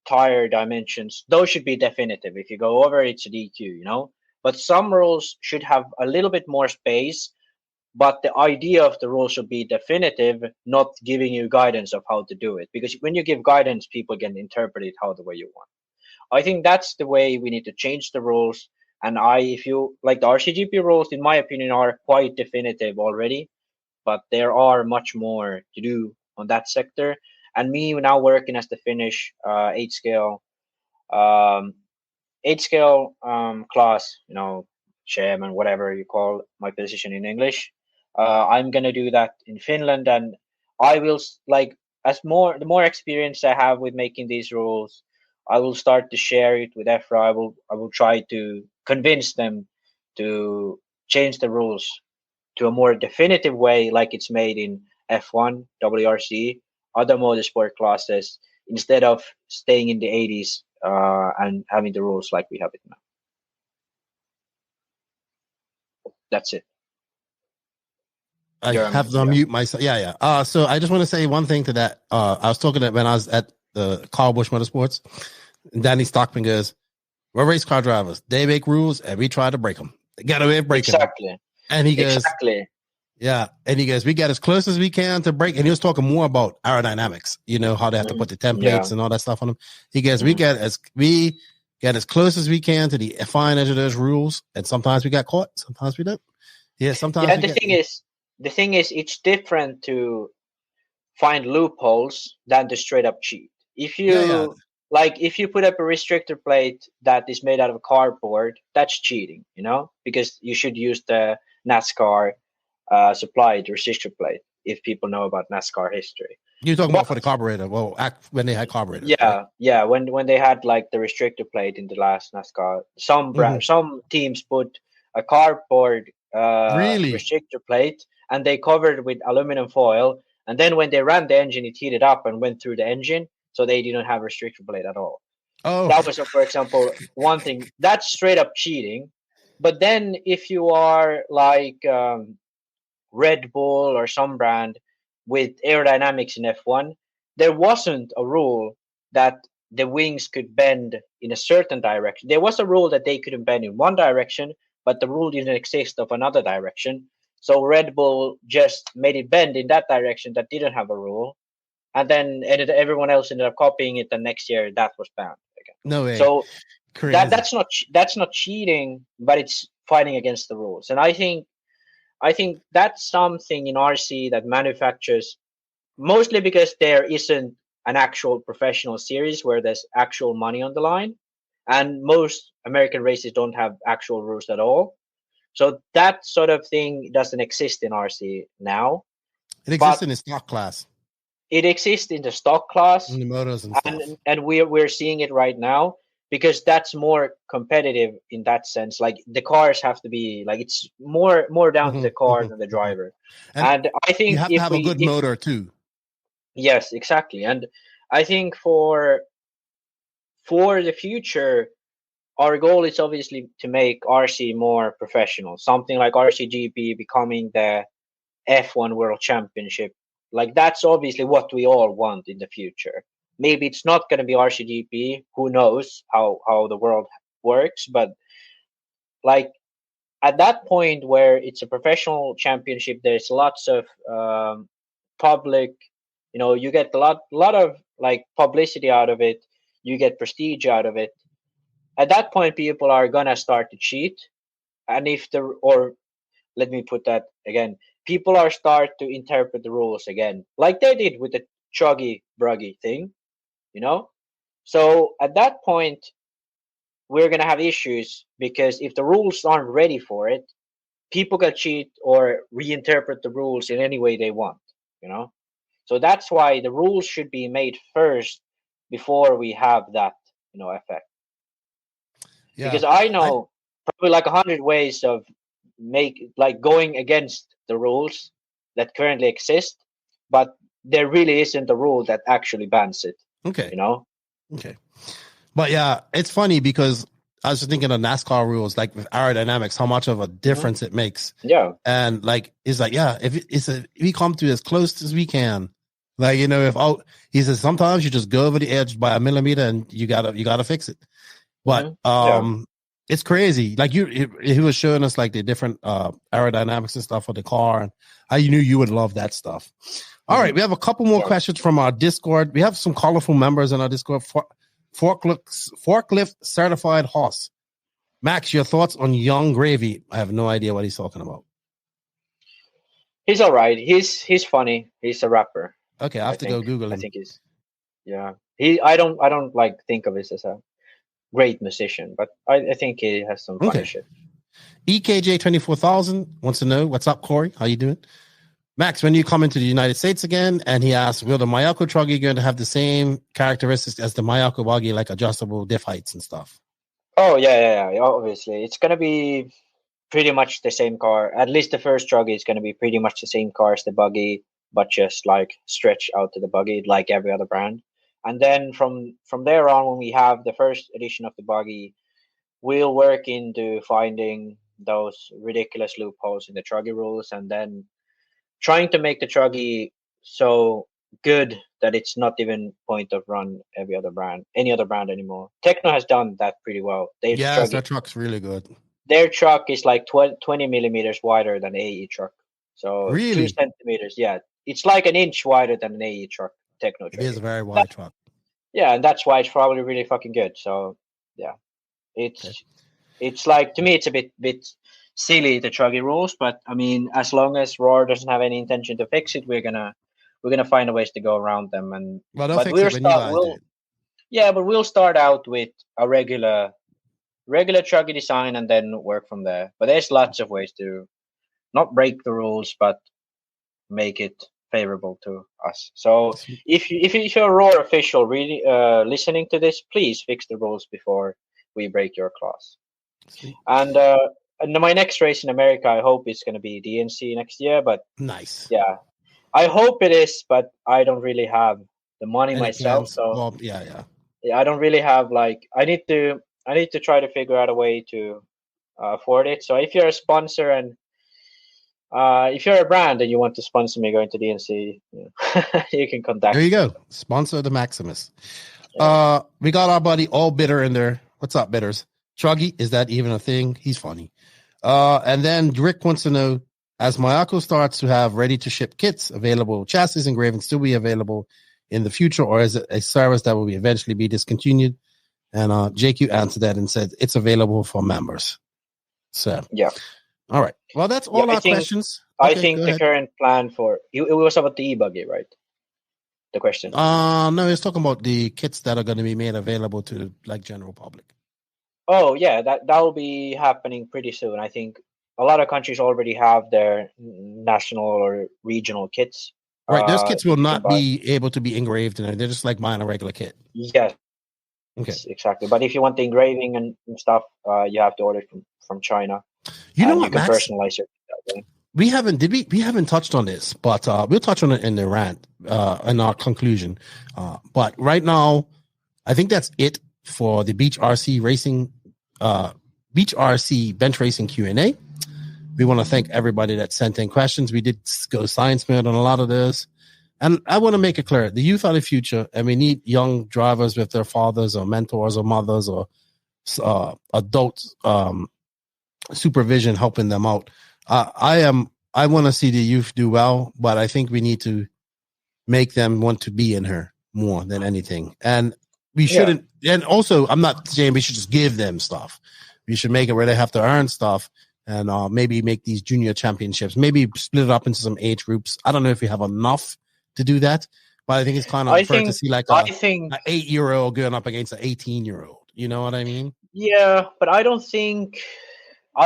tire dimensions, those should be definitive. If you go over, it's a DQ, you know. But some rules should have a little bit more space, but the idea of the rule should be definitive, not giving you guidance of how to do it. Because when you give guidance, people can interpret it how the way you want. I think that's the way we need to change the rules. And if you like the RCGP rules, in my opinion, are quite definitive already, but there are much more to do on that sector. And me now working as the Finnish 8-scale class, you know, chairman, whatever you call my position in English, I'm gonna do that in Finland, and I will like the more experience I have with making these rules, I will start to share it with EFRA. I will try to convince them to change the rules to a more definitive way, like it's made in F1, WRC, other motorsport classes, instead of staying in the 80s and having the rules like we have it now. That's it. I have to unmute myself. Yeah. So I just want to say one thing to that. I was talking when I was at the Carl Busch Motorsports, and Danny Stockman goes, "We're race car drivers. They make rules, and we try to break them. They got a way of breaking exactly. them." And he goes, "Exactly, yeah." And he goes, "We get as close as we can to break." And he was talking more about aerodynamics. You know how they have to put the templates and all that stuff on them. He goes, "We get as close as we can to the fine edge of those rules, and sometimes we got caught. Sometimes we don't. Yeah, sometimes." Yeah, the thing is, it's different to find loopholes than to straight up cheat. If you if you put up a restrictor plate that is made out of cardboard, that's cheating, you know, because you should use the NASCAR supplied restrictor plate. If people know about NASCAR history, you're talking about for the carburetor. Well, when they had carburetors. Yeah, right? Yeah. When they had like the restrictor plate in the last NASCAR, some teams put a cardboard restrictor plate, and they covered with aluminum foil. And then when they ran the engine, it heated up and went through the engine. So they didn't have a restrictor plate at all. Oh, that was, for example, one thing. That's straight up cheating. But then if you are like Red Bull or some brand with aerodynamics in F1, there wasn't a rule that the wings could bend in a certain direction. There was a rule that they couldn't bend in one direction, but the rule didn't exist of another direction. So Red Bull just made it bend in that direction that didn't have a rule. And then everyone else ended up copying it. And next year that was banned again. No way. So that's not cheating, but it's fighting against the rules. And I think that's something in RC that manufacturers, mostly because there isn't an actual professional series where there's actual money on the line. And most American races don't have actual rules at all. So that sort of thing doesn't exist in RC now. It exists in the stock class. It exists in the stock class. In the motors and stuff. And we're seeing it right now. because that's more competitive in that sense. Like the cars have to be like, it's more down to the car than the driver. And I think you have to have a good motor too. Yes, exactly. And I think for the future, our goal is obviously to make RC more professional. Something like RC GP becoming the F1 World Championship. Like that's obviously what we all want in the future. Maybe it's not going to be RC GP. Who knows how the world works? But like at that point where it's a professional championship, there's lots of public. You know, you get a lot of like publicity out of it. You get prestige out of it. At that point, people are gonna start to cheat, and let me put that again, people are start to interpret the rules again, like they did with the chuggy bruggy thing, you know. So at that point, we're gonna have issues because if the rules aren't ready for it, people can cheat or reinterpret the rules in any way they want, you know. So that's why the rules should be made first before we have that, you know, effect. Yeah. Because I know probably like 100 ways of going against the rules that currently exist, but there really isn't a rule that actually bans it. Okay. You know? Okay. But yeah, it's funny because I was just thinking of NASCAR rules, like with aerodynamics, how much of a difference it makes. Yeah. And like, it's like, yeah, if we come to as close as we can, like, you know, he says, sometimes you just go over the edge by a millimeter and you gotta fix it. But it's crazy. Like he was showing us like the different aerodynamics and stuff for the car, and how you knew you would love that stuff. All right, we have a couple more questions from our Discord. We have some colorful members in our Discord. Forklift certified Haas. Max, your thoughts on Young Gravy? I have no idea what he's talking about. He's all right. He's funny. He's a rapper. Okay, I have to go Google him. I think he's I don't like think of this as a great musician, but I think he has some funny shit. EKJ 24,000 wants to know, what's up, Corey? How you doing? Max, when you come into the United States again, and he asks, will the Mayako Truggy going to have the same characteristics as the Mayako Buggy, like adjustable diff heights and stuff? Oh, yeah. Obviously, it's going to be pretty much the same car. At least the first Truggy is going to be pretty much the same car as the Buggy, but just like stretch out to the Buggy like every other brand. And then from there on, when we have the first edition of the Buggy, we'll work into finding those ridiculous loopholes in the Truggy rules, and then trying to make the Truggy so good that it's not even point of run any other brand anymore. Tekno has done that pretty well. That truck's really good. Their truck is like 20 millimeters wider than AE truck. So really? 2 centimeters. Yeah. It's like an inch wider than an AE truck. Tekno truck. It is a very wide truck. Yeah, and that's why it's probably really fucking good. So yeah. It's like, to me, it's a bit silly, the Truggy rules, but I mean, as long as Roar doesn't have any intention to fix it, we're gonna find a ways to go around them. And well, they'll fix it when you guys do it. Yeah, but we'll start out with a regular Truggy design and then work from there. But there's lots of ways to not break the rules, but make it favorable to us. So if you're a Roar official really listening to this, please fix the rules before we break your class. And my next race in America, I hope it's going to be DNC next year. But nice. Yeah, I hope it is, but I don't really have the money myself. So I don't really have I need to try to figure out a way to afford it. So if you're a sponsor and if you're a brand and you want to sponsor me going to DNC, you can contact. There you go. Sponsor the Maximus. Yeah. We got our buddy All Bitter in there. What's up, Bitters? Truggy, is that even a thing? He's funny. And then Rick wants to know, as Mayako starts to have ready-to-ship kits available, chassis engraving still be available in the future, or is it a service that will eventually be discontinued? And JQ answered that and said it's available for members. So yeah. All right. Well, that's all our questions. I think the current plan for it was about the e-buggy, right? The question. No, it's talking about the kits that are going to be made available to like general public. Oh yeah, that will be happening pretty soon. I think a lot of countries already have their national or regional kits. Right, those kits will not be able to be engraved in it. They're just like buying a regular kit. Yes, Okay. Exactly. But if you want the engraving and stuff, you have to order it from China. You know what, you can Max? personalize it that way. We haven't touched on this, but we'll touch on it in the rant, in our conclusion. But right now, I think that's it for the Beach RC Bench Racing Q&A. We want to thank everybody that sent in questions. We did go science mode on a lot of this. And I want to make it clear, the youth are the future, and we need young drivers with their fathers or mentors or mothers or adult supervision helping them out. I want to see the youth do well, but I think we need to make them want to be in here more than anything. And we shouldn't, and also I'm not saying we should just give them stuff. We should make it where they have to earn stuff, and maybe make these junior championships, maybe split it up into some age groups. I don't know if we have enough to do that, but I think it's kind of unfair to see like an 8-year-old going up against an 18-year-old. You know what I mean? Yeah, but I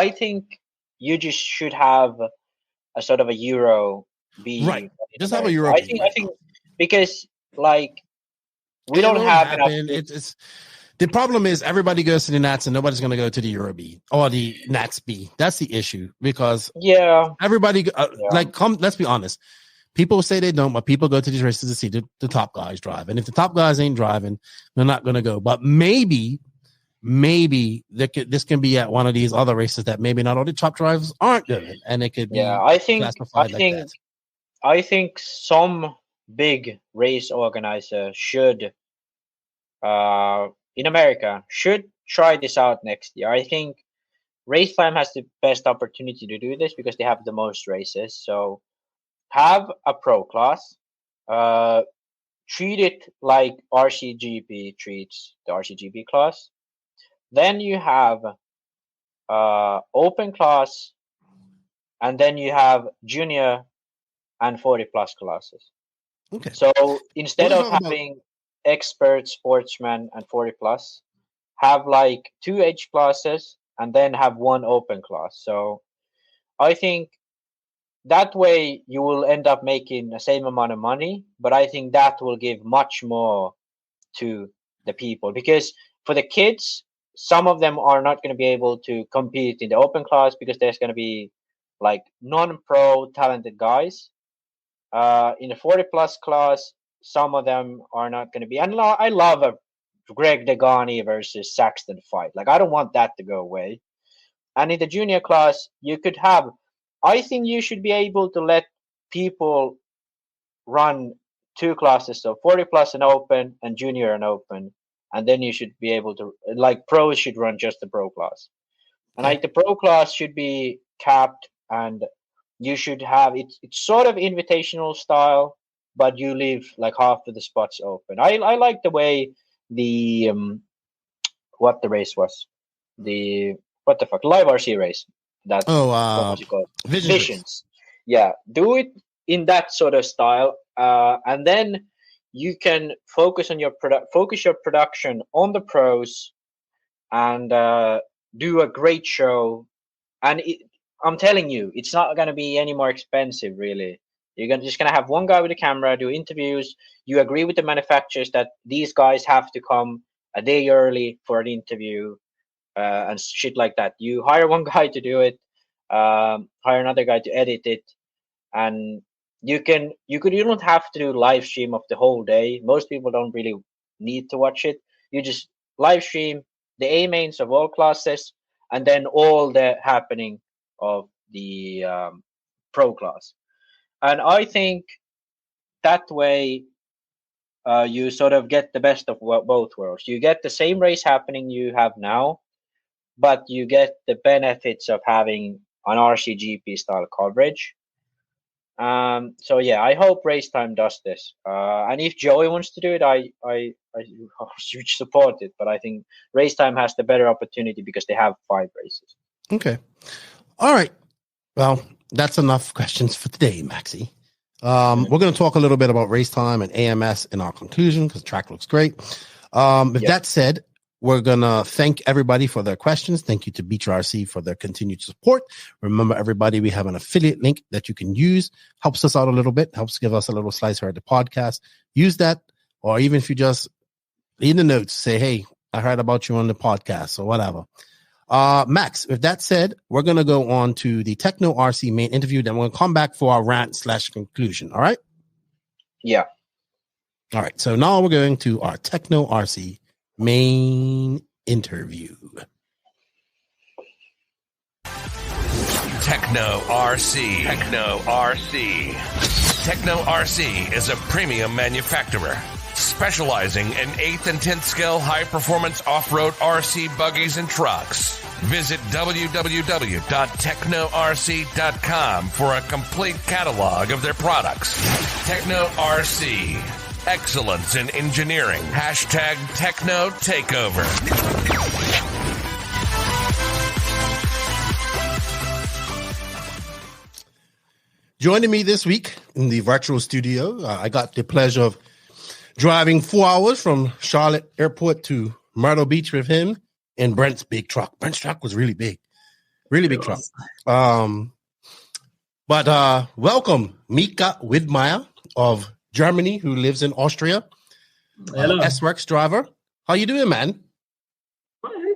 think you just should have a sort of a Euro B. Right. Just have a Euro I think because like we don't have enough. It's the problem is everybody goes to the Nats and nobody's going to go to the Euro B or the Nats B. That's the issue, because everybody let's be honest. People say they don't, but people go to these races to see the top guys drive. And if the top guys ain't driving, they're not going to go. But maybe this can be at one of these other races that maybe not all the top drivers aren't doing, and it could be. Yeah, I think some big race organizer should, in America, should try this out next year. I think Race Time has the best opportunity to do this because they have the most races. So have a pro class, treat it like RCGP treats the RCGP class. Then you have open class, and then you have junior and 40 plus classes. Okay. So instead of having expert, sportsman, and 40 plus, have like 2 age classes and then have 1 open class. So I think that way you will end up making the same amount of money, but I think that will give much more to the people, because for the kids, some of them are not going to be able to compete in the open class because there's going to be like non-pro talented guys. In the 40 plus class, some of them are not going to be. And I love a Greg Degani versus Saxton fight. Like, I don't want that to go away. And in the junior class, you could have, I think you should be able to let people run 2 classes, so 40 plus and open and junior and open. And then you should be able to, like, pros should run just the pro class. And like the pro class should be capped, and you should have, it's sort of invitational style, but you leave like half of the spots open. I like the way the, what the race was. Live RC race. What was it called? Visions. Yeah, do it in that sort of style. And then you can focus your production on the pros and do a great show. And I'm telling you, it's not going to be any more expensive, really. You're just going to have one guy with a camera, do interviews. You agree with the manufacturers that these guys have to come a day early for an interview and shit like that. You hire one guy to do it, hire another guy to edit it, and you don't have to do live stream of the whole day. Most people don't really need to watch it. You just live stream the A mains of all classes and then all the happening of the pro class. And I think that way you sort of get the best of both worlds. You get the same race happening you have now, but you get the benefits of having an RCGP style coverage. So yeah, I hope Race Time does this. And if Joey wants to do it, I support it. But I think Race Time has the better opportunity because they have 5 races. Okay. All right. Well, that's enough questions for today, Maxi. We're going to talk a little bit about Race Time and AMS in our conclusion because the track looks great. That said, we're going to thank everybody for their questions. Thank you to Beach RC for their continued support. Remember, everybody, we have an affiliate link that you can use. Helps us out a little bit. Helps give us a little slice here at the podcast. Use that. Or even if you just in the notes say, hey, I heard about you on the podcast or whatever. Max, with that said, we're going to go on to the Tekno RC main interview. Then we're going to come back for our rant/conclusion. All right? Yeah. All right. So now we're going to our Tekno RC main interview. Tekno RC. Tekno RC. Tekno RC is a premium manufacturer specializing in 8th and 10th scale high-performance off-road RC buggies and trucks. Visit www.teknorc.com for a complete catalog of their products. Tekno RC. Excellence in engineering. Hashtag Tekno Takeover. Joining me this week in the virtual studio, I got the pleasure of driving 4 hours from Charlotte Airport to Myrtle Beach with him in Brent's big truck. Brent's truck was really big truck. But welcome, Micha Widmaier of Germany, who lives in Austria. Hello. SWORKz driver. How you doing, man? Fine.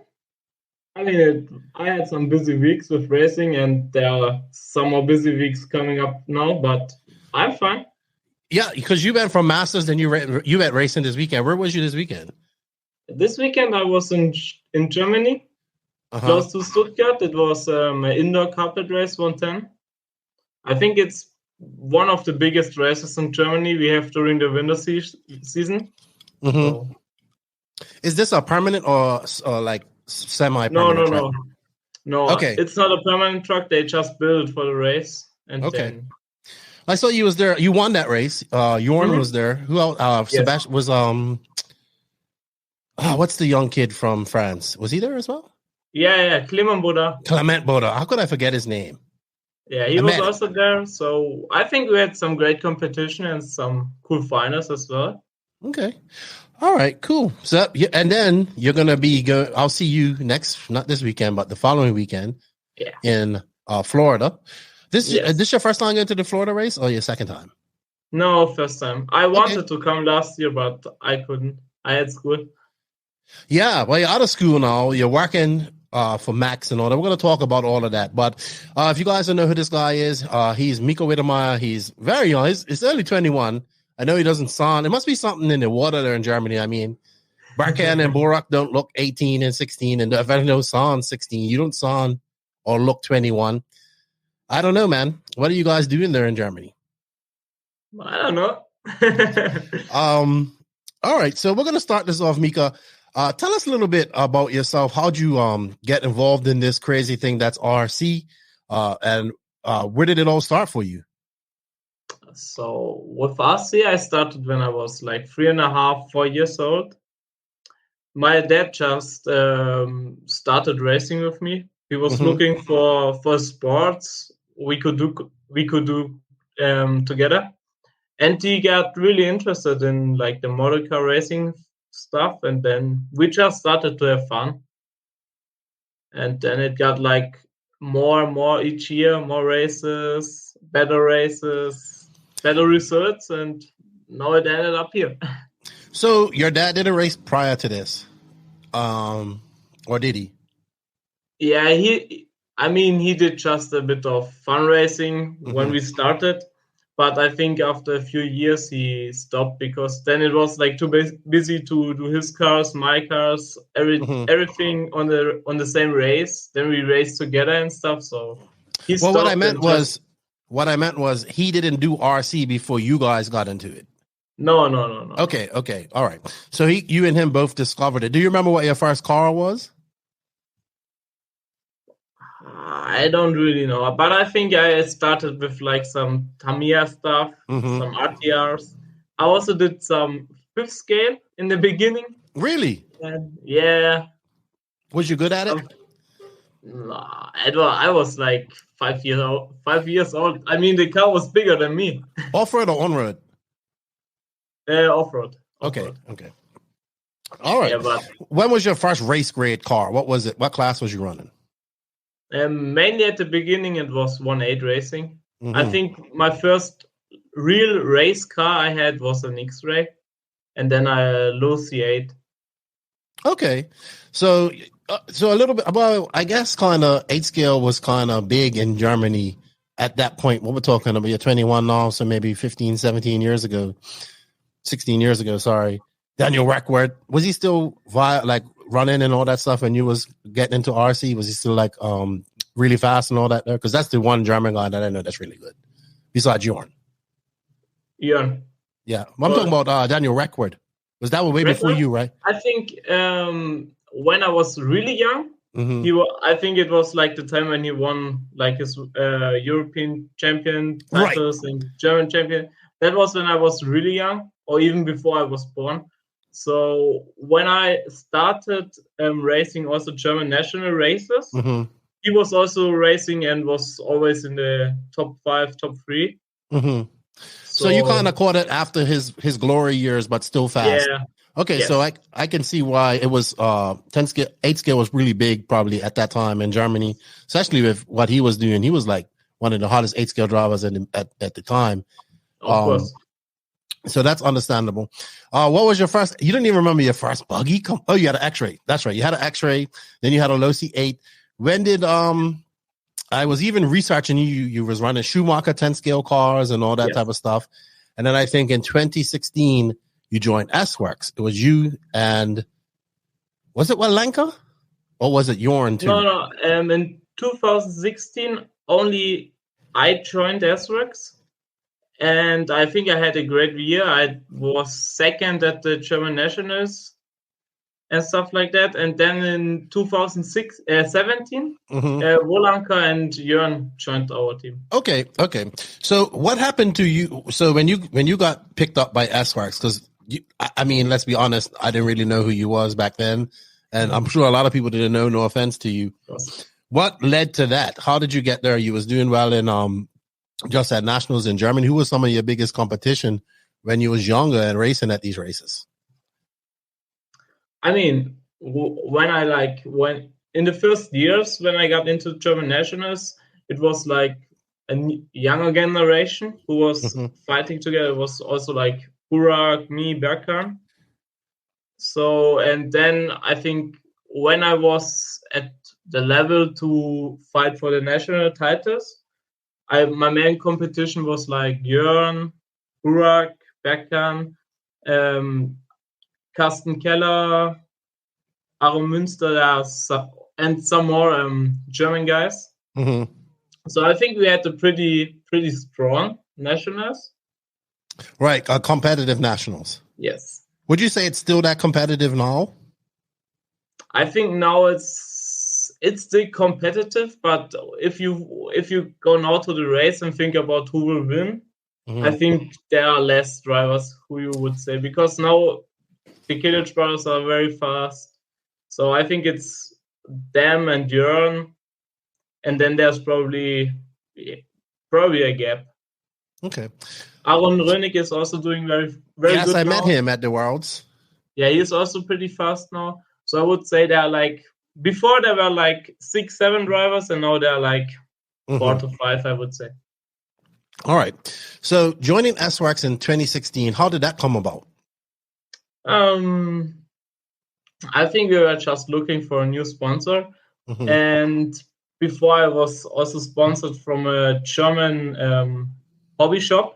I mean, I had some busy weeks with racing, and there are some more busy weeks coming up now, but I'm fine. Yeah, because you went from Masters, then you went racing this weekend. Where was you this weekend? This weekend I was in Germany, close to Stuttgart. It was an indoor carpet race, 110. I think it's one of the biggest races in Germany we have during the winter season. Mm-hmm. So. Is this a permanent or like semi-permanent truck? No. Okay. It's not a permanent truck. They just built for the race. And then... I saw you was there. You won that race. Jorn was there. Who else? Yes. Sebastian was what's the young kid from France? Was he there as well? Yeah. Clement Boda. How could I forget his name? Yeah, he was also there. So I think we had some great competition and some cool finals as well. Okay. All right, cool. So, and then you're going to be I'll see you not this weekend, but the following weekend in Florida. This your first time going to the Florida race or your second time? No, first time. I wanted to come last year, but I couldn't. I had school. Yeah, well, you're out of school now. You're working for Max and all that. We're going to talk about all of that. But if you guys don't know who this guy is, he's Micha Widmaier. He's very young. He's only 21. I know he doesn't sound. It must be something in the water there in Germany. I mean, Barkan and Borak don't look 18 and 16. And if I know sound 16, you don't sound or look 21. I don't know, man. What are you guys doing there in Germany? I don't know. All right. So we're going to start this off, Micha. Tell us a little bit about yourself. How'd you get involved in this crazy thing that's RC? And where did it all start for you? So with RC, I started when I was like 3.5, 4 years old. My dad just started racing with me. He was looking for sports we could do together, and he got really interested in like the model car racing stuff, and then we just started to have fun, and then it got like more and more each year, more races, better results, and now it ended up here. So your dad did a race prior to this, or did he? Yeah, he did just a bit of fun racing when we started, but I think after a few years he stopped because then it was like too busy to do his cars, my cars, everything on the same race. Then we raced together and stuff. So he stopped. What I meant was he didn't do RC before you guys got into it. No. Okay, all right. So you and him both discovered it. Do you remember what your first car was? I don't really know, but I think I started with like some Tamiya stuff, some RTRs. I also did some 5th scale in the beginning. Really? Yeah. Was you good at it? Nah, I was like 5 years old. I mean, the car was bigger than me. Off-road or on-road? Off-road. Okay. All right. Yeah, but when was your first race grade car? What was it? What class was you running? Mainly at the beginning, it was 1.8 racing. I think my first real race car I had was an X-Ray, and then a low C8. Okay. So a little bit about, I guess, kind of 8 scale was kind of big in Germany at that point. What we're talking about, you're 21 now, so maybe 15, 17 years ago, 16 years ago, sorry. Daniel Reckworth, was he still like running and all that stuff when you was getting into RC? Was he still like really fast and all that there? Because that's the one German guy that I know that's really good, besides Jorn. Jorn. Yeah. I'm talking about Daniel Reckworth. Was that way before you, right? I think when I was really young, I think it was like the time when he won like his European champion titles and German champion. That was when I was really young, or even before I was born. So when I started racing also German national races, he was also racing and was always in the top 5, top 3. So you kind of caught it after his glory years, but still fast. Yeah. Okay, so I can see why it was 10 scale, 8 scale was really big probably at that time in Germany, especially with what he was doing. He was like one of the hottest 8 scale drivers at the time. Of course. So that's understandable. What was your first? You didn't even remember your first buggy? You had an X-ray. That's right. You had an X-ray. Then you had a Losi 8. When did I was even researching you was running Schumacher 10 scale cars and all that type of stuff. And then I think in 2016 you joined SWORKz. It was you and was it Walenka or was it Jorn too? No. In 2016 only I joined SWORKz. And I think I had a great year. I was second at the German Nationals and stuff like that. And then in 2017, Wolanka and Jörn joined our team. Okay. So what happened to you? So when you got picked up by SWORKz, because I mean, let's be honest, I didn't really know who you was back then, and I'm sure a lot of people didn't know. No offense to you. What led to that? How did you get there? You was doing well in just at nationals in Germany. Who was some of your biggest competition when you was younger and racing at these races? I mean, when in the first years when I got into German nationals, it was like a younger generation who was fighting together. It was also like Burak, me, Berkan. So, and then I think when I was at the level to fight for the national titles, my main competition was like Jörn, Burak, Berkan, Carsten Keller, Aaron Münster, and some more German guys. So I think we had a pretty strong nationals. Right, competitive nationals. Yes. Would you say it's still that competitive now? I think now it's still competitive, but if you go now to the race and think about who will win, I think there are less drivers who you would say, because now the Kittich brothers are very fast. So I think it's them and Jörn, and then there's probably a gap. Okay. Aaron Rönig is also doing very good. Yes, I now. met him at the Worlds. Yeah, he's also pretty fast now. So I would say they're like, before there were like 6-7 drivers, and now they're like 4 to 5, I would say. All right. So joining SWORKz in 2016, how did that come about? I think we were just looking for a new sponsor. And before I was also sponsored from a German hobby shop.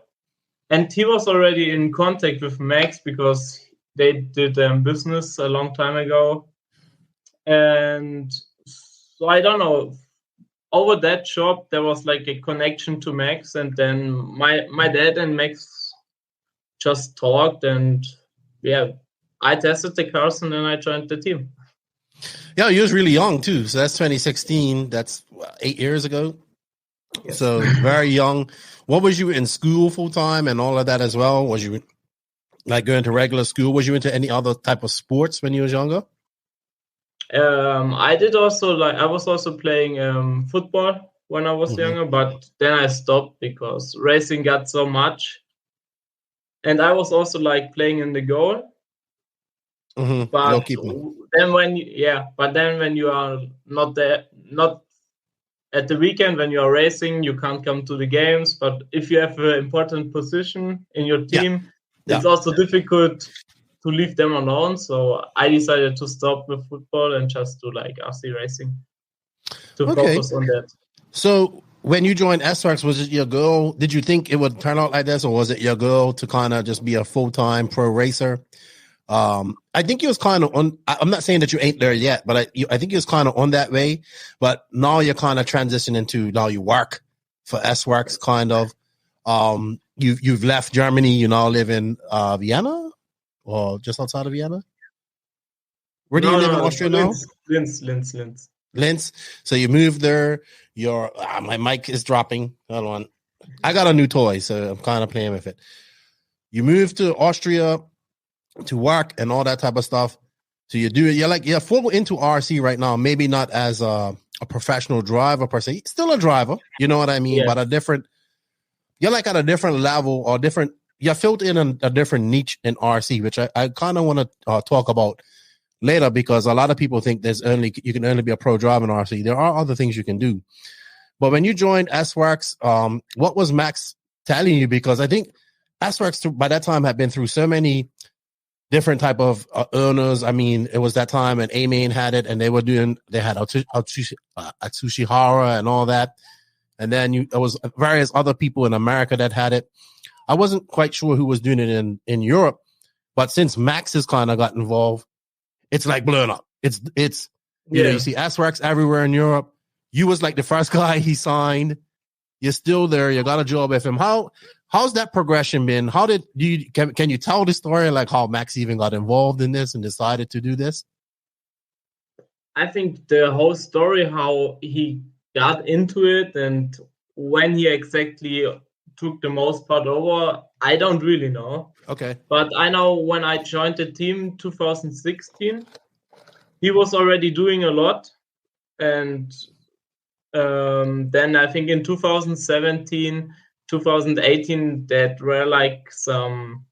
And he was already in contact with Max because they did business a long time ago. And so I don't know, over that shop, there was like a connection to Max. And then my dad and Max just talked, and I tested the cars and then I joined the team. Yeah, you was really young too. So that's 2016. That's 8 years ago. Yes. So very young. What was you in school full time and all of that as well? Was you like going to regular school? Was you into any other type of sports when you was younger? I was also playing football when I was younger, but then I stopped because racing got so much. And I was also like playing in the goal. But then when you are not there, not at the weekend when you are racing, you can't come to the games. But if you have an important position in your team, it's also difficult to leave them alone. So I decided to stop with football and just do like RC racing to focus on that. So when you joined SWORKz, was it your goal? Did you think it would turn out like this, or was it your goal to kind of just be a full-time pro racer? I think you was kind of on. I'm not saying that you ain't there yet, but I think you was kind of on that way. But now you're kind of transitioning to now you work for SWORKz, kind of. You've left Germany. You now live in Vienna, or just outside of Vienna. Where do you live in Austria now? Linz. So you moved there. My mic is dropping. Hold on. I got a new toy, so I'm kind of playing with it. You moved to Austria to work and all that type of stuff. So you're full into RC right now. Maybe not as a professional driver per se. Still a driver, you know what I mean? Yeah. But you're like at a different level or different. You're filled in a different niche in RC, which I kind of want to talk about later, because a lot of people think you can only be a pro driver in RC. There are other things you can do. But when you joined SWORKz, what was Max telling you? Because I think SWORKz by that time had been through so many different type of owners. I mean, it was that time and A-Main had it, and they had Atsushi Hara and all that. And then there was various other people in America that had it. I wasn't quite sure who was doing it in Europe, but since Max has kind of got involved, it's like blowing up. You know, you see SWORKz everywhere in Europe. You was like the first guy he signed. You're still there. You got a job with him. How's that progression been? How did can you tell the story, like how Max even got involved in this and decided to do this? I think the whole story, how he got into it and when he exactly took the most part over, I don't really know. Okay. But I know when I joined the team 2016, he was already doing a lot. And then I think in 2017, 2018, that were like some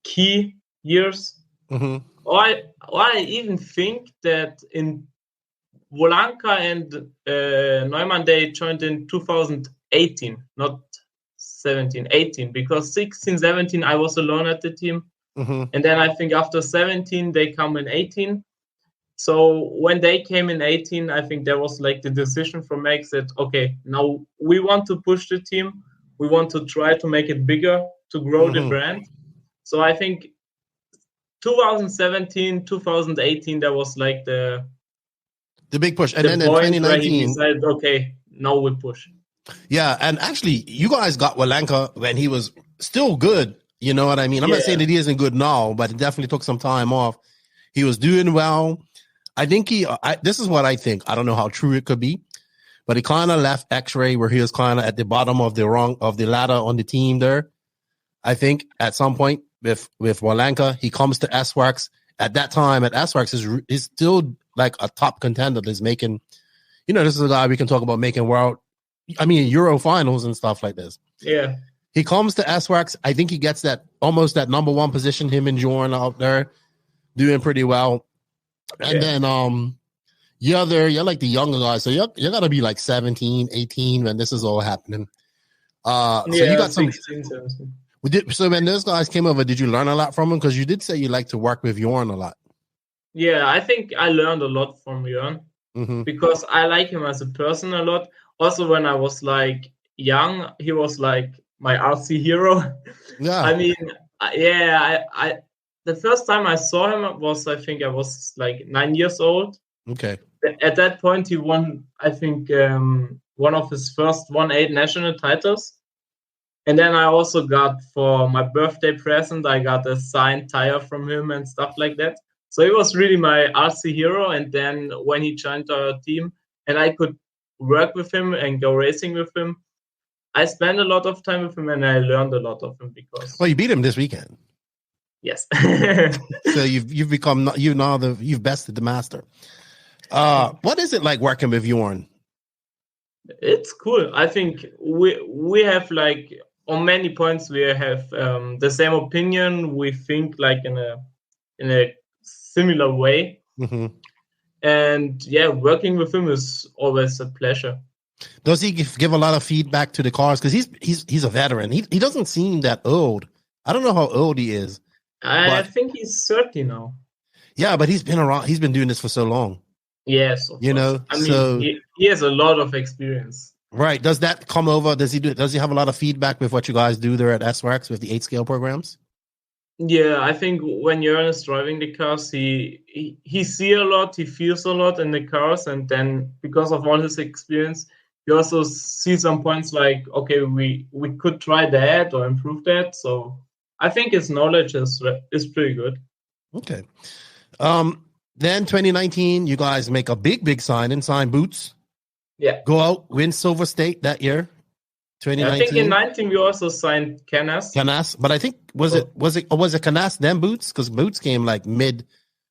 key years. Mm-hmm. Or I even think that in Wolanka and Neumann, they joined in 2018, not 17, 18, because 16, 17, I was alone at the team. Mm-hmm. And then I think after 17, they come in 18. So when they came in 18, I think there was like the decision from Max that, okay, now we want to push the team. We want to try to make it bigger, to grow the brand. So I think 2017, 2018, that was like the big push. And then in 2019, he decided, okay, now we push. Yeah, and actually, you guys got Wolanka when he was still good. You know what I mean? I'm not saying that he isn't good now, but it definitely took some time off. He was doing well. I think this is what I think. I don't know how true it could be, but he kind of left X-Ray where he was kind of at the bottom of the ladder on the team there. I think at some point with Wolanka, he comes to SWORKz. At that time, at SWORKz is still like a top contender that's making, this is a guy we can talk about making Euro finals and stuff like this. Yeah. He comes to SWORKz. I think he gets almost that number one position, him and Jorn out there doing pretty well. And then you're like the younger guys. So you got to be like 17, 18 when this is all happening. So you got 16, 17. So when those guys came over, did you learn a lot from them? Because you did say you like to work with Jorn a lot. Yeah, I think I learned a lot from Jorn because I like him as a person a lot. Also, when I was like young, he was like my RC hero. Yeah. I mean, I the first time I saw him was, I think I was like 9 years old. Okay. At that point, he won, I think, one of his first 1/8 national titles. And then I also got, for my birthday present, I got a signed tire from him and stuff like that. So he was really my RC hero. And then when he joined our team and I could work with him and go racing with him, I spent a lot of time with him and I learned a lot of him because. Well, you beat him this weekend. Yes. So you've become, you've bested the master. What is it like working with Jorn? It's cool. I think we have like on many points we have the same opinion. We think like in a similar way. Mm-hmm. And yeah, working with him is always a pleasure. Does he give a lot of feedback to the cars? Because he's a veteran. He doesn't seem that old. I don't know how old he is. I think he's 30 now. Yeah, but he's been around. He's been doing this for so long. Yes, you know. I mean, he has a lot of experience. Right. Does that come over? Does he have a lot of feedback with what you guys do there at SWORKz with the 8-scale programs? Yeah, I think when Jonas driving the cars, he see a lot, he feels a lot in the cars, and then because of all his experience, you also see some points like, okay, we could try that or improve that. So I think his knowledge is pretty good. Okay. Then 2019, you guys make a big sign Boots. Yeah. Go out, win Silver State that year. 2019. Yeah, I think in 19 we also signed Canas. But I think was it Canas then Boots? Because Boots came like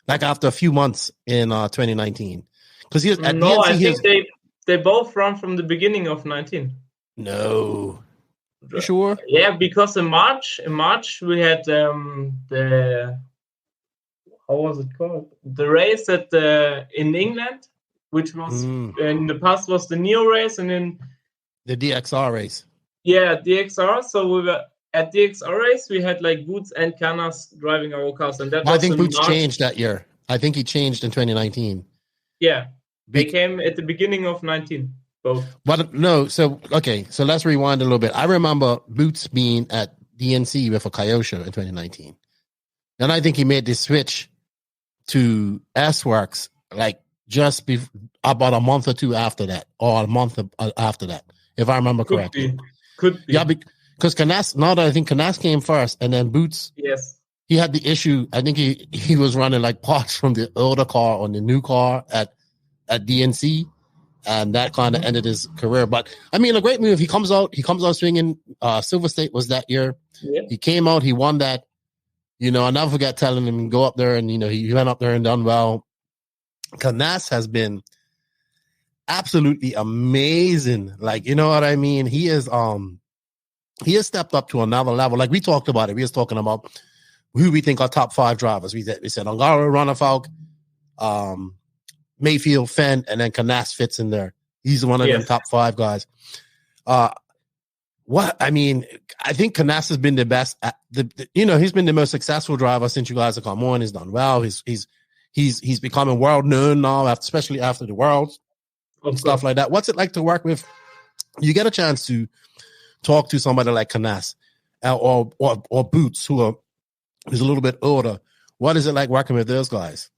after a few months in 2019. Because he was at DNC, I think they both run from the beginning of 19. No. You sure? Yeah, because in March we had the how was it called? The race at in England, which was in the past was the Neo race, and then the DXR race. Yeah, DXR. So we were at DXR race. We had like Boots and Canas driving our cars, and that. I think Boots changed that year. I think he changed in 2019. Yeah, they came at the beginning of 19. Both. But no, so let's rewind a little bit. I remember Boots being at DNC with a Kyosho in 2019. And I think he made the switch to SWORKz like just about a month or two after that, or a month after that, if I remember correctly. Could be. Yeah, because Canas, now that I think Canas came first, and then Boots, yes, he had the issue. I think he was running like parts from the older car on the new car at DNC. And that kind of ended his career. But I mean, a great move. He comes out swinging. Silver State was that year. Yeah. He came out, he won that. You know, I'll never forget telling him go up there, and you know, he went up there and done well. Canas has been absolutely amazing. Like, you know what I mean? He has stepped up to another level. Like we talked about it. We was talking about who we think are top 5 drivers. We said Ongaro, Ronafalk, Mayfield, Fenn, and then Canas fits in there. He's one of them top 5 guys. I think Canas has been the best at he's been the most successful driver since you guys have come on. He's done well. He's becoming world known now, especially after the Worlds and stuff like that. What's it like to work with? You get a chance to talk to somebody like Canas or Boots who's a little bit older. What is it like working with those guys?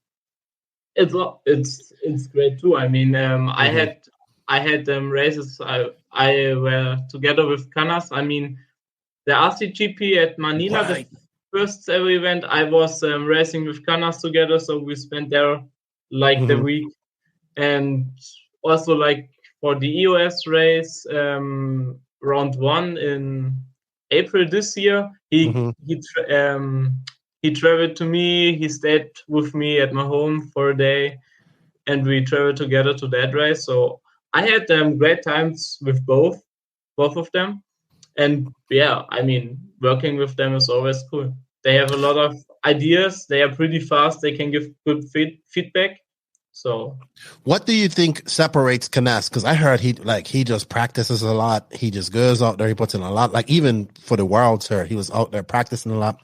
It's great too. I mean, I had races. I were together with Canas. I mean, the RCGP at Manila, the first ever event, I was racing with Canas together. So we spent there like the week, and also like for the EOS race, round 1 in April this year, he traveled to me. He stayed with me at my home for a day, and we traveled together to that race. So I had great times with both of them. And yeah, I mean, working with them is always cool. They have a lot of ideas. They are pretty fast. They can give good feedback. So, what do you think separates Canas? Because I heard he just practices a lot. He just goes out there. He puts in a lot. Like even for the Worlds, he was out there practicing a lot.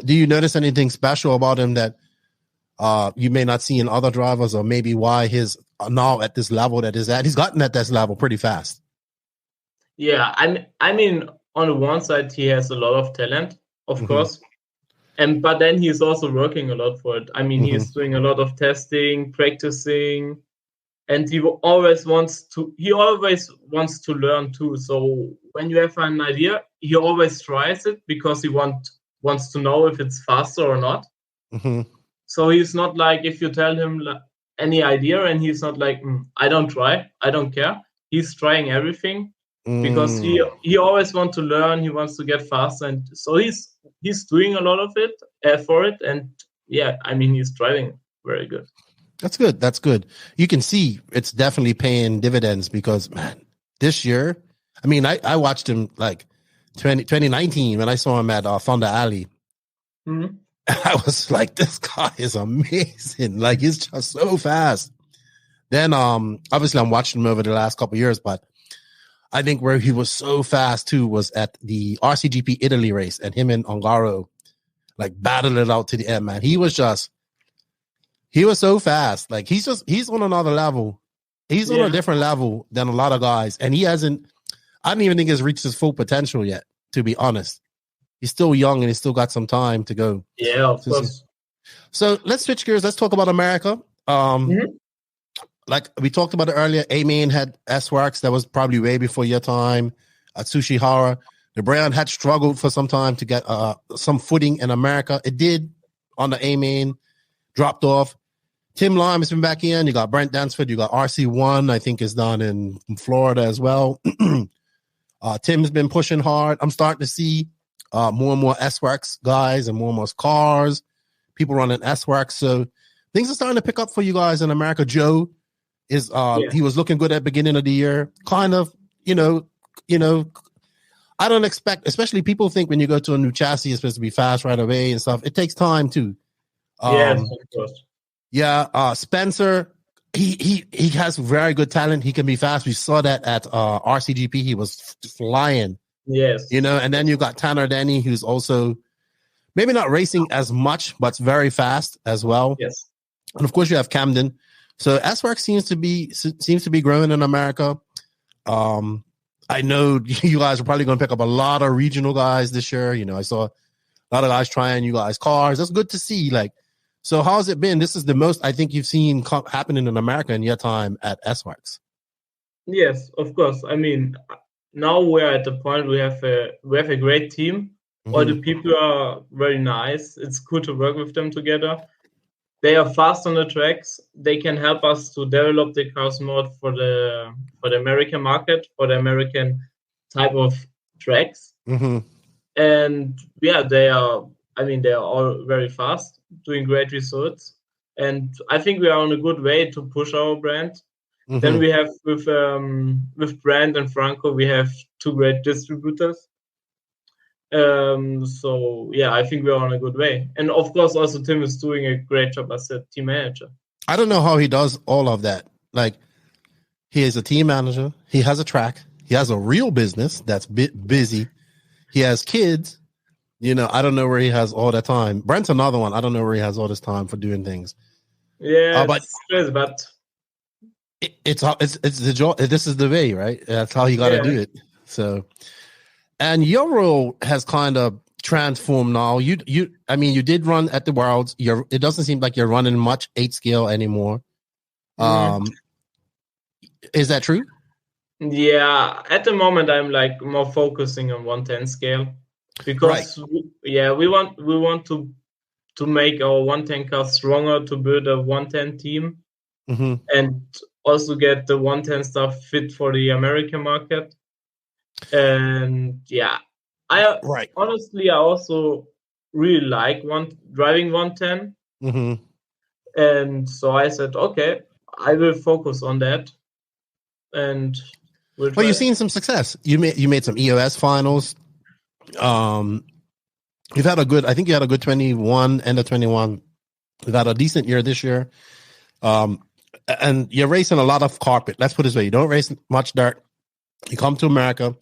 Do you notice anything special about him that you may not see in other drivers, or maybe why he's now at this level that he's at? He's gotten at this level pretty fast. Yeah, I mean, on the one side, he has a lot of talent, of course, but then he's also working a lot for it. I mean, he's doing a lot of testing, practicing, and he always wants to learn too. So when you have an idea, he always tries it because he wants to know if it's faster or not. So he's not like, if you tell him any idea and he's not like, I don't try, I don't care. He's trying everything because he always wants to learn. He wants to get faster, and so he's doing a lot of it for it. And yeah, I mean, he's driving very good. That's good. That's good. You can see it's definitely paying dividends because, man, this year, I mean, I watched him like 2019 when I saw him at Thunder Alley. I was like, this guy is amazing. Like, he's just so fast. Then, obviously, I'm watching him over the last couple of years, but I think where he was so fast too was at the RCGP Italy race, and him and Ongaro like battled it out to the end, man. He was so fast. Like he's on another level. He's on a different level than a lot of guys. And I don't even think he's reached his full potential yet, to be honest. He's still young and he's still got some time to go. Yeah, of course. So let's switch gears. Let's talk about America. Like we talked about it earlier, A-Main had SWORKz. That was probably way before your time. Atsushihara. The brand had struggled for some time to get some footing in America. It did on the A-Main, dropped off. Tim Lime has been back in. You got Brent Dansford. You got RC1, I think is done in Florida as well. Tim's been pushing hard. I'm starting to see more and more SWORKz guys and more cars, people running SWORKz. So things are starting to pick up for you guys in America. Joe is he was looking good at the beginning of the year. Kind of, you know, I don't expect, especially people think when you go to a new chassis, it's supposed to be fast right away and stuff. It takes time too. Yes, of course. Yeah, Spencer, he has very good talent. He can be fast. We saw that at RCGP. He was flying. Yes. You know, and then you got Tanner Denny, who's also maybe not racing as much, but very fast as well. Yes. And of course you have Camden. So SWORKz seems to be growing in America. I know you guys are probably going to pick up a lot of regional guys this year. You know, I saw a lot of guys trying you guys' cars. That's good to see. Like, so how's it been? This is the most I think you've seen happening in America in your time at SWORKz. Yes, of course. I mean, now we're at the point we have a great team. All the people are very nice. It's cool to work with them together. They are fast on the tracks. They can help us to develop the cars more for the American market, for the American type of tracks. And yeah, they are all very fast, doing great results. And I think we are on a good way to push our brand. Then we have with Brand and Franco, we have two great distributors. So yeah, I think we're on a good way. And of course, also Tim is doing a great job as a team manager. I don't know how he does all of that. Like, he is a team manager. He has a track. He has a real business that's busy. He has kids. You know, I don't know where he has all that time. Brent's another one. I don't know where he has all this time for doing things. Yeah, but it's the job. This is the way, right? That's how you got to do it. So. And your role has kind of transformed now. You did run at the Worlds. It doesn't seem like you're running much 8 scale anymore. Is that true? Yeah, at the moment I'm like more focusing on 110 scale because we want to make our 110 car stronger, to build a 110 team and also get the 110 stuff fit for the American market. And yeah, honestly, I also really like driving 110. And so I said, okay, I will focus on that. And well, you've seen some success. You made some EOS finals. You've had I think you had a good 21, end of 21. You've had a decent year this year. And you're racing a lot of carpet. Let's put it this way. You don't race much dirt. You come to America,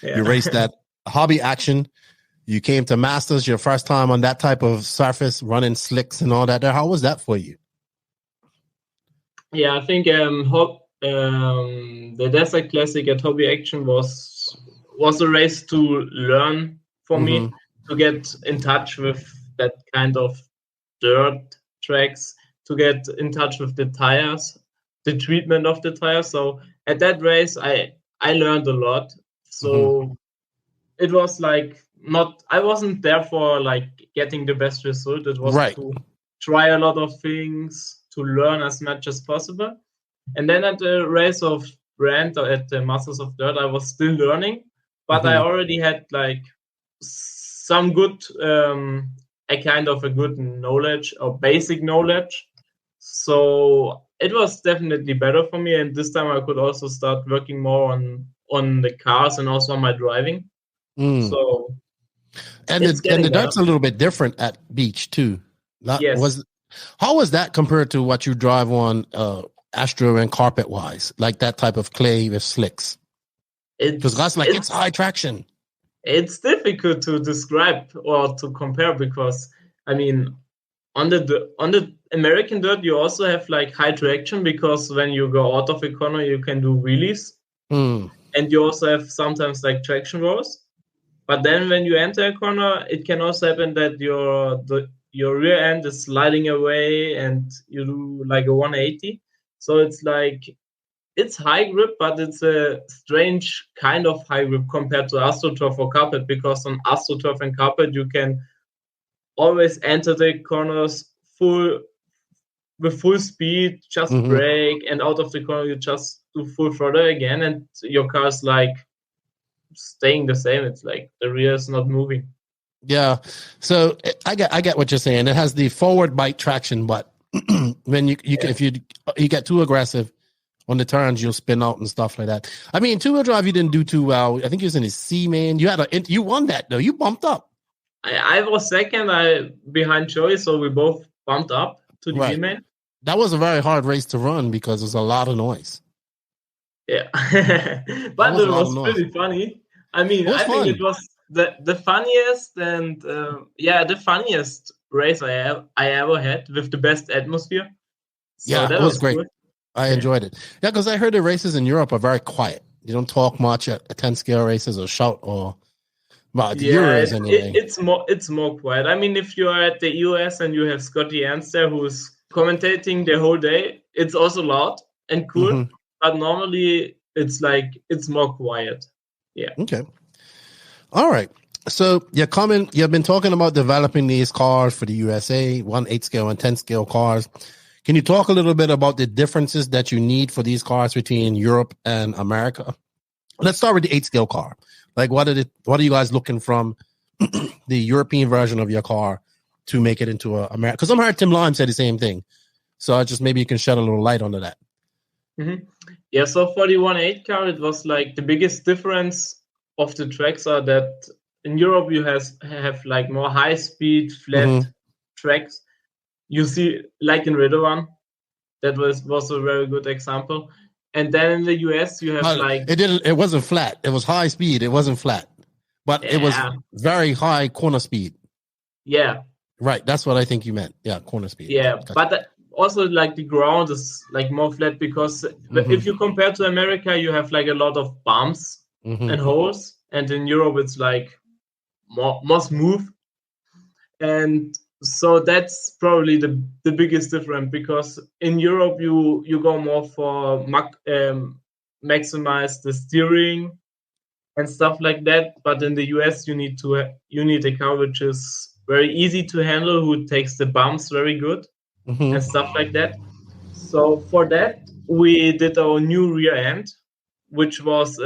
you race that hobby action. You came to Masters, your first time on that type of surface, running slicks and all that there. How was that for you? Yeah, I think the Desert Classic at Hobby Action was a race to learn for me, to get in touch with that kind of dirt tracks, to get in touch with the tires, the treatment of the tires. So at that race, I learned a lot. So it was like I wasn't there for like getting the best result. It was to try a lot of things, to learn as much as possible. And then at the race of Rant, or at the Masters of Dirt, I was still learning, but I already had like some good, a kind of a good knowledge or basic knowledge. So it was definitely better for me, and this time I could also start working more on the cars and also on my driving. So, and the dirt's a little bit different at beach too. Yes. How was that compared to what you drive on Astro and carpet wise, like that type of clay with slicks? Because that's like it's high traction. It's difficult to describe or to compare because I mean, on the American dirt, you also have like high traction because when you go out of a corner, you can do wheelies, and you also have sometimes like traction rolls. But then when you enter a corner, it can also happen that your rear end is sliding away and you do like a 180. So it's like, it's high grip, but it's a strange kind of high grip compared to AstroTurf or carpet, because on AstroTurf and carpet, you can always enter the corners with full speed, just brake, and out of the corner, you just do full throttle again, and your car is like staying the same. It's like the rear is not moving. Yeah. So I get what you're saying. It has the forward bike traction, but when you can, if you get too aggressive on the turns, you'll spin out and stuff like that. I mean, two-wheel drive, you didn't do too well. I think you was in a C, man. You won that though. You bumped up. I was second. Behind Joey, so we both bumped up to the B-main. That was a very hard race to run because there's a lot of noise. Yeah, but it was pretty funny. I mean, I think it was the funniest and the funniest race I ever had with the best atmosphere. So yeah, that was great. Good. I enjoyed it. Yeah, because I heard the races in Europe are very quiet. You don't talk much at 10 scale races or shout or about the Euros anything. It's more quiet. I mean, if you are at the US and you have Scotty Ernst there who's commentating the whole day, it's also loud and cool. But normally it's more quiet. Yeah. Okay. All right. So you've been talking about developing these cars for the USA, 1/8 scale and 10 scale cars. Can you talk a little bit about the differences that you need for these cars between Europe and America? Let's start with the 8 scale car. Like, what are you guys looking from the European version of your car to make it into a America? Because I heard Tim Lime said the same thing. So maybe you can shed a little light onto that. Yeah. So for the 1/8 car, it was like the biggest difference of the tracks are that in Europe you have like more high speed flat tracks. You see, like in Radovan, that was a very good example. And then in the US, you have it wasn't flat. It was high speed. It wasn't flat, but it was very high corner speed. Yeah. Right. That's what I think you meant. Yeah, corner speed. Yeah, gotcha. But also like the ground is like more flat because if you compare to America, you have like a lot of bumps and holes, and in Europe it's like more smooth. And so that's probably the biggest difference, because in Europe you go more for maximize the steering and stuff like that, but in the US you need a car which is very easy to handle, who takes the bumps very good and stuff like that. So for that we did our new rear end, which was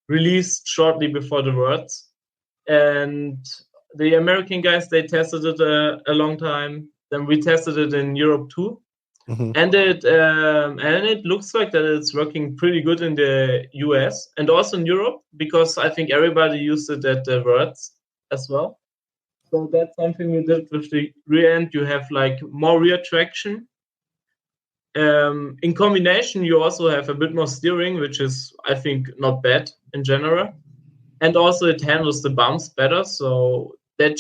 released shortly before the Worlds, and the American guys, they tested it a long time. Then we tested it in Europe too, and it looks like that it's working pretty good in the US and also in Europe, because I think everybody used it at the Worlds as well. So that's something we did with the rear end. You have like more rear traction. In combination, you also have a bit more steering, which is, I think, not bad in general, and also it handles the bumps better. So that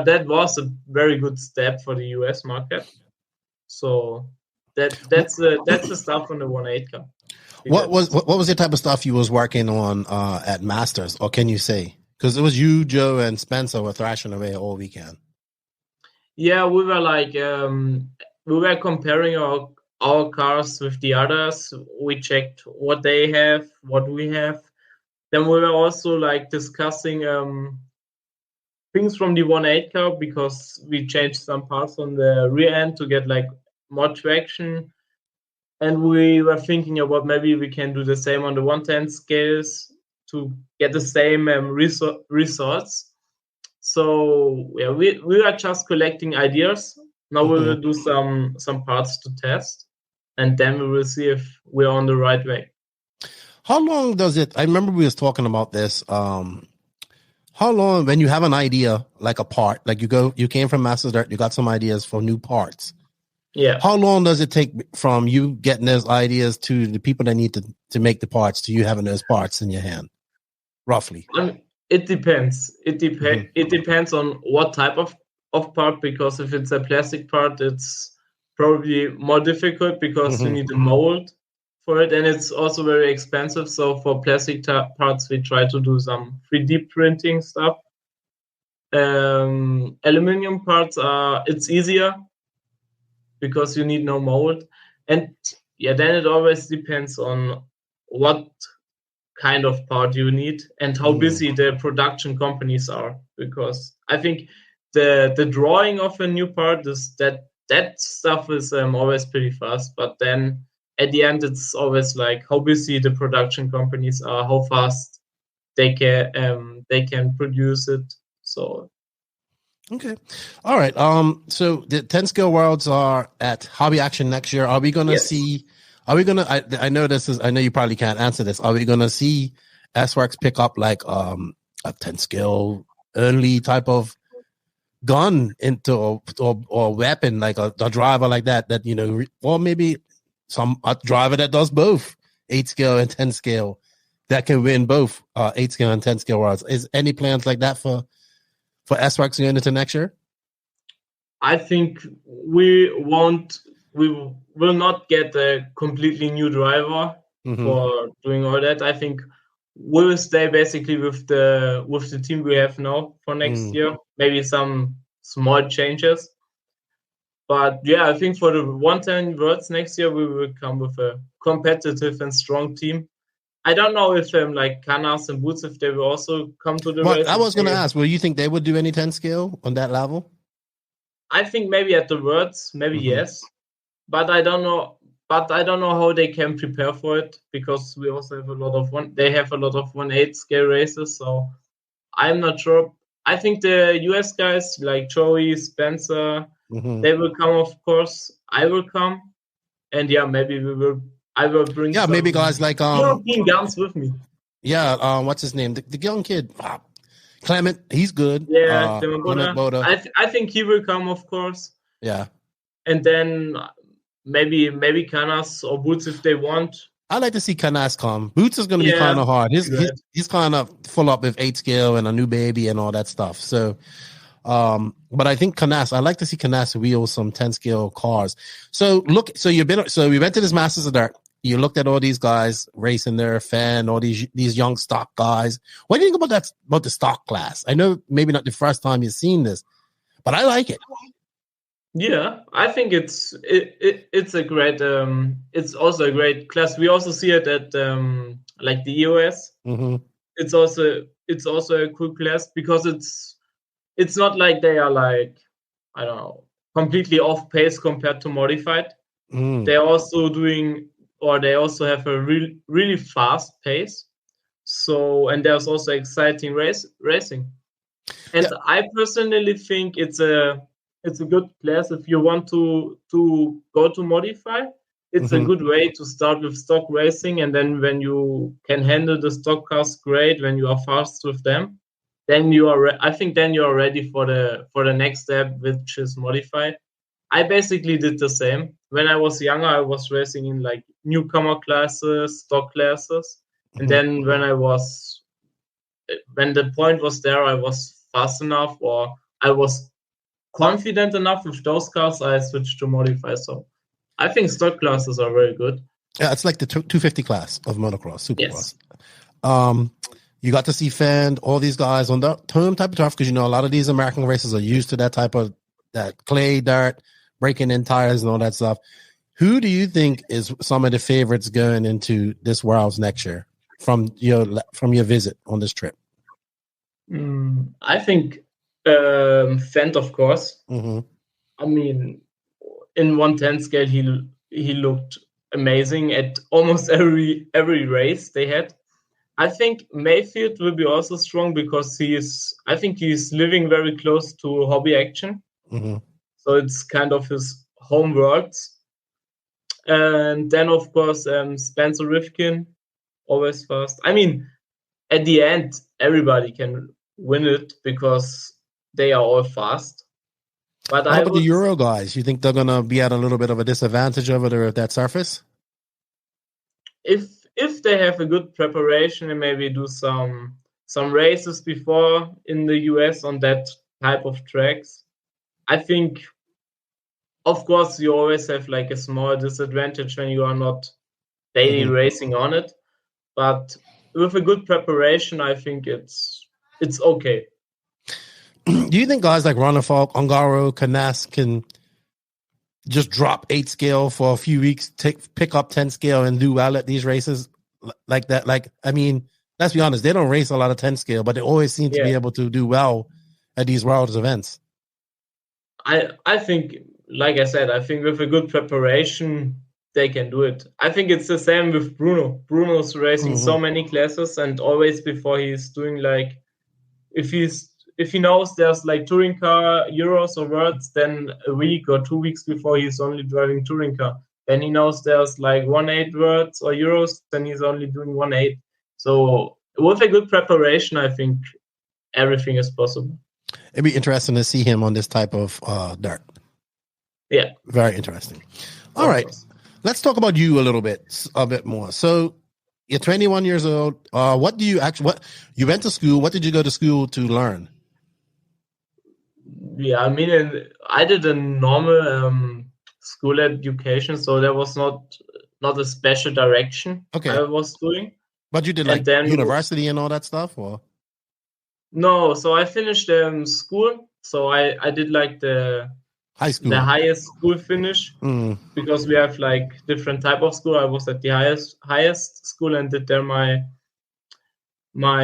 that was a very good step for the US market. So that's the stuff on the 1/8 car. What was the type of stuff you was working on at Masters, or can you say? Because it was you, Joe, and Spencer were thrashing away all weekend. Yeah, we were like we were comparing our cars with the others. We checked what they have, what we have. Then we were also like discussing things from the 1/8 car, because we changed some parts on the rear end to get like more traction. And we were thinking about maybe we can do the same on the 1/10 scales to get the same results. So yeah, we are just collecting ideas. Now we will do some parts to test, and then we will see if we're on the right way. How long does it? I remember we was talking about this. How long, when you have an idea, like a part, like you came from Masters Dirt, you got some ideas for new parts. Yeah. How long does it take from you getting those ideas to the people that need to make the parts, to you having those parts in your hand, roughly? It depends. It depends on what type of part, because if it's a plastic part, it's probably more difficult because you need a mold for it, and it's also very expensive. So for plastic parts, we try to do some 3D printing stuff. Aluminum parts it's easier because you need no mold, and then it always depends on what kind of part you need and how busy the production companies are, because I think the drawing of a new part is that stuff is always pretty fast, but then at the end it's always like how busy the production companies are, how fast they can produce it. So okay, all right. So the 10 Scale Worlds are at Hobby Action next year. Are we going to see? Are we going to? I know this is. I know you probably can't answer this. Are we going to see SWORKz pick up like a 10 scale only type of gun into or weapon, like a driver like that or maybe a driver that does both 8 scale and 10 scale that can win both 8 scale and 10 scale worlds? Is any plans like that for SWORKz going into next year? I think we will not get a completely new driver for doing all that. I think we will stay basically with the team we have now for next year. Maybe some small changes. But yeah, I think for the 110 Worlds next year, we will come with a competitive and strong team. I don't know if like Canas and Boots, if they will also come to the race. I was going to ask, will you think they would do any 10 scale on that level? I think maybe at the Worlds, maybe yes. But I don't know. But I don't know how they can prepare for it, because we also have a lot of 1/8 scale races. So I'm not sure. I think the US guys like Joey, Spencer, they will come, of course. I will come, and maybe I will bring. Yeah, maybe guys like European guns with me. Yeah, what's his name? The young kid, Clement. He's good. Yeah, I think he will come, of course. Yeah, and then. Maybe Canas or Boots if they want. I like to see Canas come. Boots is going to be kind of hard. He's kind of full up with 8 scale and a new baby and all that stuff. So, but I think Canas. I like to see Canas wheel some 10 scale cars. So we went to this Masters of Dirt. You looked at all these guys racing their fan, all these young stock guys. What do you think about the stock class? I know maybe not the first time you've seen this, but I like it. Yeah, I think it's a great it's also a great class. We also see it at like the EOS. It's also a cool class, because it's not like they are like, I don't know, completely off pace compared to modified. They're also they also have a really fast pace. So, and there's also exciting racing. And I personally think it's a good class if you want to go to modify. It's a good way to start with stock racing, and then when you can handle the stock cars great, when you are fast with them, then you are. I think then you are ready for the next step, which is modify. I basically did the same. When I was younger, I was racing in like newcomer classes, stock classes, and then when the point was there, I was fast enough, or I was confident enough with those cars, I switched to modify. So I think stock classes are very good. Yeah, it's like the 250 class of motocross, supercross. Yes. You got to see Fend, all these guys on the term type of turf, because a lot of these American races are used to that type of that clay dirt, breaking in tires and all that stuff. Who do you think is some of the favorites going into this Worlds next year from your visit on this trip? I think Fendt, of course. I mean, in 110 scale, he looked amazing at almost every race they had. I think Mayfield will be also strong, because I think he's living very close to Hobby Action. So it's kind of his home worlds. And then, of course, Spencer Rifkin, always fast. I mean, at the end, everybody can win it, because they are all fast. But how about the Euro guys? You think they're going to be at a little bit of a disadvantage over there at that surface? If they have a good preparation and maybe do some some races before in the US on that type of tracks. I think, of course, you always have like a small disadvantage when you are not daily racing on it, but with a good preparation, I think it's okay. Do you think guys like Ronafalk, Ongaro, Canas can just drop 8 scale for a few weeks, pick up 10 scale and do well at these races like that? Like, I mean, let's be honest, they don't race a lot of 10 scale, but they always seem to be able to do well at these Worlds events. I think, like I said, I think with a good preparation, they can do it. I think it's the same with Bruno. Bruno's racing so many classes, and always before he's doing like, if he knows there's like touring car, Euros or Worlds, then a week or 2 weeks before he's only driving touring car. Then he knows there's like 1/8 Worlds or Euros, then he's only doing 1/8. So with a good preparation, I think everything is possible. It'd be interesting to see him on this type of dirt. Yeah. Very interesting. All right. Let's talk about you a bit more. So you're 21 years old. What you went to school? What did you go to school to learn? Yeah, I mean, I did a normal school education, so there was not a special direction I was doing. But you did like university and all that stuff, or? No, so I finished school. So I did like the high school, the highest school finish, because we have like different type of school. I was at the highest school and did there my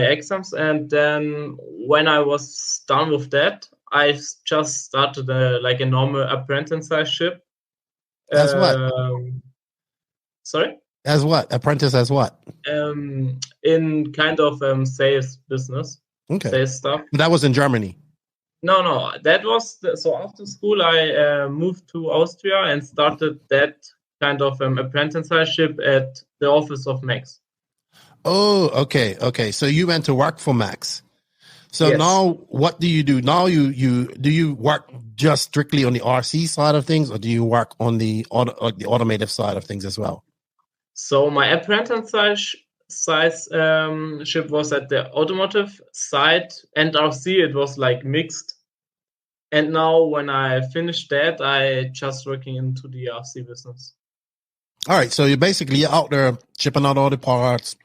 exams, and then when I was done with that, I just started a normal apprenticeship. As what? Sorry? As what? Apprentice as what? In kind of sales business. Okay. Sales stuff. That was in Germany. No. That was so after school I moved to Austria and started that kind of apprenticeship at the office of Max. Oh, okay. So you went to work for Max. So now what do you do? Now do you work just strictly on the RC side of things, or do you work on the automotive side of things as well? So my apprenticeship was at the automotive side, and RC it was like mixed. And now when I finished that, I just working into the RC business. All right, so you're basically out there shipping out all the parts,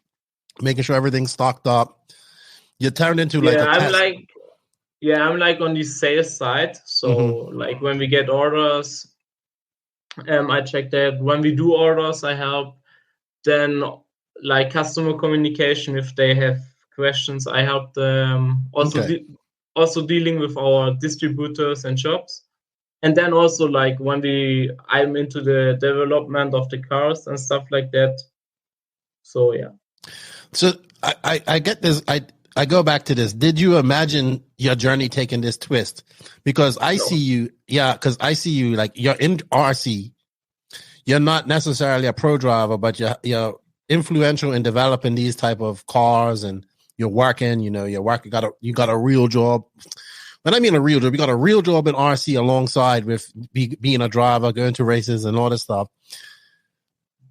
making sure everything's stocked up. You turned into like I'm like on the sales side. So like when we get orders, I check that. When we do orders, I help. Then like customer communication, if they have questions, I help them. Also dealing with our distributors and shops. And then also like when I'm into the development of the cars and stuff like that. So yeah. So I get this. I go back to this. Did you imagine your journey taking this twist? Because I see you, like you're in RC. You're not necessarily a pro driver, but you're influential in developing these type of cars, and you're working. You got a real job. When I mean a real job, you got a real job in RC alongside with being a driver, going to races and all this stuff.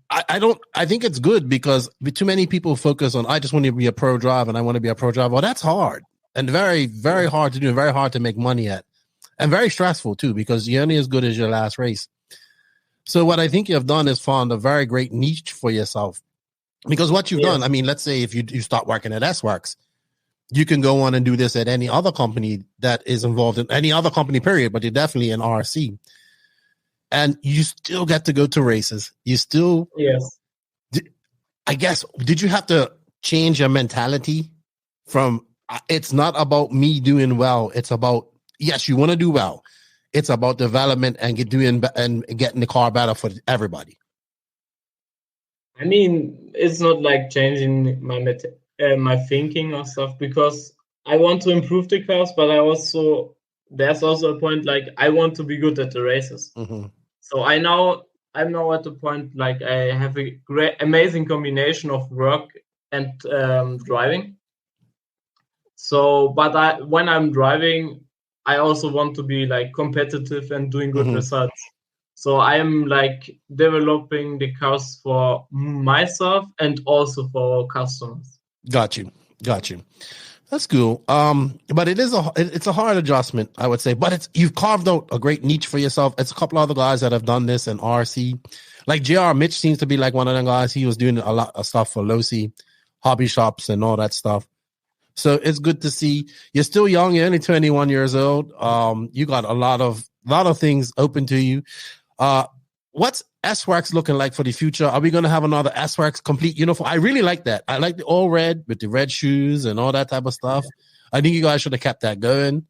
I think it's good, because too many people focus on, I just want to be a pro driver and I want to be a pro driver. Well, that's hard and very, very hard to do, and very hard to make money at, and very stressful too, because you're only as good as your last race. So what I think you've done is found a very great niche for yourself, because what you've done, I mean, let's say if you start working at SWORKz, you can go on and do this at any other company that is involved in any other company, period, but you're definitely in RC. And you still get to go to races. You still, I guess, did you have to change your mentality from, it's not about me doing well. It's about, yes, you want to do well. It's about development and getting the car better for everybody. I mean, it's not like changing my thinking or stuff, because I want to improve the cars, but there's also a point like I want to be good at the races. So I'm now at the point like I have a great, amazing combination of work and driving. So, but when I'm driving, I also want to be like competitive and doing good results. So I'm like developing the cars for myself and also for customers. Got you. That's cool. But it's a hard adjustment, I would say. But you've carved out a great niche for yourself. It's a couple other guys that have done this in RC. Like JR Mitch seems to be like one of them guys. He was doing a lot of stuff for Losi, hobby shops and all that stuff. So it's good to see. You're still young. You're only 21 years old. You got a lot of things open to you. What's SWORKz looking like for the future? Are we going to have another SWORKz complete uniform? I really like that. I like the all red with the red shoes and all that type of stuff. I think you guys should have kept that going.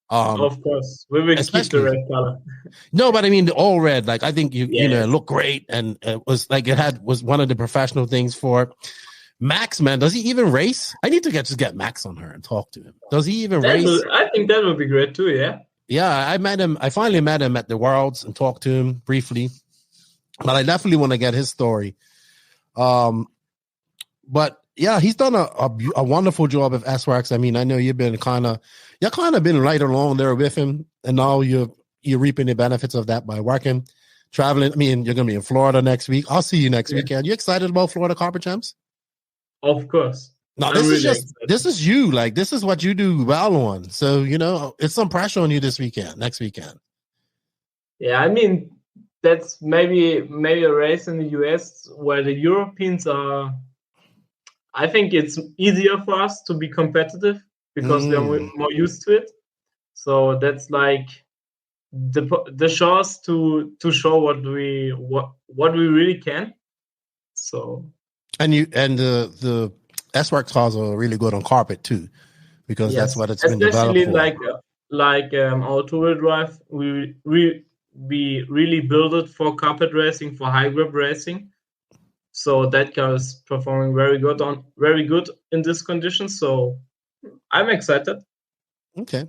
Of course, we will keep the red color. No, but I mean the all red. Like I think you know, look great, and it was like was one of the professional things for it. Max, man, does he even race? I need to just get Max on her and talk to him. Does he even race? I think that would be great too. Yeah. Yeah, I met him. I finally met him at the Worlds and talked to him briefly. But I definitely want to get his story. But yeah, he's done a wonderful job of SWORKz. I mean, I know you've been kind of been right along there with him, and now you're reaping the benefits of that by working, traveling. I mean, you're gonna be in Florida next week. I'll see you next weekend. You excited about Florida Carpet Champs? Of course. No, this is you. Like this is what you do well on. So you know, it's some pressure on you next weekend. Yeah, I mean. That's maybe a race in the US where the Europeans are. I think it's easier for us to be competitive because they're more used to it. So that's like the chance to show what we really can. So and the SWORKz cars are really good on carpet too, because that's what it's been developed for. Especially like our two-wheel drive, we really build it for carpet racing, for high grip racing. So that car is performing very good in this condition. So I'm excited. Okay.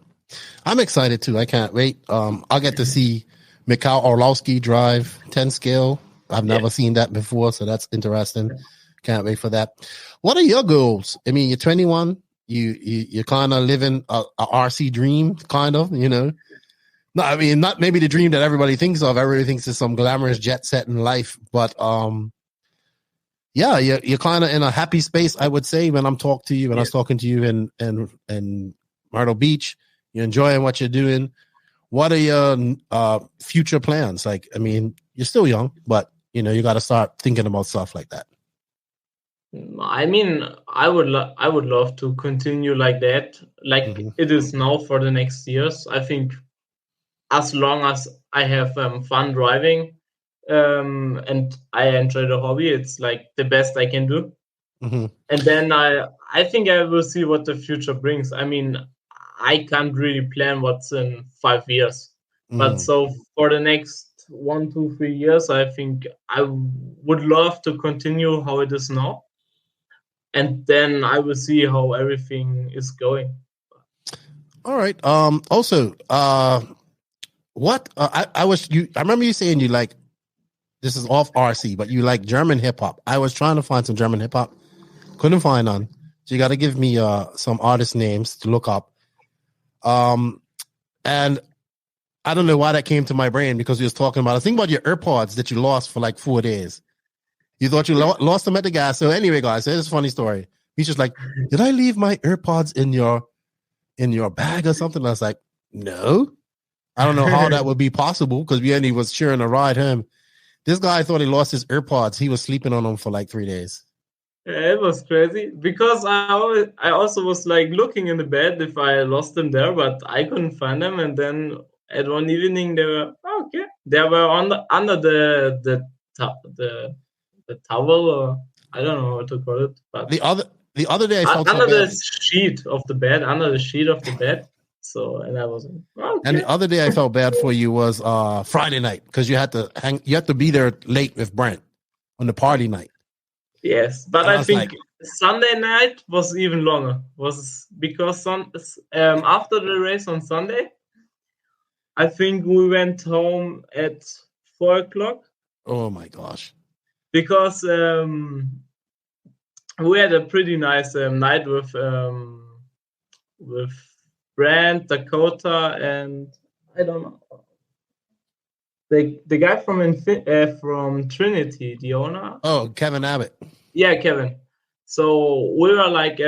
I'm excited too. I can't wait. I'll get to see Mikhail Orlowski drive 10 scale. I've never seen that before, so that's interesting. Can't wait for that. What are your goals? I mean, you're 21. You're kind of living a RC dream, kind of, you know. No, I mean, not maybe the dream that everybody thinks of. Everybody thinks it's some glamorous jet set in life, but yeah, you're kind of in a happy space, I would say, when I'm talking to you. When I was talking to you in Myrtle Beach, you're enjoying what you're doing. What are your future plans? Like, I mean, you're still young, but you know, you got to start thinking about stuff like that. I mean, I would love to continue like that, like it is now for the next years. I think. As long as I have fun driving and I enjoy the hobby, it's like the best I can do. And then I think I will see what the future brings. I mean, I can't really plan what's in 5 years. But so for the next 1, 2, 3 years, I think I would love to continue how it is now. And then I will see how everything is going. All right. Also, what I remember you saying you like, this is off RC, but you like German hip hop. I was trying to find some German hip hop, couldn't find none. So you got to give me some artist names to look up. And I don't know why that came to my brain because we was talking about. I think about your AirPods that you lost for like 4 days. You thought you lost them at the gas. So anyway, guys, it's a funny story. He's just like, did I leave my AirPods in your bag or something? I was like, no. I don't know how that would be possible because he was sharing a ride home. This guy thought he lost his AirPods. He was sleeping on them for like 3 days. Yeah, it was crazy because I also was like looking in the bed if I lost them there, but I couldn't find them. And then at one evening they were under the towel, or I don't know what to call it. But the other day I felt under the sheet of the bed. So, and I was okay. And the other day I felt bad for you was Friday night because you had to be there late with Brent on the party night. Yes, but I think Sunday night was even longer. Was because after the race on Sunday, I think we went home at 4:00. Oh my gosh! Because we had a pretty nice night with Rant, Dakota, and I don't know the guy from Trinity, the owner. Oh, Kevin Abbott. Yeah, Kevin. So we were like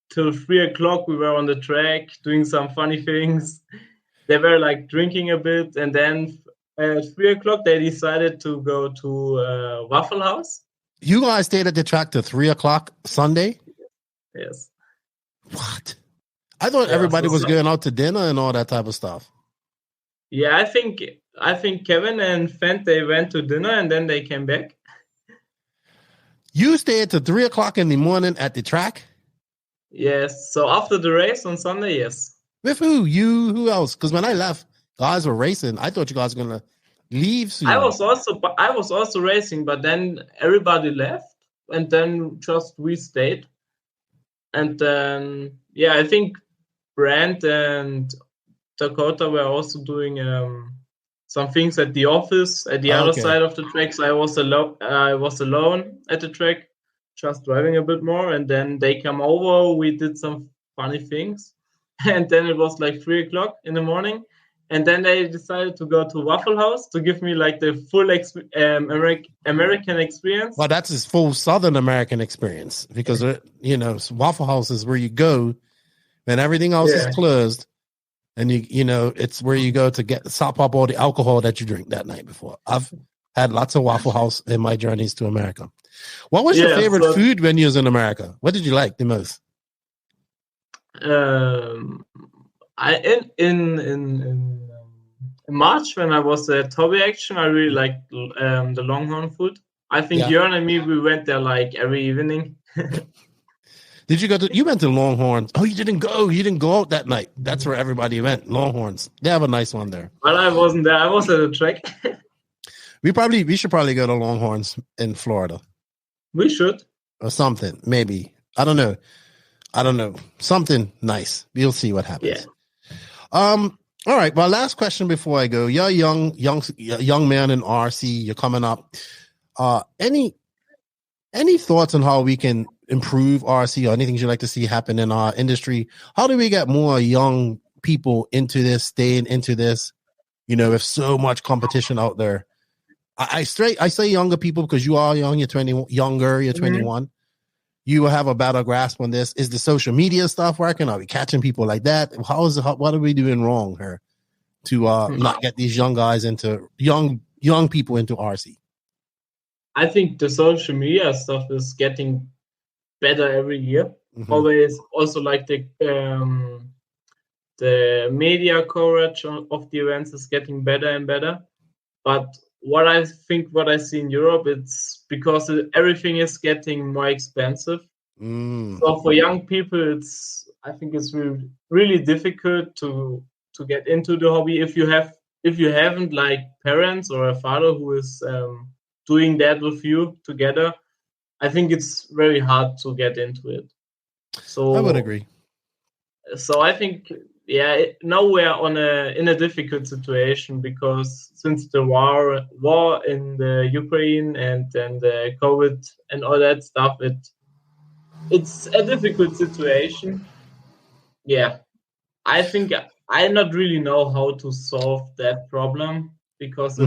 till 3:00. We were on the track doing some funny things. They were like drinking a bit, and then at 3:00 they decided to go to Waffle House. You guys stayed at the track till 3:00 Sunday? Yes. What? I thought everybody was going out to dinner and all that type of stuff. Yeah, I think Kevin and Fent, they went to dinner and then they came back. You stayed till 3:00 in the morning at the track? Yes. So after the race on Sunday, yes. With who? You? Who else? Because when I left, guys were racing. I thought you guys were gonna leave soon. I was also racing, but then everybody left, and then just we stayed. And then I think Rant and Dakota were also doing some things at the office at the other side of the track. So I was alone at the track, just driving a bit more. And then they come over. We did some funny things, and then it was like 3:00 in the morning. And then they decided to go to Waffle House to give me like the full American experience. Well, that's his full Southern American experience because, Waffle House is where you go when everything else is closed. And, it's where you go to sop up all the alcohol that you drink that night before. I've had lots of Waffle House in my journeys to America. What was your favorite food when you was in America? What did you like the most? In March, when I was at Hobby Action, I really liked the Longhorn food. I think Jörn and me, we went there like every evening. Did you you went to Longhorns? Oh, you didn't go. You didn't go out that night. That's where everybody went. Longhorns. They have a nice one there. Well, I wasn't there. I was at the track. We should probably go to Longhorns in Florida. We should. Or something, maybe. I don't know. Something nice. We'll see what happens. Yeah. All right. Well, last question before I go. You're a young man in RC. You're coming up. Any thoughts on how we can improve RC or anything you'd like to see happen in our industry? How do we get more young people into this, staying into this? With so much competition out there. I say younger people because you are young. You're 20, younger. You're 21. You will have a better grasp on this. Is the social media stuff working? Are we catching people like that? What are we doing wrong here to not get these young guys into young people into RC? I think the social media stuff is getting better every year. Mm-hmm. Always also like the media coverage of the events is getting better and better. But what I see in Europe, it's because everything is getting more expensive. So for young people, I think it's really, really difficult to get into the hobby if you haven't like parents or a father who is doing that with you together. I think it's very hard to get into it. So I would agree. So I think. Yeah, now we're in a difficult situation because since the war in the Ukraine and then the COVID and all that stuff, it's a difficult situation. Yeah, I think I not really know how to solve that problem because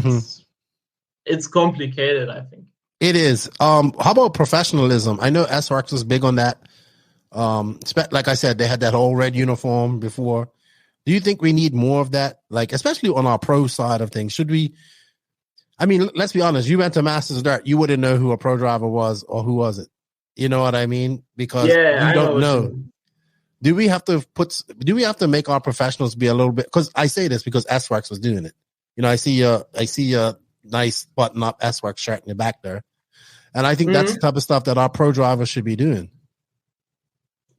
it's complicated. I think it is. How about professionalism? I know SWORKz was big on that. Like I said, they had that whole red uniform before. Do you think we need more of that? Like, especially on our pro side of things, should we? I mean, let's be honest. You went to Masters Dirt, you wouldn't know who a pro driver was or who was it. You know what I mean? Because you don't know. Do we have to make our professionals be a little bit? Because I say this because SWORKz was doing it. I see a nice button up SWORKz shirt in the back there, and I think that's the type of stuff that our pro drivers should be doing.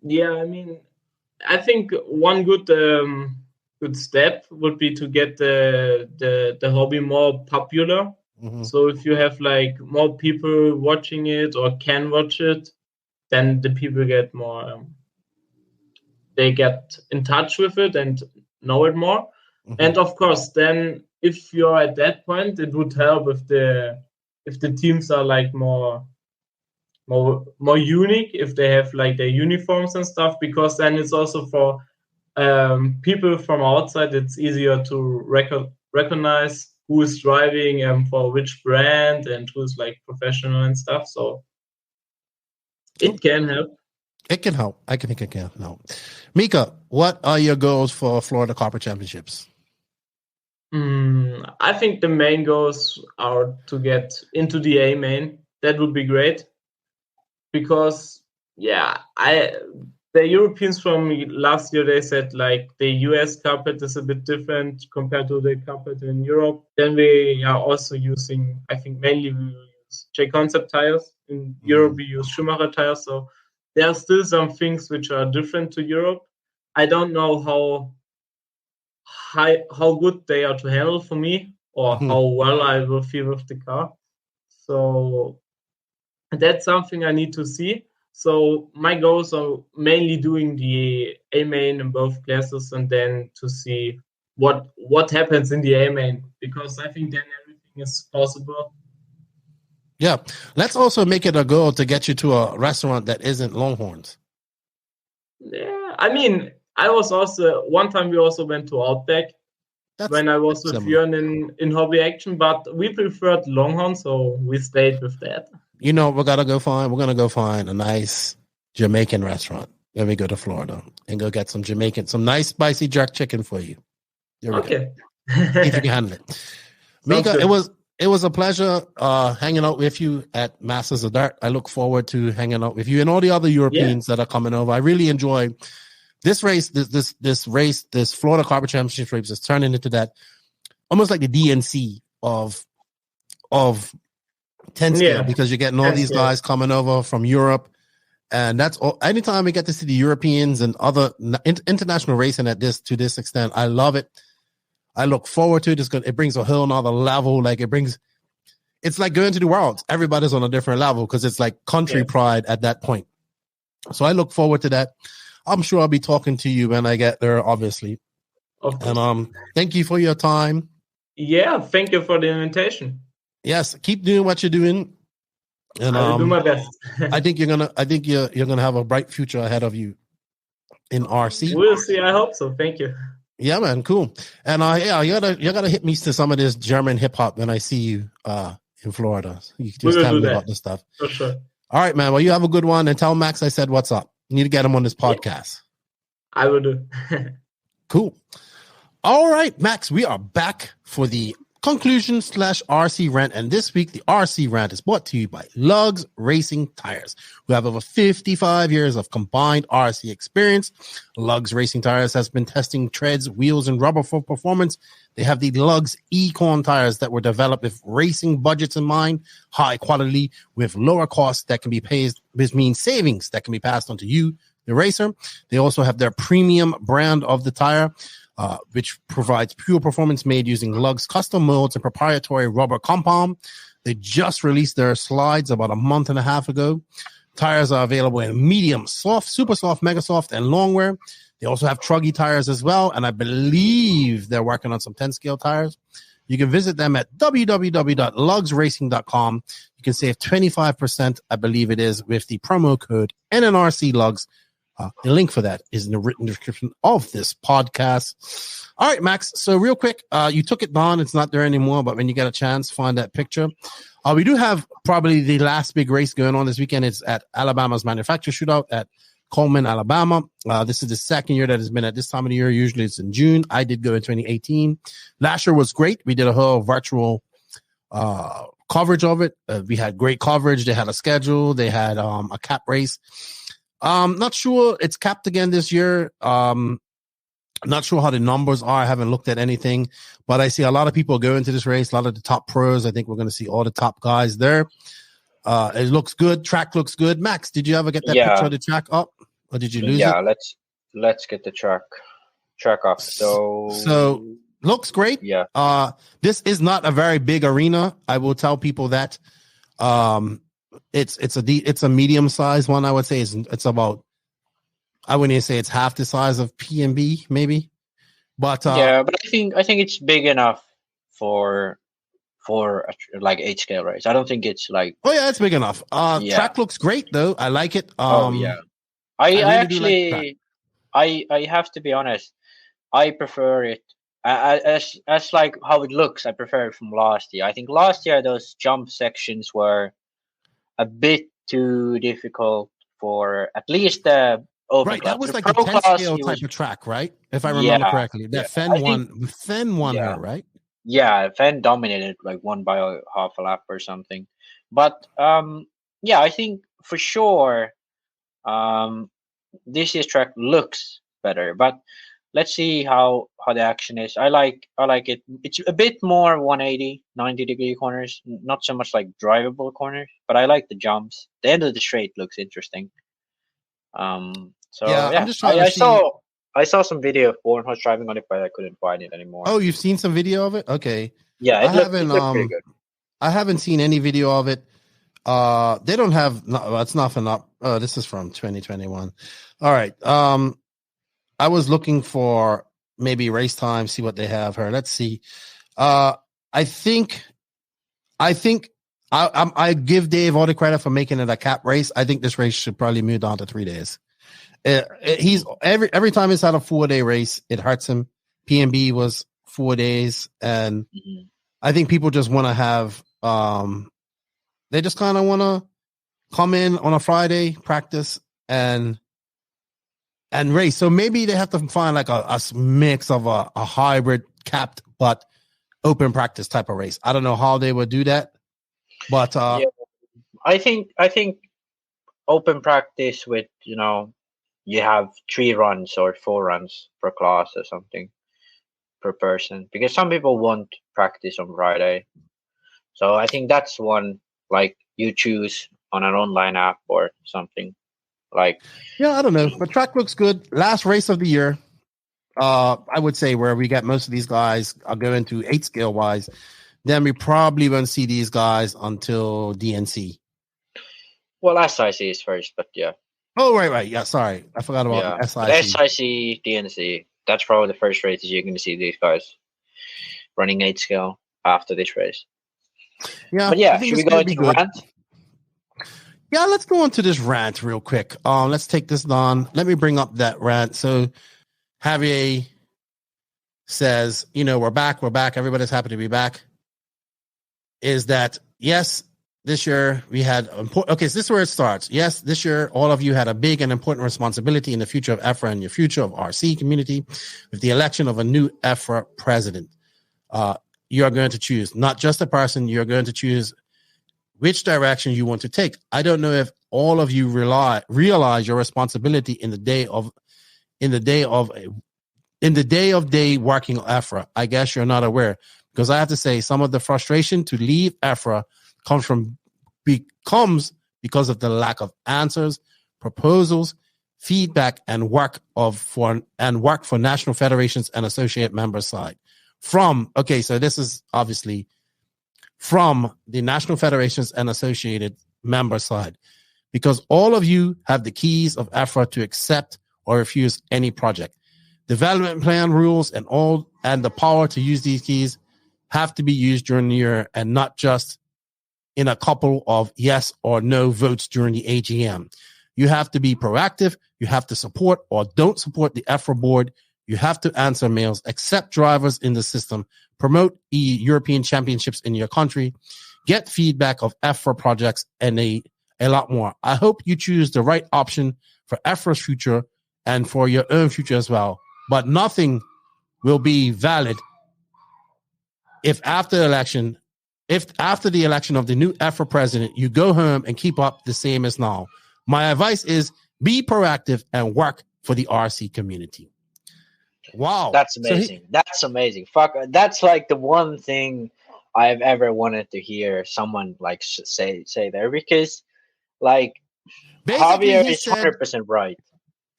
Yeah, I mean, I think one good step would be to get the hobby more popular. Mm-hmm. So if you have like more people watching it or can watch it, then the people get more. They get in touch with it and know it more. Mm-hmm. And of course, then if you're at that point, it would help if the teams are like more unique, if they have like their uniforms and stuff, because then it's also for people from outside, it's easier to recognize who is driving for which brand and who's like professional and stuff. So it can help. It can help. I think it can help. Micha, what are your goals for Florida Carpet Championships? I think the main goals are to get into the A main. That would be great. Because, the Europeans from last year, they said like the US carpet is a bit different compared to the carpet in Europe. Then we are also using, I think mainly we use J-Concept tires. In Europe, we use Schumacher tires. So there are still some things which are different to Europe. I don't know how good they are to handle for me or how well I will feel with the car. So that's something I need to see. So my goals are mainly doing the A main in both classes and then to see what happens in the A main, because I think then everything is possible. Yeah. Let's also make it a goal to get you to a restaurant that isn't Longhorns. Yeah. I mean, one time we also went to Outback when I was with Björn in Hobby Action, but we preferred Longhorn, so we stayed with that. You know, we're gonna go find a nice Jamaican restaurant when we go to Florida and go get some nice spicy jerk chicken for you. Okay. If you can handle it. Micha, it was a pleasure hanging out with you at Masters of Dirt. I look forward to hanging out with you and all the other Europeans that are coming over. I really enjoy this race, this Florida Carpet Championship race is turning into that almost like the DNC of 10 scale, because you're getting all these guys coming over from Europe, and that's all. Anytime we get to see the Europeans and other international racing to this extent, I love it. I look forward to it. It brings a whole nother level. Like it's like going to the Worlds. Everybody's on a different level because it's like country pride at that point. So I look forward to that. I'm sure I'll be talking to you when I get there, obviously. And thank you for your time. Yeah, thank you for the invitation. Yes, keep doing what you're doing, and I'll do my best. I think you're gonna have a bright future ahead of you in RC. We'll see. I hope so. Thank you. Yeah, man, cool. And you gotta hit me to some of this German hip hop when I see you in Florida. You can just tell me about this stuff. For sure. All right, man. Well, you have a good one, and tell Max I said what's up. You need to get him on this podcast. I will do. Cool. All right, Max. We are back for the conclusion/RC rant, and this week the RC rant is brought to you by Lugs Racing Tires, who have over 55 years of combined RC experience. Lugs Racing Tires has been testing treads, wheels, and rubber for performance. They have the Lugs Econ tires that were developed with racing budgets in mind, high quality with lower costs that can be paid, which means savings that can be passed on to you, the racer. They also have their premium brand of the tire, which provides pure performance made using Lugs custom molds and proprietary rubber compound. They just released their slides about a month and a half ago. Tires are available in medium, soft, super soft, mega soft, and long wear. They also have truggy tires as well, and I believe they're working on some 10-scale tires. You can visit them at www.lugsracing.com. You can save 25%, I believe it is, with the promo code NNRC Lugs. The link for that is in the written description of this podcast. All right, Max. So real quick, you took it down. It's not there anymore, but when you get a chance, find that picture. We do have probably the last big race going on this weekend. It's at Alabama's Manufacturer Shootout at Coleman, Alabama. This is the second year that has been at this time of the year. Usually it's in June. I did go in 2018. Last year was great. We did a whole virtual coverage of it. We had great coverage. They had a schedule. They had a cap race. Not sure it's capped again this year. Not sure how the numbers are. I haven't looked at anything, but I see a lot of people go into this race. A lot of the top pros. I think we're going to see all the top guys there. It looks good. Track looks good. Max, did you ever get that picture of the track up, or did you lose it? Yeah, let's get the track up. So looks great. Yeah. This is not a very big arena. I will tell people that. It's a medium sized one. I would say it's about, I wouldn't even say it's half the size of P&B maybe, but but I think it's big enough for like 8-scale race. I don't think it's like, it's big enough. Track looks great though. I like it. I have to be honest. I prefer it as like how it looks. I prefer it from last year. I think last year those jump sections were a bit too difficult for at least the open right. class. That was The like the pro 10 class, scale he type was, of track, right? If I remember correctly, that Fenn won yeah. her, right? Yeah, Fenn dominated, like won by half a lap or something. But yeah, I think for sure this year's track looks better. But let's see how the action is. I like it. It's a bit more 180, 90-degree corners, not so much like drivable corners. But I like the jumps. The end of the straight looks interesting. So Yeah, yeah, I'm just trying to see. I saw some video of Bornholz driving on it, but I couldn't find it anymore. Oh, you've seen some video of it? Okay. Yeah, it looked pretty good. I haven't seen any video of it. They don't have. No, it's nothing up. Oh, this is from 2021. All right. I was looking for maybe race time. See what they have here. Let's see. I think I give Dave all the credit for making it a cap race. I think this race should probably move on to 3 days. He's every time he's had a 4-day race, it hurts him. PNB was 4 days, and I think people just want to have they just kind of want to come in on a Friday, practice and race. So maybe they have to find like a mix of a hybrid capped but open practice type of race. I don't know how they would do that, but yeah. I think open practice with, you have 3 runs or 4 runs per class or something per person, because some people won't practice on Friday. So I think that's one, like, you choose on an online app or something. Like, yeah, I don't know, but track looks good. Last race of the year, I would say, where we got most of these guys are going to 8 scale wise. Then we probably won't see these guys until DNC. Well, SIC is first, but yeah. Oh, right. Yeah, sorry. I forgot about SIC. SIC, DNC. That's probably the first races you're going to see these guys running 8 scale after this race. Yeah, but yeah, should we go into Rant? Yeah, let's go into this rant real quick. Let's take this on. Let me bring up that rant. So Javier says, we're back. Everybody's happy to be back. Is that, yes, this year we had important. Okay, so this is where it starts. Yes, this year all of you had a big and important responsibility in the future of EFRA and your future of RC community with the election of a new EFRA president. You are going to choose not just a person. You're going to choose which direction you want to take. I don't know if all of you realize your responsibility in the day of working on EFRA. I guess you're not aware, because I have to say some of the frustration to leave EFRA becomes because of the lack of answers, proposals, feedback, and work for national federations and associate member side. So this is obviously from the national federations and associated member side, because all of you have the keys of EFRA to accept or refuse any project. Development plan rules and the power to use these keys have to be used during the year and not just in a couple of yes or no votes during the AGM. You have to be proactive. You have to support or don't support the EFRA board. You have to answer mails, accept drivers in the system, promote European championships in your country, get feedback of EFRA projects, and a lot more. I hope you choose the right option for EFRA's future and for your own future as well. But nothing will be valid if after the election of the new EFRA president, you go home and keep up the same as now. My advice is be proactive and work for the RC community. Wow. That's amazing. That's amazing. Fuck. That's like the one thing I've ever wanted to hear someone like say there, because like basically, Javier is 100% right.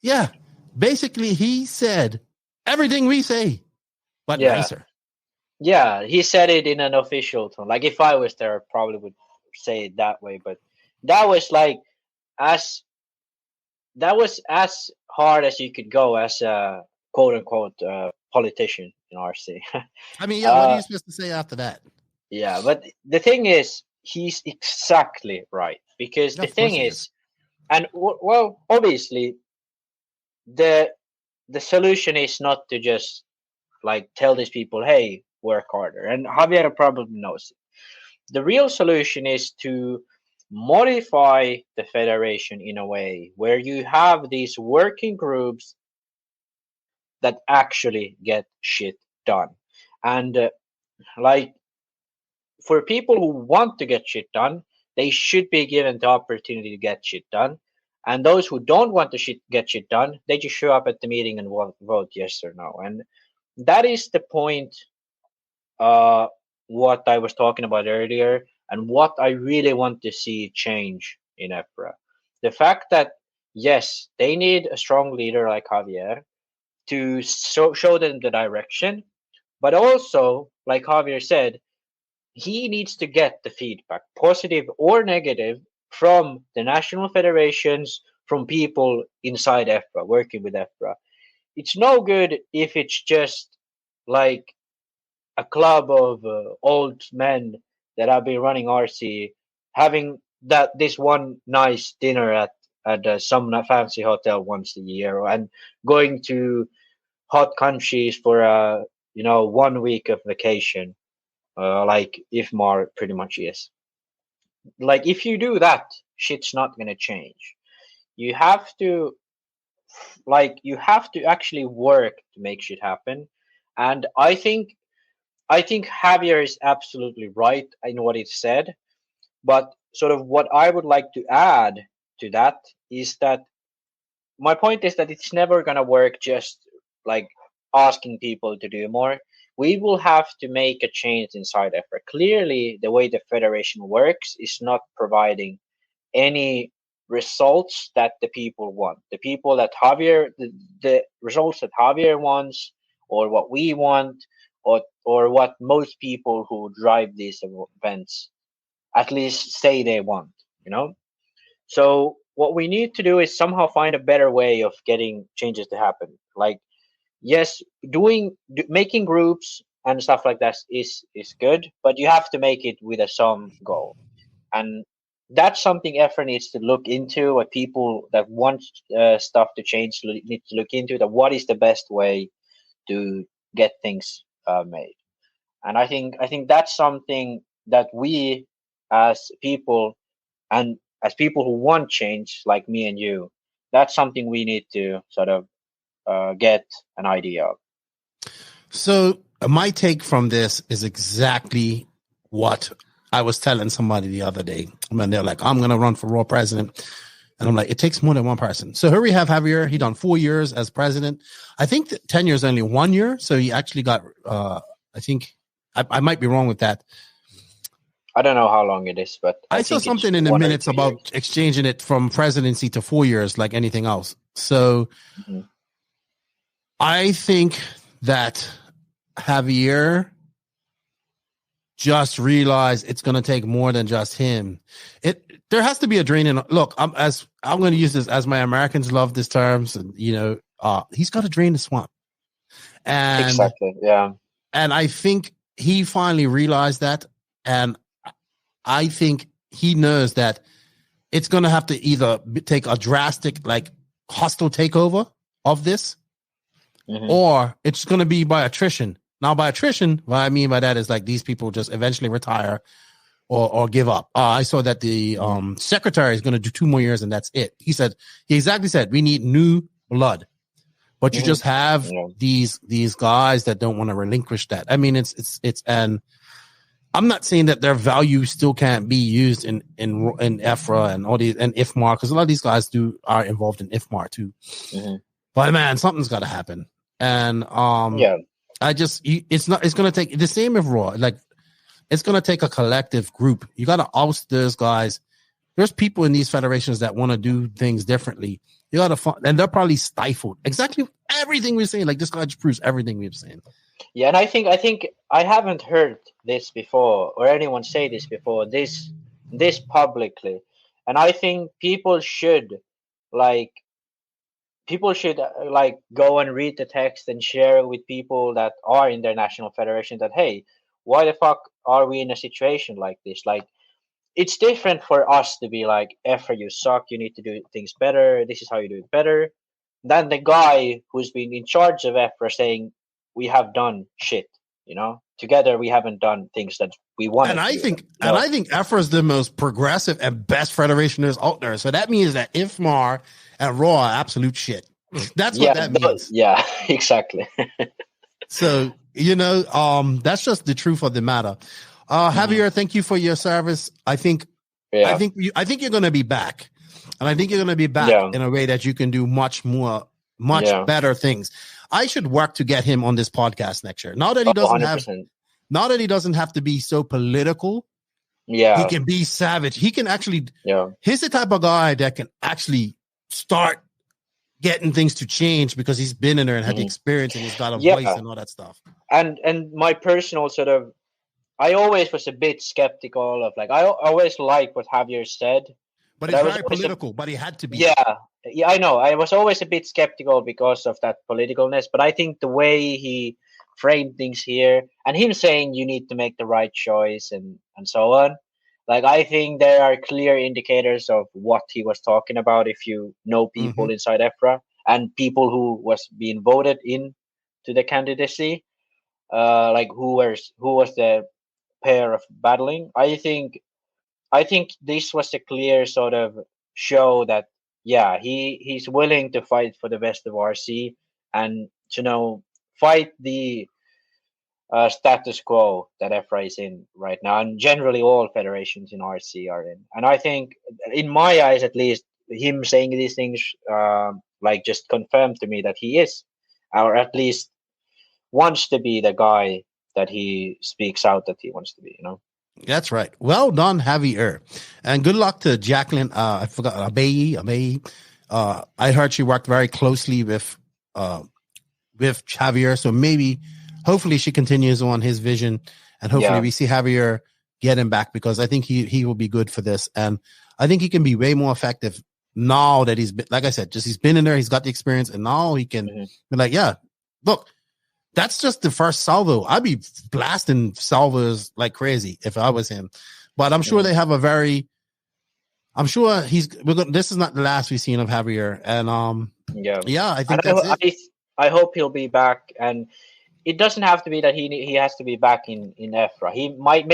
Yeah. Basically, he said everything we say, but nicer. Yeah, he said it in an official tone. Like if I was there, I probably would say it that way. But that was like as hard as you could go as a quote unquote politician in RC. I mean, what are you supposed to say after that? Yeah, but the thing is, he's exactly right, because the thing is, and well, obviously, the solution is not to just like tell these people, hey, work harder. And Javier probably knows it. The real solution is to modify the federation in a way where you have these working groups that actually get shit done. And like, for people who want to get shit done, they should be given the opportunity to get shit done. And those who don't want to get shit done, they just show up at the meeting and vote yes or no. And that is the point, what I was talking about earlier, and what I really want to see change in EFRA. The fact that, yes, they need a strong leader like Javier to show them the direction, but also, like Javier said, he needs to get the feedback, positive or negative, from the national federations, from people inside EFRA, working with EFRA. It's no good if it's just like a club of old men that have been running RC, having this one nice dinner at some fancy hotel once a year, and going to hot countries for 1 week of vacation, like IFMAR pretty much is. Like, if you do that, shit's not gonna change. You have to actually work to make shit happen. And I think Javier is absolutely right in what he said, but sort of what I would like to add to that is that my point is that it's never gonna work just like asking people to do more. We will have to make a change inside EFRA. Clearly, the way the federation works is not providing any results that the people want. The people that Javier, the results that Javier wants, or what we want, or what most people who drive these events at least say they want, So what we need to do is somehow find a better way of getting changes to happen. Like, yes, making groups and stuff like that is good, but you have to make it with some goal. And that's something EFRA needs to look into, what people that want stuff to change need to look into, that what is the best way to get things made. And I think that's something that we as people, and as people who want change, like me and you, that's something we need to sort of get an idea of. So my take from this is exactly what I was telling somebody the other day. When they're like, I'm going to run for raw president. And I'm like, it takes more than one person. So here we have Javier. He done 4 years as president. I think that 10 years only 1 year. So he actually got, I think, I might be wrong with that. I don't know how long it is, but I saw something in the minutes about exchanging it from presidency to 4 years, like anything else. So I think that Javier just realized it's going to take more than just him. There has to be a drain in. Look, I'm going to use this as my Americans love this terms, and he's got to drain the swamp. And exactly, yeah. And I think he finally realized that, and I think he knows that it's going to have to either take a drastic, like, hostile takeover of this, or it's going to be by attrition. Now, by attrition, what I mean by that is like these people just eventually retire or give up. I saw that the secretary is going to do 2 more years and that's it. He exactly said, we need new blood. But you just have these guys that don't want to relinquish that. I mean, it's and I'm not saying that their value still can't be used in EFRA and all these and IFMAR, because a lot of these guys are involved in IFMAR too. But man, something's got to happen. And it's going to take the same with Raw. Like, it's going to take a collective group. You got to oust those guys. There's people in these federations that want to do things differently. You got to and they're probably stifled. Exactly everything we're saying. Like, this guy just proves everything we've saying. Yeah, and I think I haven't heard this before, or anyone say this before, this publicly. And I think people should go and read the text and share it with people that are in their national federation that, hey, why the fuck are we in a situation like this? Like, it's different for us to be like, EFRA, you suck, you need to do things better, this is how you do it better, than the guy who's been in charge of EFRA saying, we have done shit. You know, together we haven't done things that we want. And I think EFRA is the most progressive and best federation there's out there. So that means that IFMAR and RAW are absolute shit. That's what that means. Yeah, exactly. So, you know, that's just the truth of the matter. Javier, thank you for your service. I think you're going to be back. And I think you're going to be back in a way that you can do much better things. I should work to get him on this podcast next year. Now that he doesn't have to be so political. Yeah. He can be savage. He can actually, he's the type of guy that can actually start getting things to change because he's been in there and had the experience and he's got a voice and all that stuff. And my personal sort of, I always was a bit skeptical of, like, I always liked what Javier said. But it's very political, but he had to be. Yeah, I know. I was always a bit skeptical because of that politicalness, but I think the way he framed things here and him saying you need to make the right choice and so on, like, I think there are clear indicators of what he was talking about if you know people inside EFRA and people who was being voted in to the candidacy, like who was the pair of battling. I think this was a clear sort of show that he's willing to fight for the best of RC and to fight the status quo that EFRA is in right now, and generally all federations in RC are in. And I think, in my eyes at least, him saying these things like just confirmed to me that he is, or at least wants to be, the guy that he speaks out that he wants to be. You know. That's right. Well done, Javier. And good luck to Jacqueline. I forgot, Abayi. I heard she worked very closely with Javier. So hopefully she continues on his vision, and hopefully we see Javier get him back, because I think he will be good for this. And I think he can be way more effective now that he's been, like I said, he's been in there, he's got the experience, and now he can be like, look, that's just the first salvo. I'd be blasting salvos like crazy if I was him. But I'm sure they have this is not the last we've seen of Javier. And I think that's it. I hope he'll be back, and it doesn't have to be that he has to be back in EFRA.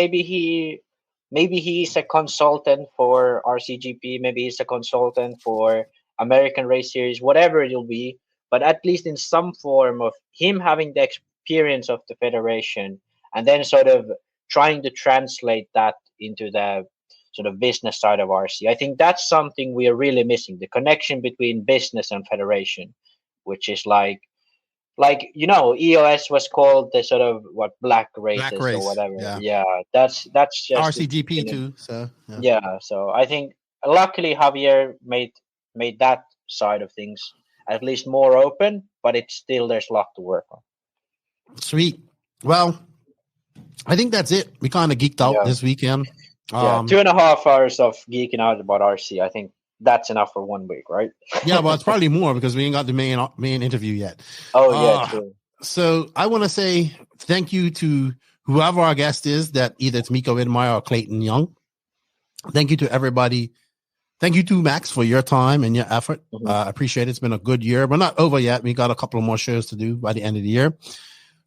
Maybe he's a consultant for RCGP, maybe he's a consultant for American Race Series, whatever it'll be. But at least in some form of him having the experience of the federation and then sort of trying to translate that into the sort of business side of RC. I think that's something we are really missing, the connection between business and federation, which is like, EOS was called the sort of black races or whatever. Yeah, that's just RCGP too. So so I think luckily Javier made that side of things at least more open, but there's a lot to work on. Sweet. Well, I think that's it. We kind of geeked out this weekend. 2.5 hours of geeking out about RC. I think that's enough for 1 week, right? Yeah, well, it's probably more because we ain't got the main interview yet. Oh, true. So I want to say thank you to whoever our guest is, that either it's Micha Widmaier or Clayton Young. Thank you to everybody. Thank you to Max for your time and your effort. I appreciate it. It's been a good year. We're not over yet. We got a couple of more shows to do by the end of the year.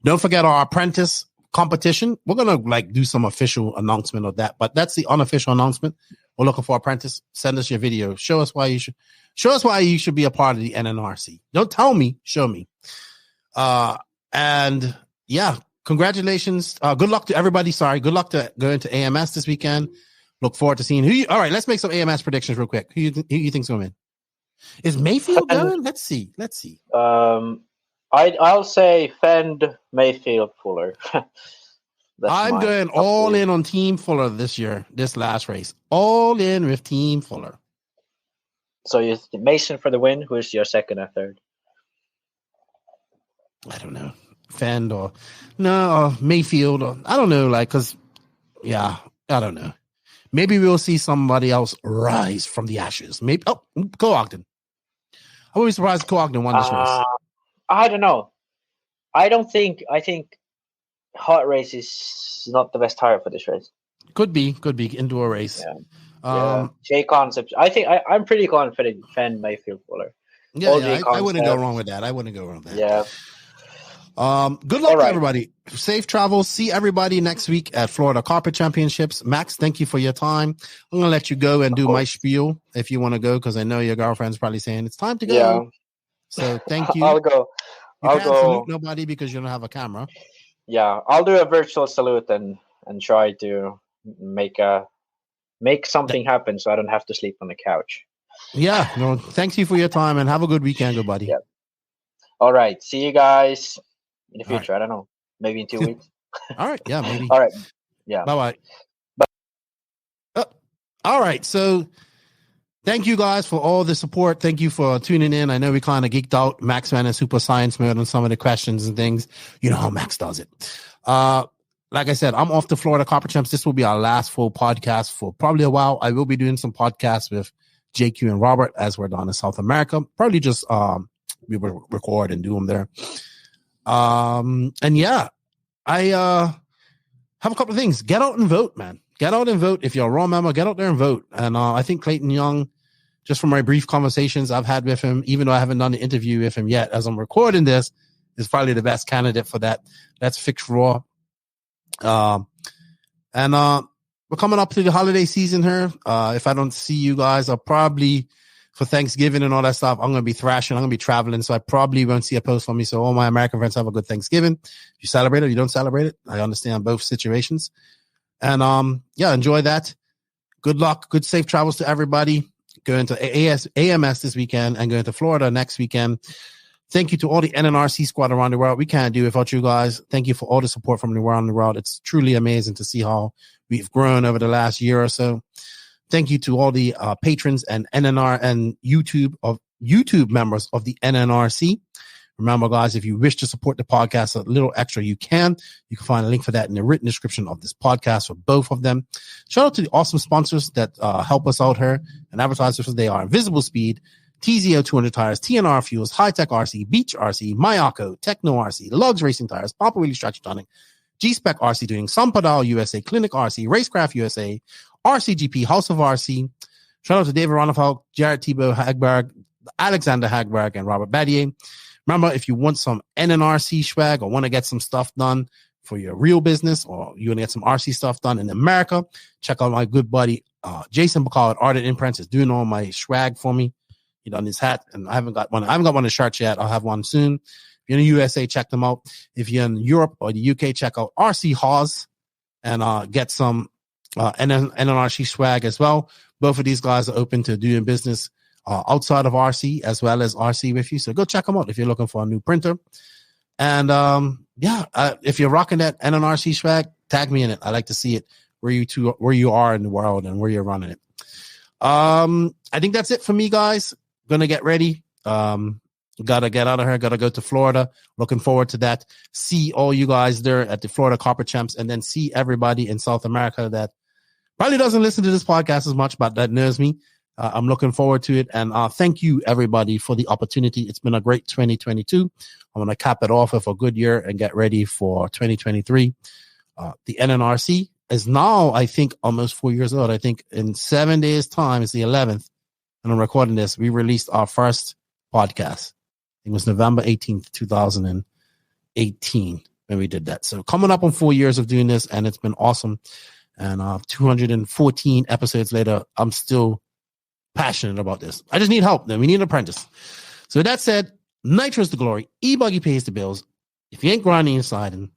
Don't forget our Apprentice competition. We're going to do some official announcement of that, but that's the unofficial announcement. We're looking for Apprentice. Send us your video. Show us why you should be a part of the NNRC. Don't tell me, show me. And congratulations. Good luck to everybody. Good luck to going to AMS this weekend. Look forward to seeing all right, let's make some AMS predictions real quick. Who you think's going to win? Is Mayfield going? Let's see. I'll say Fend, Mayfield, Fuller. I'm going all in on Team Fuller this year, this last race. All in with Team Fuller. So you Mason for the win. Who's your second or third? I don't know. Fend or Mayfield. Or, I don't know. I don't know. Maybe we'll see somebody else rise from the ashes. Maybe Co-Ogden. I wouldn't be surprised if Co-Ogden won this race. I don't know. I think Hot Race is not the best tire for this race. Could be indoor race. J Concepts. I think I'm pretty confident Fend Mayfield Fuller. I wouldn't go wrong with that. Yeah. Good luck to everybody. safe travels. See everybody next week at Florida Carpet Championships. Max, thank you for your time. I'm going to let you go and do my spiel if you want to go, because I know your girlfriend's probably saying it's time to go. Yeah. So thank you. I'll go. You can't salute nobody because you don't have a camera. Yeah, I'll do a virtual salute and try to make something happen so I don't have to sleep on the couch. Yeah, no, thanks you for your time and have a good weekend, good buddy. Yeah. All right. See you guys in the future. Right. I don't know. Maybe in 2 weeks. All right. Yeah, maybe. All right. Yeah. Bye-bye. All right. So thank you guys for all the support. Thank you for tuning in. I know we kind of geeked out. Max went in super science mode on some of the questions and things. You know how Max does it. Like I said, I'm off to Florida Carpet Champs. This will be our last full podcast for probably a while. I will be doing some podcasts with JQ and Robert as we're down in South America. Probably just we will record and do them there. And yeah, I have a couple of things. Get out and vote, man. Get out and vote. If you're a Raw member, get out there and vote. And I think Clayton Young, just from my brief conversations I've had with him, even though I haven't done the interview with him yet, as I'm recording this, is probably the best candidate for that. That's fixed Raw. And we're coming up to the holiday season here. If I don't see you guys, I'll probably, for Thanksgiving and all that stuff, I'm going to be thrashing. I'm going to be traveling. So I probably won't see a post from me. So all my American friends, have a good Thanksgiving. If you celebrate it, you don't celebrate it. I understand both situations. And yeah, enjoy that. Good luck. Good safe travels to everybody. Going to AMS this weekend and going to Florida next weekend. Thank you to all the NNRC squad around the world. We can't do it without you guys. Thank you for all the support from around the world. It's truly amazing to see how we've grown over the last year or so. Thank you to all the patrons and NNR and YouTube members of the NNRC. Remember, guys, if you wish to support the podcast a little extra, you can. You can find a link for that in the written description of this podcast for both of them. Shout out to the awesome sponsors that help us out here and advertisers. They are Invisible Speed, TZO 200 Tires, TNR Fuels, Hitec RC, Beach RC, Mayako, Tekno RC, Lugs Racing Tires, Papa Wheelie Stratchtronic, G-Spec RC doing Sampadal USA, Clinic RC, Racecraft USA, RCGP, House of RC. Shout out to David Ronafalk, Jared Thibault Hagberg, Alexander Hagberg, and Robert Battier. Remember, if you want some NNRC Shwag or want to get some stuff done for your real business, or you want to get some RC stuff done in America, check out my good buddy Jason Bacall at Art and Imprints is doing all my swag for me. He done his hat, and I haven't got one of the shirts yet. I'll have one soon. If you're in the USA, check them out. If you're in Europe or the UK, check out RC Haus and get some NNRC swag as well. Both of these guys are open to doing business outside of RC as well as RC with you. So go check them out if you're looking for a new printer. And if you're rocking that NNRC swag, tag me in it. I like to see it where you are in the world and where you're running it. I think that's it for me, guys. Gonna get ready. Gotta get out of here. Gotta go to Florida. Looking forward to that. See all you guys there at the Florida Carpet Champs, and then see everybody in South America that probably doesn't listen to this podcast as much, but that knows me. I'm looking forward to it. And thank you, everybody, for the opportunity. It's been a great 2022. I'm going to cap it off with a good year and get ready for 2023. The NNRC is now, I think, almost 4 years old. I think in 7 days' time, it's the 11th, and I'm recording this. We released our first podcast. It was November 18th, 2018 when we did that. So coming up on 4 years of doing this, and it's been awesome. And 214 episodes later, I'm still passionate about this. I just need help. Then we need an apprentice. So with that said, Nitro's the glory. E-Buggy pays the bills. If you ain't grinding inside, and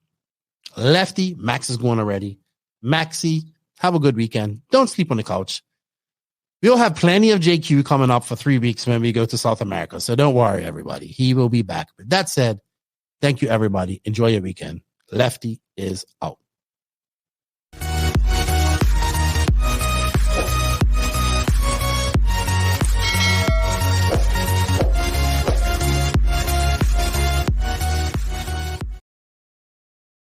Lefty, Max is going already. Maxie, have a good weekend. Don't sleep on the couch. We'll have plenty of JQ coming up for 3 weeks when we go to South America. So don't worry, everybody. He will be back. With that said, thank you, everybody. Enjoy your weekend. Lefty is out.